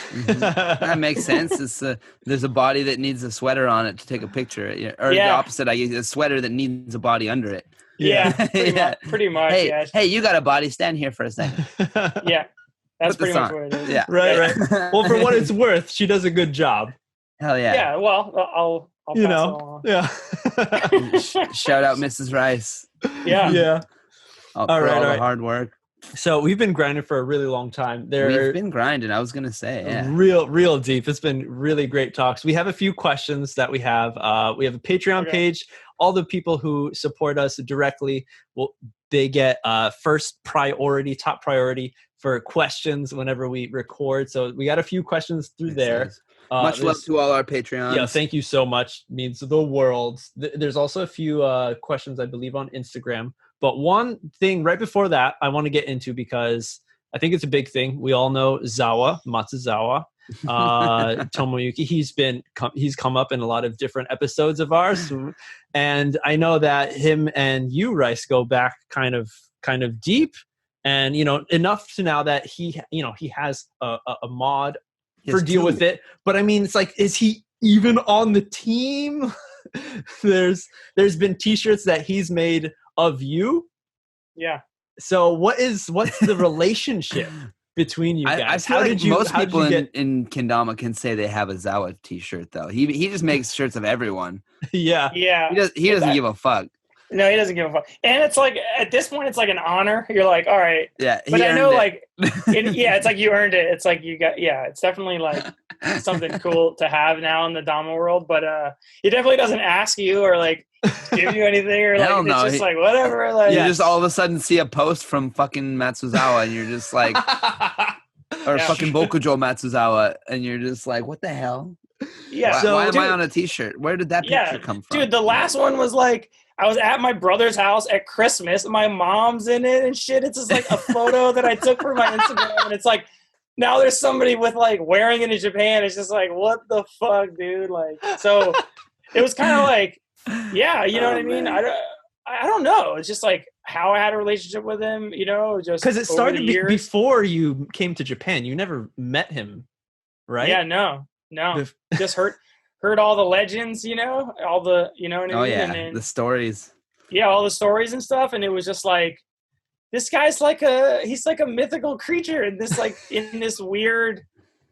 That makes sense. There's a body that needs a sweater on it to take a picture, or the opposite. I guess a sweater that needs a body under it. Yeah, pretty much. Hey, you got a body. Stand here for a second. Yeah, that's pretty much what it is. Yeah, right. Well, for what it's worth, she does a good job. Hell yeah. Yeah. Well, I'll pass it along. Yeah. Shout out Mrs. Rice. Yeah. All the hard work. So we've been grinding for a really long time. We've been grinding. I was gonna say, real deep. It's been really great talks. We have a few questions that we have. We have a Patreon page. All the people who support us directly they get top priority for questions whenever we record. So we got a few questions through there. Much love to all our Patreons. Yeah, thank you so much. Means the world. There's also a few questions, I believe, on Instagram. But one thing right before that I want to get into, because I think it's a big thing. We all know Zawa Matza, Tomoyuki. He's come up in a lot of different episodes of ours, and I know that him and you, Rice, go back kind of deep, and enough to now that he has a mod for deal with it. But I mean, it's like, is he even on the team? There's been T-shirts that he's made of you. Yeah. So what's the relationship between you guys? I feel like most people in kendama can say they have a Zawa T-shirt though. He just makes shirts of everyone. Yeah. He doesn't give a fuck. No, he doesn't give a fuck. And it's like, at this point, it's like an honor. You're like, all right. Yeah. But I know, it's like you earned it. It's like it's definitely like something cool to have now in the Dama world. But he definitely doesn't ask you or like give you anything, or like, it's just like, whatever. Like, you just all of a sudden see a post from fucking Matsuzawa and you're just like, or fucking Bokujo Matsuzawa, and you're just like, what the hell? Yeah. Why am I on a T-shirt? Where did that picture come from? Dude, the last one was like, I was at my brother's house at Christmas. My mom's in it and shit. It's just like a photo that I took for my Instagram. And it's like, now there's somebody with like wearing it in Japan. It's just like, what the fuck, dude? Like, so it was kind of like, yeah, you know what I mean? I don't know. It's just like how I had a relationship with him, just because it started before you came to Japan. You never met him, right? Yeah, no. Just heard all the legends, all the, what I mean? Oh yeah, and then, the stories. Yeah, all the stories and stuff, and it was just like, this guy's he's like a mythical creature in this weird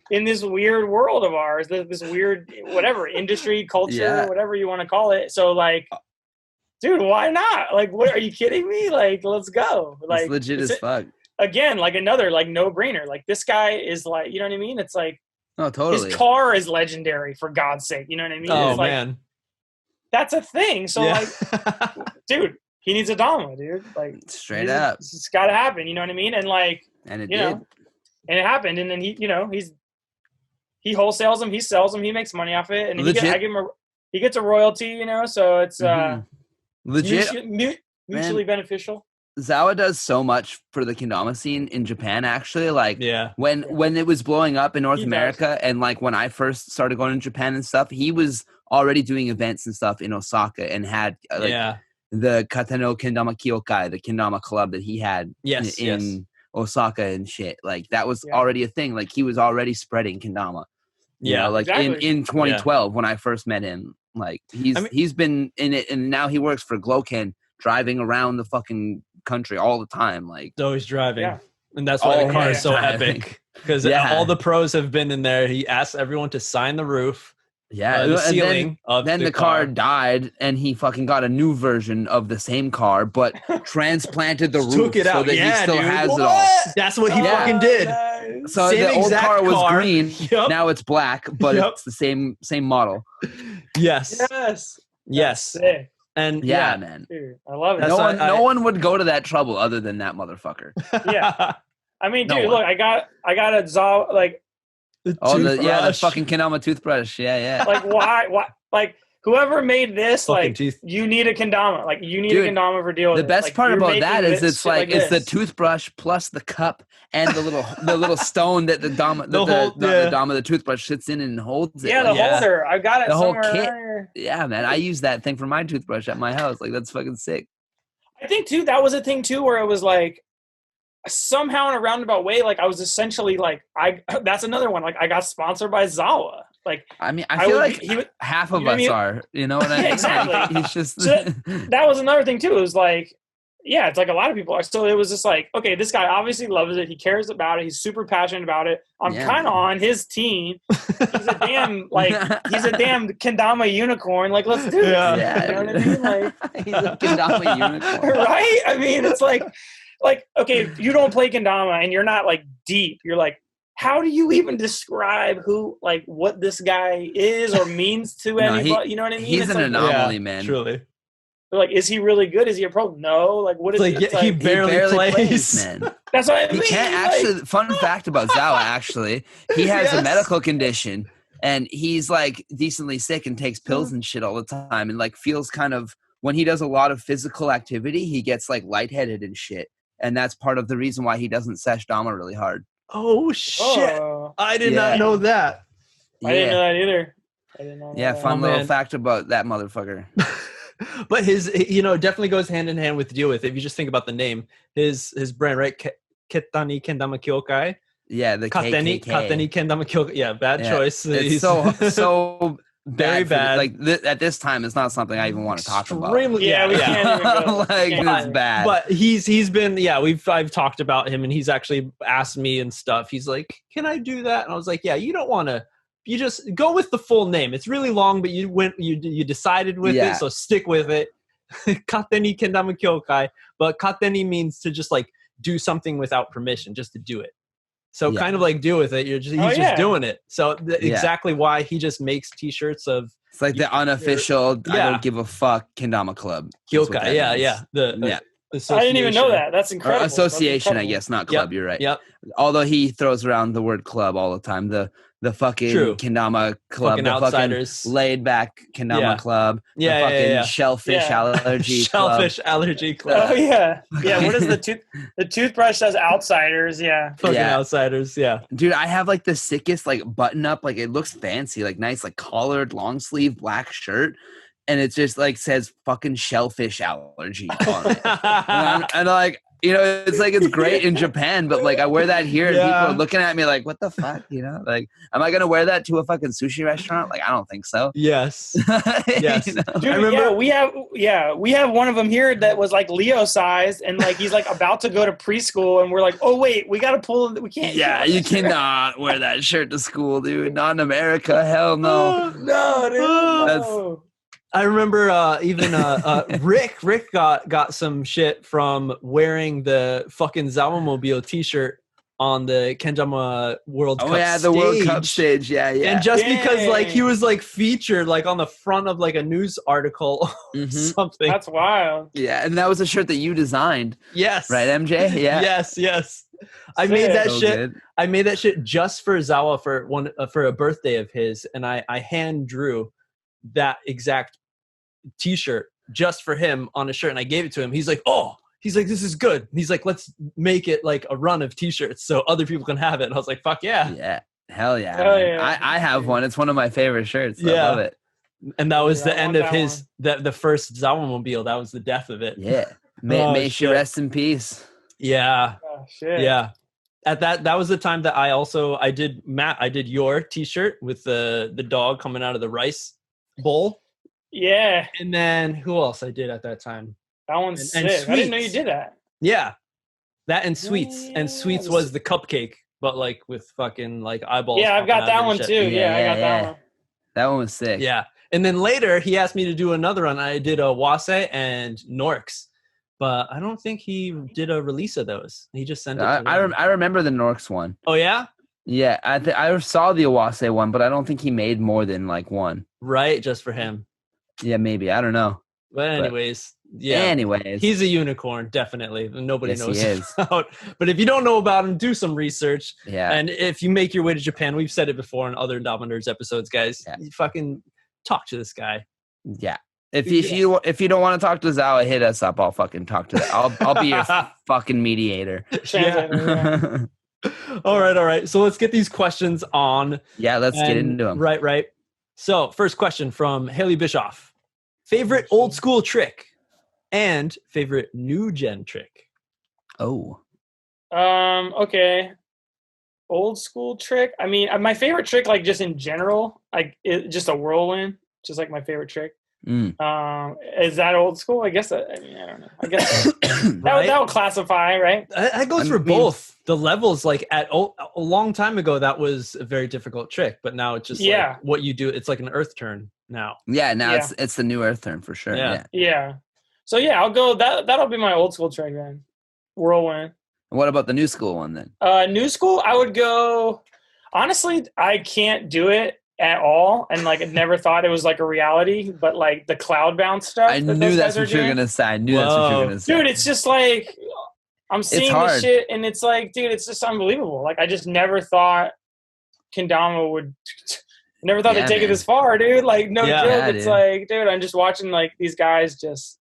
world of ours, this weird whatever industry, culture, whatever you want to call it. So like, dude, why not? Like, what, are you kidding me? Like, let's go. Like, it's legit as fuck. Again, like another like no brainer. Like, this guy is like, you know what I mean? It's like, oh, totally. His car is legendary, for God's sake. You know what I mean? Oh, it's like, man. That's a thing. So, like, dude, he needs a Dama, dude. Like, straight up. It's got to happen. You know what I mean? And, like, and it did. And it happened. And then he wholesales them. He sells them. He makes money off it. And he gets a royalty, So it's legit mutually beneficial. Zawa does so much for the kendama scene in Japan, actually. Like, when it was blowing up in North America, and like when I first started going to Japan and stuff, he was already doing events and stuff in Osaka, and had the Katano Kendama Kyokai, the kendama club that he had in Osaka and shit. Like, that was already a thing. Like, he was already spreading kendama. In 2012 when I first met him. Like, he's been in it, and now he works for Gloken, driving around the fucking country all the time. Like, always driving, and that's why the car is so epic, because all the pros have been in there. He asked everyone to sign the roof, the ceiling. Then the car died, and he fucking got a new version of the same car, but transplanted the roof, took it out. So that he still has it all. That's what he fucking did. Nice. So the old car was green. Now it's black, but it's the same model. Yes. Sick. And man, dude, I love it. No one would go to that trouble other than that motherfucker. Yeah, I mean, dude, look, I got a Zawa, like the fucking kendama toothbrush. Yeah. Like, why? Like, whoever made this, Fucking like, teeth. you need a kendama. Like, you need Dude, a kendama for dealing with The best like, part you're about making that is this it's shit like it's the this. toothbrush plus the cup and the little stone that the Dama the toothbrush sits in and holds it. Yeah, like, the holder. I got it the whole somewhere kit. around here. Yeah, man, I use that thing for my toothbrush at my house. Like, that's fucking sick. I think too that was a thing too where it was like somehow in a roundabout way, like I was essentially like that's another one. Like I got sponsored by Zawa. Like I mean, I feel like half of you know what I us mean? are. You know what I mean? Yeah, exactly. Like, he's just So that was another thing too. It was like, yeah, it's like a lot of people are. So it was just like, okay, this guy obviously loves it. He cares about it. He's super passionate about it. I'm kind of on his team. He's a damn he's a damn kendama unicorn. Like, let's do it. Yeah. You know what I mean? Like, he's a kendama unicorn, right? I mean, it's like okay, if you don't play kendama and you're not like deep, you're like, how do you even describe who, like, what this guy is or means to anybody? You know what I mean? He's it's an like, anomaly, man. Truly. They're like, is he really good? Is he a pro? No. Like, what is It's like, it? It's he like, barely plays. man. that's what I He mean. can't actually. Fun fact about Zawa, actually, he has a medical condition, and he's like decently sick and takes pills and shit all the time, and like feels kind of when he does a lot of physical activity, he gets like lightheaded and shit, and that's part of the reason why he doesn't sesh Dama really hard. Oh shit! Oh, I did not know that. I didn't know that either. I didn't know Yeah, that. fun little fact about that motherfucker. But his, definitely goes hand in hand with deal with. If you just think about the name, his brand, right? Ketani Kendama Kyokai. Yeah, the Kateni Kendama Kyokai. Yeah, bad choice. It's so very bad. Like at this time, it's not something I even want to talk about. Yeah, we can't even go. Like, it's bad. But he's been, I've talked about him, and he's actually asked me and stuff. He's like, "Can I do that?" And I was like, "Yeah, you don't want to. You just go with the full name. It's really long, but you decided with it, so stick with it." Kateni Kendama Kyokai, but kateni means to just like do something without permission, just to do it. So kind of like do with it. He's just doing it. So exactly why he just makes T-shirts of. It's like the unofficial I don't give a fuck kendama club. Kyokai, I didn't even know that. That's incredible. Or association, That's incredible. I guess, not club. You're right. Yep. Although he throws around the word club all the time. The fucking kendama club, fucking the outsiders, fucking laid back kendama club, the fucking shellfish allergy allergy club. Oh yeah. What is the toothbrush says outsiders? Yeah, fucking outsiders. Yeah, dude, I have like the sickest like button up, like it looks fancy, like nice, like collared, long sleeve black shirt. And it just like says fucking shellfish allergy on it. and like, it's like it's great in Japan, but like I wear that here and people are looking at me like, what the fuck? Like, am I gonna wear that to a fucking sushi restaurant? Like, I don't think so. Yes. Yes. Dude, I remember we have one of them here that was like Leo sized, and like he's like about to go to preschool, and we're like, oh wait, we gotta pull. We can't. Yeah, you cannot wear that shirt to school, dude. Not in America. Hell no. No, dude. No. I remember even Rick got some shit from wearing the fucking Zawamobile t-shirt on the Kendama World Cup stage. The World Cup stage. Yeah. And just because like he was like featured like on the front of like a news article or something. That's wild. Yeah, and that was a shirt that you designed. Yes. Right, MJ? Yeah. Yes. I made that shit. Good. I made that shit just for Zawa for a birthday of his, and I hand drew that exact t-shirt just for him on a shirt, and I gave it to him. He's like, this is good. And he's like, let's make it like a run of t-shirts so other people can have it. And I was like, fuck yeah. Hell yeah. I have one. It's one of my favorite shirts. I love it. And that was the end of his the first Zawamobile. That was the death of it. Yeah. May she rest in peace. Yeah. Oh, shit. Yeah. At that was the time that I did your t-shirt with the dog coming out of the rice bowl. Yeah. And then who else I did at that time? That one's sick. I didn't know you did that. Yeah. That and Sweets. And Sweets was the cupcake, but like with fucking like eyeballs. Yeah, I've got that one too. Yeah, I got that one. That one was sick. Yeah. And then later he asked me to do another one. I did a Wase and Norks. But I don't think he did a release of those. He just sent it to I remember the Norks one. Oh, yeah? Yeah, I saw the Iwase one, but I don't think he made more than like one. Right, just for him. Yeah, maybe. I don't know. But anyways, he's a unicorn, definitely. Nobody knows he is. about. But if you don't know about him, do some research. Yeah. And if you make your way to Japan, we've said it before in other Dama Nerds episodes, guys. You fucking talk to this guy. Yeah. If you don't want to talk to Zawa, hit us up. I'll fucking talk to that. I'll be your fucking mediator. Translator, All right. So let's get these questions on. Yeah, let's get into them. Right. So first question from Haley Bischoff. Favorite old school trick and favorite new gen trick? Oh. Okay. Old school trick. I mean, my favorite trick, like just in general, like just a whirlwind, just like my favorite trick. Is that old school? I guess I don't know. I guess that would classify, right? That goes for both. The levels, like a long time ago, that was a very difficult trick, but now it's just like what you do. It's like an earth turn now. Yeah, now it's the new earth turn for sure. Yeah. So I'll go. That'll be my old school trick then. Whirlwind. And what about the new school one then? New school, I would go. Honestly, I can't do it at all, and like I never thought it was like a reality, but like the cloud bounce stuff. I knew that's what you were gonna say. Dude, it's just like I'm seeing this shit, and it's like, dude, it's just unbelievable. Like I just never thought kendama would. Never thought they'd take it this far, dude. Like no joke. It's like, dude, I'm just watching like these guys just.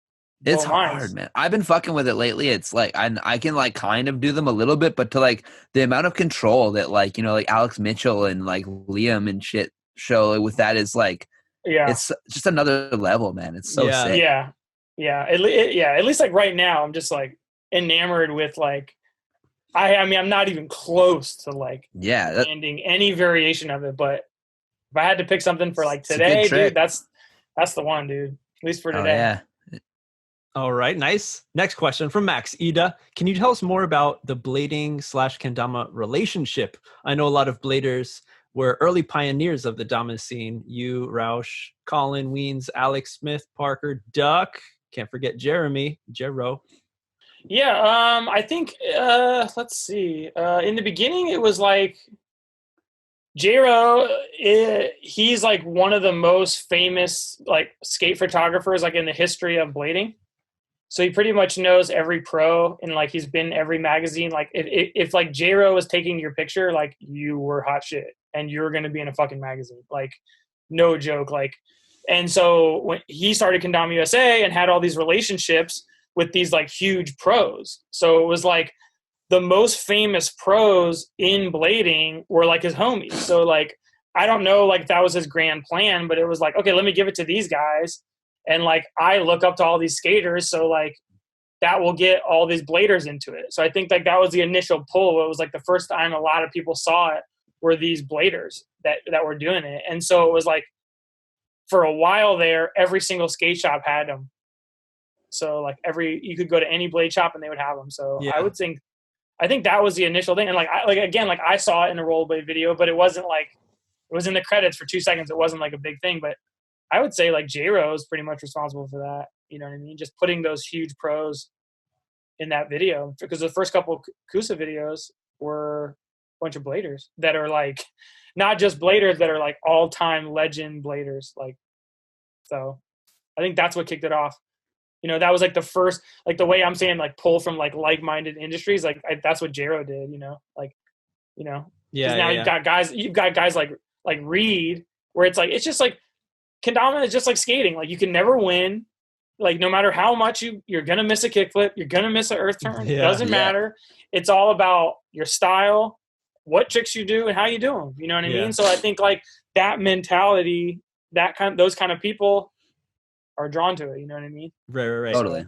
It's hard, man. I've been fucking with it lately. It's like I can like kind of do them a little bit, but to like the amount of control that like like Alex Mitchell and like Liam and shit show with that is like it's just another level, man. It's so sick. At least like right now I'm just like enamored with like I mean I'm not even close to like landing any variation of it, but if I had to pick something for like today, dude, that's the one, dude. At least for today. All right, nice. Next question from Max Ida. Can you tell us more about the blading / kendama relationship? I know a lot of bladers were early pioneers of the damas scene. You, Roush, Colin, Weens, Alex Smith, Parker, Duck. Can't forget Jero. Yeah, I think, let's see. In the beginning, it was like, Jero, he's like one of the most famous like skate photographers like in the history of blading. So he pretty much knows every pro and like he's been in every magazine. Like if like Jero was taking your picture, like you were hot shit and you're going to be in a fucking magazine. Like no joke. Like, and so when he started Kendama USA and had all these relationships with these like huge pros. So it was like the most famous pros in blading were like his homies. So like, I don't know, like that was his grand plan, but it was like, okay, let me give it to these guys. And like, I look up to all these skaters. So like that will get all these bladers into it. So I think like that was the initial pull. It was like the first time a lot of people saw it were these bladers that were doing it. And so it was like, for a while there, every single skate shop had them. So like you could go to any blade shop and they would have them. So I think that was the initial thing. And like, I saw it in a rollerblade video, but it wasn't like, it was in the credits for 2 seconds. It wasn't like a big thing, but I would say like J-Ro is pretty much responsible for that. You know what I mean? Just putting those huge pros in that video, because the first couple of Kusa videos were a bunch of bladers that are like, not just bladers that are like all time legend bladers. Like, so I think that's what kicked it off. You know, that was like the first, like the way I'm saying, like pull from like-minded industries. Like that's what J-Ro did, you know, like, you know, now you've got guys like Reed, where it's like, it's just like, kendama is just like skating. Like you can never win. Like no matter how much you're going to miss a kickflip, you're going to miss an earth turn. It doesn't matter. It's all about your style, what tricks you do and how you do them. You know what I mean? So I think like that mentality, those kind of people are drawn to it. You know what I mean? Right. Totally.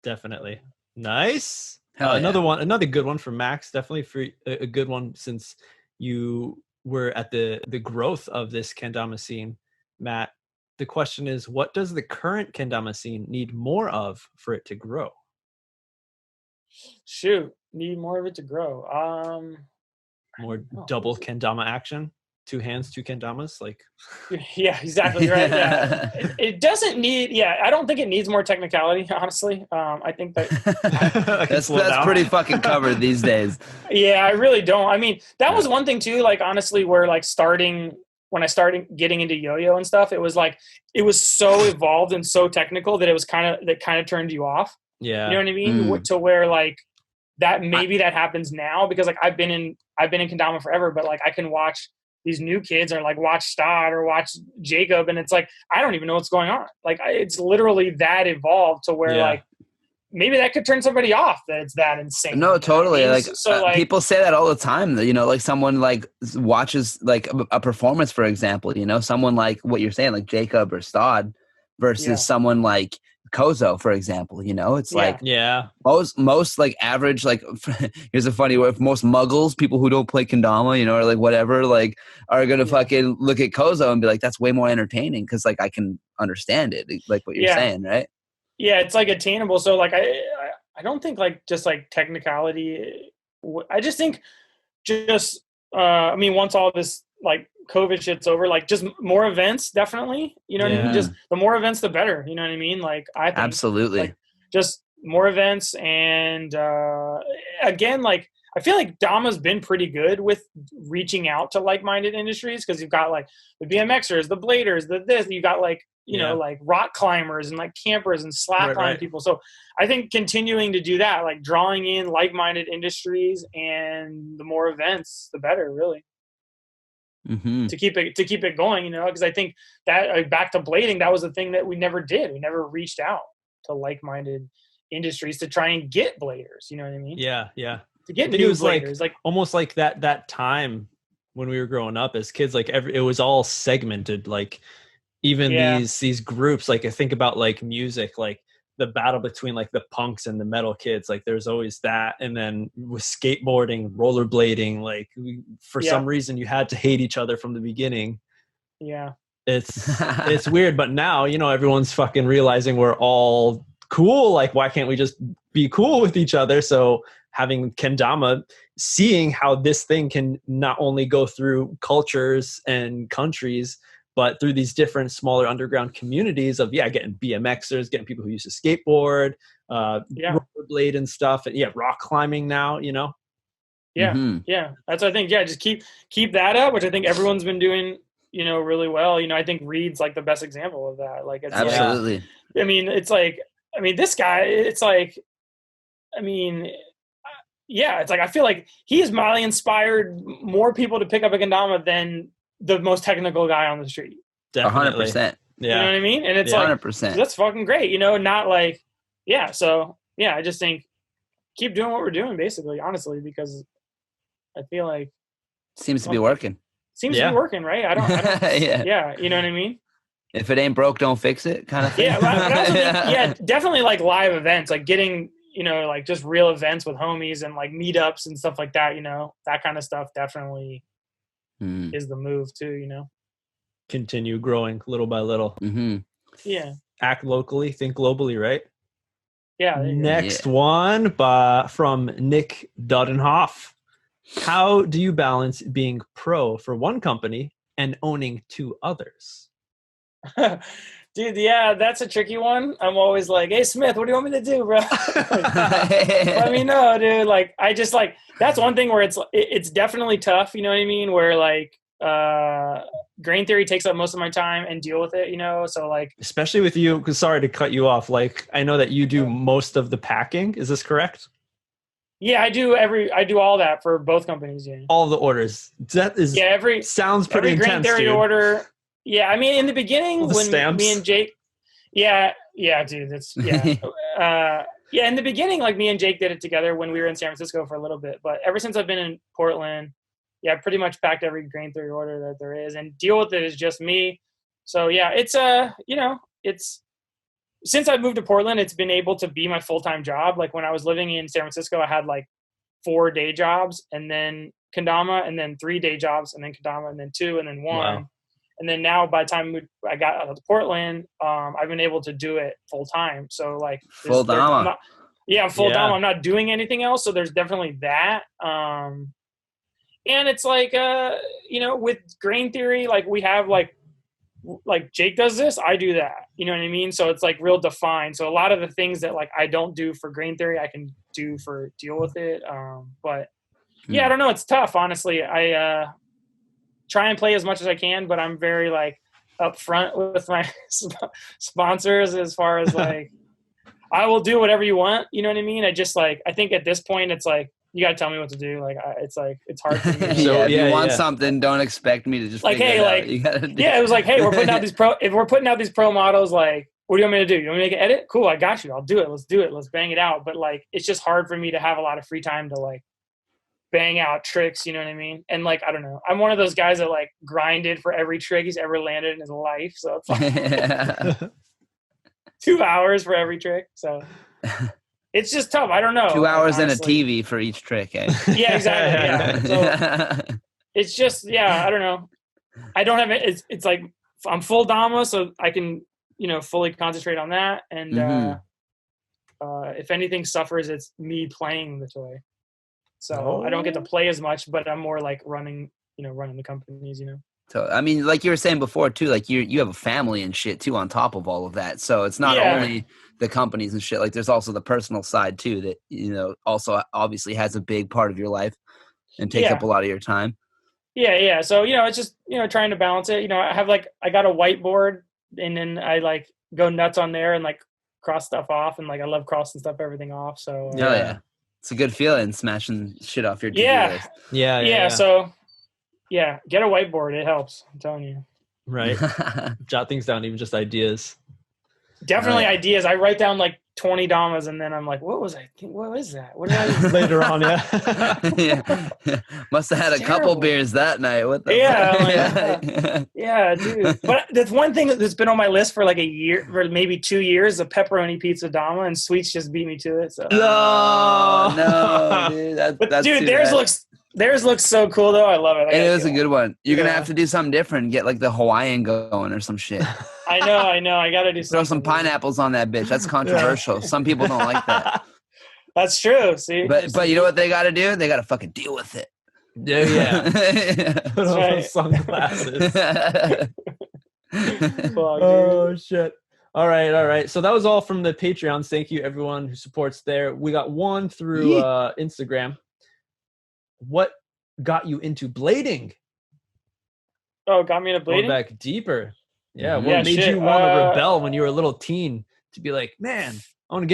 Definitely. Nice. Another good one from Max. Definitely for a good one, since you were at the growth of this kendama scene, Matt. The question is, what does the current kendama scene need more of for it to grow? Need more of it to grow. More double kendama action, 2 hands, 2 kendamas, like. Yeah, exactly right. Yeah, it doesn't need. Yeah, I don't think it needs more technicality. Honestly, I think that that's pretty fucking covered these days. Yeah, I really don't. I mean, that was one thing too. Like honestly, where like when I started getting into yo-yo and stuff, it was like it was so evolved and so technical that it kind of turned you off. Yeah, you know what I mean? To where like that happens now, because like I've been in kendama forever, but like I can watch these new kids are like watch Stod or watch Jacob, and it's like I don't even know what's going on. Like it's literally that evolved to where like maybe that could turn somebody off that it's that insane. No, totally. I mean? Like, so like people say that all the time. You know, like someone like watches like a performance, for example. You know, someone like what you're saying, like Jacob or Stod, versus someone like Kozo, for example. You know, it's like most like average, like here's a funny word, most muggles, people who don't play kendama, you know, or like whatever, like are gonna fucking look at Kozo and be like, that's way more entertaining because like I can understand it, like what you're saying, right? Yeah, it's like attainable. So like I don't think like just like technicality. I just think just I mean once all this like COVID shit's over, like just more events, definitely. You know what I mean? Just the more events, the better. You know what I mean? Like I think absolutely like, just more events, and again, like I feel like Dama's been pretty good with reaching out to like-minded industries because you've got like the BMXers, the bladers, you got like you know like rock climbers and like campers and slackline people. So I think continuing to do that, like drawing in like-minded industries, and the more events, the better, really. To keep it going, you know, because I think that back to blading, that was the thing that we never did. We never reached out to like-minded industries to try and get bladers. You know what I mean? Yeah. To get new bladers, like almost like that time when we were growing up as kids, like it was all segmented. Like even these groups, like I think about like music, like the battle between like the punks and the metal kids, like there's always that. And then with skateboarding, rollerblading, like for some reason you had to hate each other from the beginning. It's weird, but now, you know, everyone's fucking realizing we're all cool. Like why can't we just be cool with each other? So having kendama, seeing how this thing can not only go through cultures and countries, but through these different smaller underground communities of, getting BMXers, getting people who used to skateboard, rollerblade and stuff. And rock climbing now, you know? That's, I think, just keep that up, which I think everyone's been doing, you know, really well. You know, I think Reed's like the best example of that. Like, it's absolutely. I mean, it's like, I mean, this guy, it's like, I mean, it's like, I feel like he has probably inspired more people to pick up a kendama than the most technical guy on the street. Definitely. 100%. You know what I mean? And it's 100%. So that's fucking great. You know, not like, so I just think keep doing what we're doing, basically, honestly, because I feel like seems to be working. Seems to be working, right? I don't you know what I mean? If it ain't broke, don't fix it, kind of thing. But I also think, definitely like live events, like getting, you know, like just real events with homies and like meetups and stuff like that, you know, that kind of stuff definitely is the move too, you know. Continue growing little by little. Act locally, think globally, right? Next one from Nick Dudenhoff. How do you balance being pro for one company and owning two others? Dude, that's a tricky one. I'm always like, hey, Smith, what do you want me to do, bro? Let me know, dude. Like, I just like, that's one thing where it's definitely tough, you know what I mean? Where like, grain theory takes up most of my time and deal with it, you know? So like, especially with you, because sorry to cut you off. Like, I know that you do most of the packing. Is this correct? Yeah, I do all that for both companies. Yeah. All the orders. That is, sounds pretty intense, grain theory order. Yeah, I mean, in the beginning, when stamps. Me and Jake, dude, that's, in the beginning, like me and Jake did it together when we were in San Francisco for a little bit. But ever since I've been in Portland, I pretty much packed every grain theory order that there is, and deal with it is just me. So it's it's since I moved to Portland, it's been able to be my full-time job. Like when I was living in San Francisco, I had like 4 day jobs and then kendama, and then 3 day jobs and then kendama, and then 2 and then 1. Wow. And then now by the time I got out of Portland, I've been able to do it full time. So like full Dama. Dama. I'm not doing anything else. So there's definitely that. And it's like, with grain theory, like we have like Jake does this, I do that, you know what I mean? So it's like real defined. So a lot of the things that like I don't do for grain theory, I can do for deal with it. But I don't know. It's tough, honestly. I try and play as much as I can, but I'm very like upfront with my sponsors as far as like, I will do whatever you want. You know what I mean? I just like, I think at this point it's like, you gotta tell me what to do. Like, it's hard for me. To, So, if you want yeah. something, don't expect me to just like, figure hey, it like, out. You gotta do it was like, hey, if we're putting out these pro models, like, what do you want me to do? You want me to make an edit? Cool, I got you. I'll do it. Let's do it. Let's bang it out. But like, it's just hard for me to have a lot of free time to like bang out tricks. You know what I mean? And like, I don't know. I'm one of those guys that like grinded for every trick he's ever landed in his life. So it's like 2 hours for every trick. So it's just tough. I don't know. 2 hours and a honestly. TV for each trick. Eh? Yeah, exactly. Yeah. So it's just, I don't know. I don't have it. It's like I'm full Dama, so I can, fully concentrate on that. And if anything suffers, it's me playing the toy. So I don't get to play as much, but I'm more like running the companies, So, I mean, like you were saying before too, like you have a family and shit too on top of all of that. So it's not only the companies and shit, like there's also the personal side too that, also obviously has a big part of your life and takes up a lot of your time. Yeah. So, it's just, trying to balance it. I got a whiteboard and then I like go nuts on there and like cross stuff off. And like, I love crossing everything off. So yeah. It's a good feeling smashing shit off your to-do list. Yeah. So get a whiteboard. It helps. I'm telling you. Right. Jot things down, even just ideas. Definitely ideas. I write down like 20 damas and then I'm like, what was that? What did I later on? Yeah. Must have had a couple beers that night. What the fuck? Yeah, dude. But that's one thing that's been on my list for like a year, or maybe 2 years, a pepperoni pizza dama, and Sweets just beat me to it. So. No, dude. That's dude, theirs looks so cool though. I love it. It was a good one. You're gonna have to do something different and get like the Hawaiian going or some shit. I know. I gotta do something. Throw some pineapples on that bitch. That's controversial. Some people don't like that. That's true. See, but you know what they gotta do? They gotta fucking deal with it. Yeah. Put on those sunglasses. Oh shit. All right. So that was all from the Patreons. Thank you everyone who supports there. We got one through Instagram. What got you into blading? Oh, got me into blading? Going back deeper. Yeah, what made you want to rebel when you were a little teen to be like, man, I want to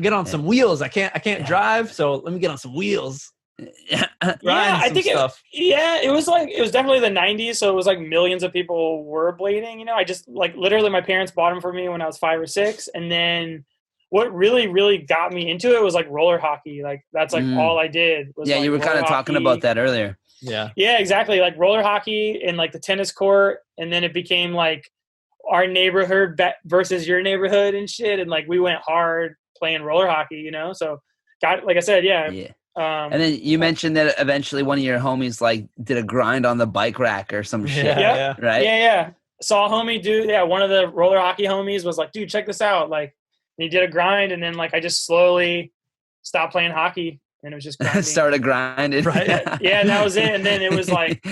get on some wheels. I can't drive, so let me get on some wheels. I think it was definitely the 90s, so it was like millions of people were blading. I just like literally my parents bought them for me when I was 5 or 6, and then what really, really got me into it was like roller hockey. Like that's like all I did. Was you were kind of talking about that earlier. Yeah, exactly. Like roller hockey and like the tennis court, and then it became like our neighborhood versus your neighborhood and shit. And like we went hard playing roller hockey, So like I said, and then you mentioned that eventually one of your homies like did a grind on the bike rack or some shit. Right? Yeah. Saw a homie do. One of the roller hockey homies was like, dude, check this out. Like, and he did a grind, and then like I just slowly stopped playing hockey, and it was just grinding. Started grinding, right? And that was it. And then it was like,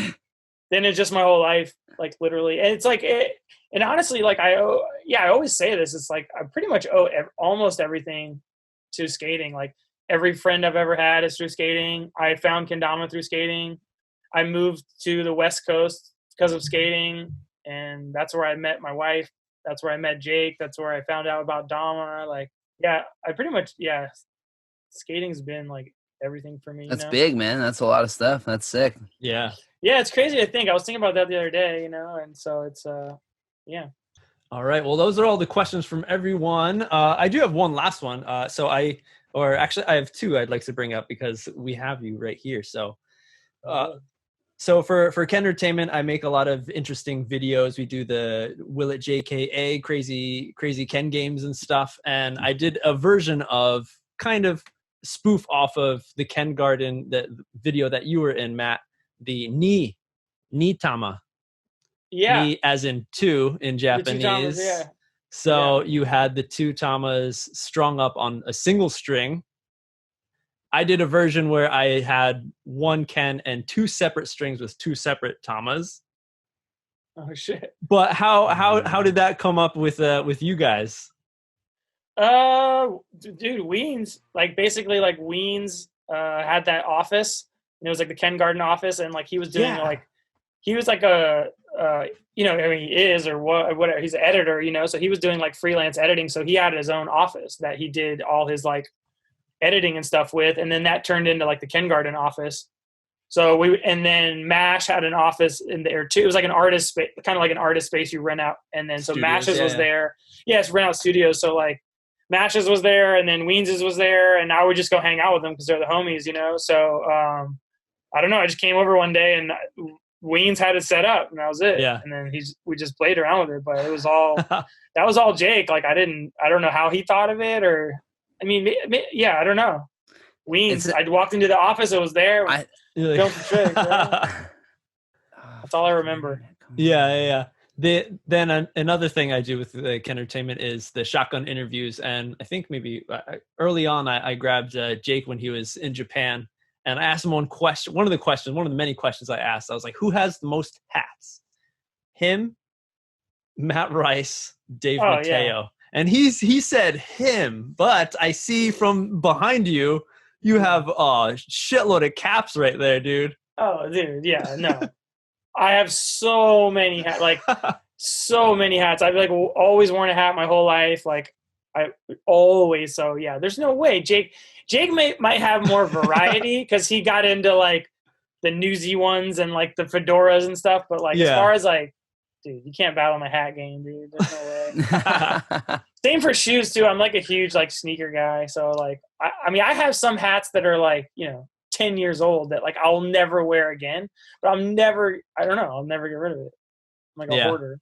then it's just my whole life, like literally. And it's like, and honestly, like I always say this. It's like I pretty much owe almost everything to skating. Like every friend I've ever had is through skating. I found kendama through skating. I moved to the West Coast because of skating, and that's where I met my wife. That's where I met Jake. That's where I found out about Dama. Like, I pretty much, skating's been like everything for me. That's big, man. That's a lot of stuff. That's sick. Yeah. Yeah, it's crazy to think. I was thinking about that the other day, and so it's, All right. Well, those are all the questions from everyone. I do have one last one. I have two I'd like to bring up because we have you right here. So, So for kendertainment, I make a lot of interesting videos. We do the Will It JKA crazy Ken games and stuff. And I did a version of kind of spoof off of the Ken Garden, the video that you were in, Matt, the ni tama. Yeah. Ni as in two in Japanese. Tamas, yeah. So you had the 2 tamas strung up on a single string. I did a version where I had 1 Ken and 2 separate strings with 2 separate tamas. Oh shit! But how did that come up with you guys? Dude, Weens, like basically like Weens had that office, and it was like the Ken Garden office, and like he was doing he was like a he is or whatever, he's an editor, so he was doing like freelance editing, so he had his own office that he did all his like editing and stuff with, and then that turned into like the Ken Garden office. So and then MASH had an office in there too. It was like an artist space, kind of like an artist space you rent out. And then so MASH's was there. Yes, rent out studios. So like MASH's was there, and then Weens's was there, and I would just go hang out with them because they're the homies, you know. So I don't know. I just came over one day and Weens had it set up, and that was it. Yeah. And then we just played around with it, but it was all that was all Jake. Like I don't know how he thought of it, or I mean, yeah, I don't know. Weens. I walked into the office, it was there. Film for tricks, right? That's all I remember. Yeah. Then another thing I do with the kendertainment is the shotgun interviews, and I think maybe early on I grabbed Jake when he was in Japan, and I asked him one of the many questions I asked. I was like, "Who has the most hats? Him, Matt Rice, Dave Mateo?" Yeah. And he said him, but I see from behind you. You have a shitload of caps right there, dude. Oh, dude, yeah, no. I have so many hats, like so many hats. I've like always worn a hat my whole life, like I always. So yeah, there's no way Jake might have more variety because he got into like the newsy ones and like the fedoras and stuff. But like as far as like, dude, you can't battle my hat game, dude. There's no way. Same for shoes too. I'm like a huge like sneaker guy. So like, I mean, I have some hats that are like, 10 years old that like I'll never wear again, but I'll never get rid of it. I'm like a hoarder.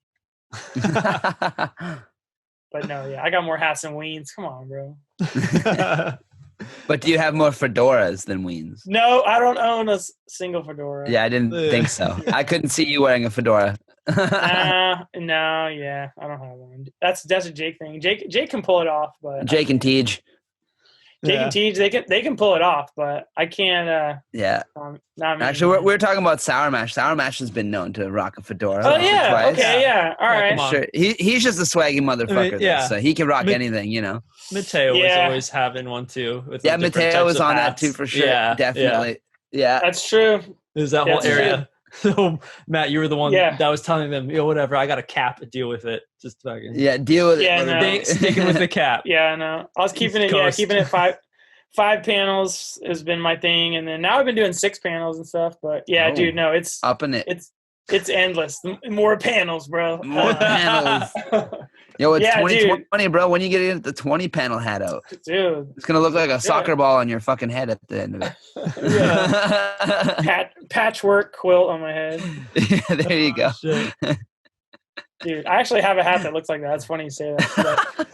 But no, yeah, I got more hats than Weens. Come on, bro. But do you have more fedoras than Weens? No, I don't own a single fedora. Yeah, I didn't think so. I couldn't see you wearing a fedora. No, yeah, I don't have one. That's a Jake thing. Jake can pull it off, but Jake and Tej. And Tej, they can pull it off, but I can't. Yeah. Not me. Actually, we're talking about Sour Mash. Sour Mash has been known to rock a fedora. Oh yeah. Twice. Okay. Yeah. All right. Sure. He's just a swaggy motherfucker. Yeah. So he can rock anything, Mateo was always having one too. With Mateo was on hats. that too for sure. Yeah, Definitely. Yeah. That's true. There's that whole area. So Matt, you were the one that was telling them, whatever, I got a cap, deal with it. Just fucking deal with it. Yeah, no. Sticking with the cap. Yeah, no. I was keeping it five panels has been my thing, and then now I've been doing 6 panels and stuff. But dude, no, it's up in it. It's endless. More panels, bro. More panels. Yo, it's 2020, bro. When you get the 20 panel hat out, dude, it's gonna look like a soccer ball on your fucking head at the end of it. Patchwork quilt on my head. Yeah, there you go. Dude, I actually have a hat that looks like that. It's funny you say that. But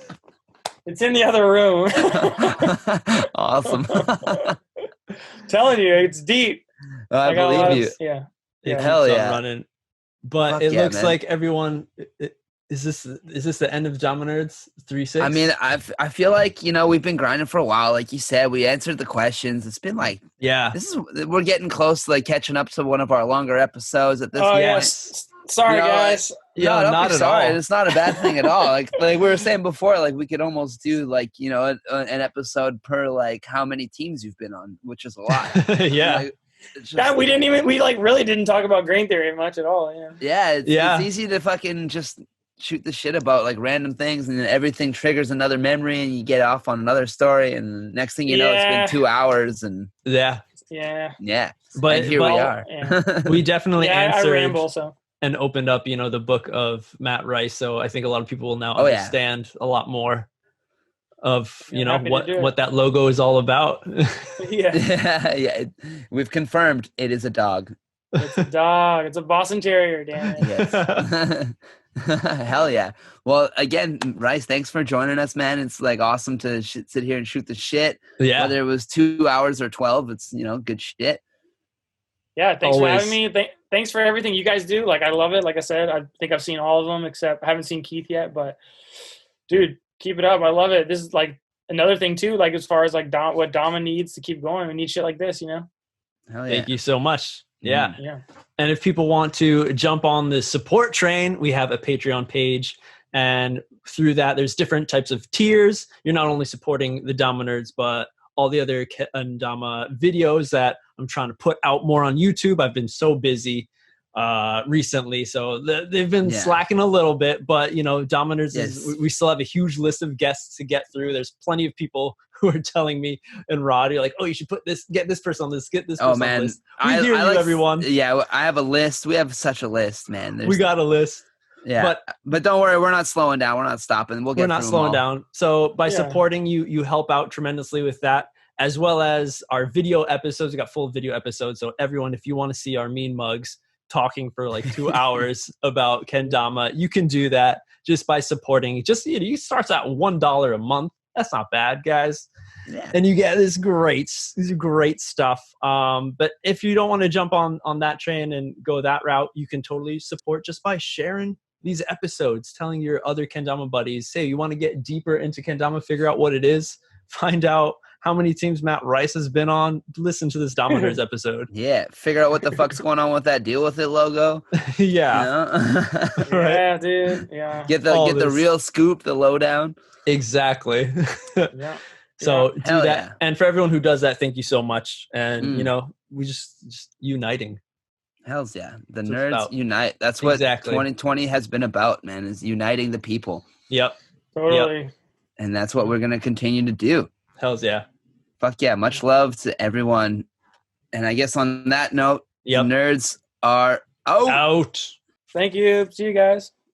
it's in the other room. Awesome. Telling you, it's deep. I believe you. Yeah. Hell yeah. Running. But Fuck it looks man. like everyone. Is this the end of Damanerds 3-6? I mean, I feel like we've been grinding for a while. Like you said, we answered the questions. It's been like we're getting close to like catching up to one of our longer episodes at this point. Yes. Sorry, guys. No, not at sorry. all. It's not a bad thing at all. Like we were saying before, like we could almost do like an episode per like how many teams you've been on, which is a lot. Yeah. Like, just, we really didn't talk about grain theory much at all. It's easy to fucking just shoot the shit about like random things, and then everything triggers another memory, and you get off on another story, and next thing you know, it's been 2 hours, and yeah. But here we are. Yeah. We definitely answered. I ramble, so. And opened up, the book of Matt Rice. So I think a lot of people will now understand a lot more of what that logo is all about. Yeah. We've confirmed it is a dog. It's a dog. It's a Boston Terrier, damn it. Yes. Hell yeah. Well, again, Rice, thanks for joining us, man. It's like awesome to sit here and shoot the shit. Yeah. Whether it was 2 hours or 12, it's good shit. Yeah, thanks for having me. Thanks for everything you guys do. Like, I love it. Like I said, I think I've seen all of them except I haven't seen Keith yet. But, dude, keep it up. I love it. This is, like, another thing, too, like, as far as, like, what Dama needs to keep going. We need shit like this, Hell yeah. Thank you so much. Yeah. Yeah. And if people want to jump on the support train, we have a Patreon page. And through that, there's different types of tiers. You're not only supporting the Damanerds, but all the other Kendama videos that I'm trying to put out more on YouTube. I've been so busy. recently, so they've been slacking a little bit, but you know, Damaners we still have a huge list of guests to get through. There's plenty of people who are telling me and Rod, you're like, oh, you should get this person on this, get this person on this. We hear you, everyone. Yeah, I have a list. We have such a list, man. We got a list. Yeah, but don't worry, we're not slowing down. We're not stopping. We're not slowing down. So by supporting you help out tremendously with that, as well as our video episodes. We got full video episodes. So everyone, if you want to see our mean mugs talking for like 2 hours about kendama, you can do that just by supporting. Just you starts at $1 a month. That's not bad, guys. Yeah. And you get this great stuff. But if you don't want to jump on that train and go that route, you can totally support just by sharing these episodes, telling your other kendama buddies, hey, you want to get deeper into kendama, figure out what it is, find out how many teams Matt Rice has been on, listen to this Damaners episode. Yeah, figure out what the fuck's going on with that Deal With It logo. Yeah. You know? Right? Yeah, dude. Yeah. Get the real scoop, the lowdown. Exactly. Yeah. So do Hell that. yeah. And for everyone who does that, thank you so much. And, you know, we just uniting. Hells yeah. The That's nerds unite. That's what 2020 has been about, man, is uniting the people. Yep. Totally. Yep. And that's what we're going to continue to do. Hells yeah. Fuck yeah. Much love to everyone. And I guess on that note, the nerds are out. Thank you. See you guys.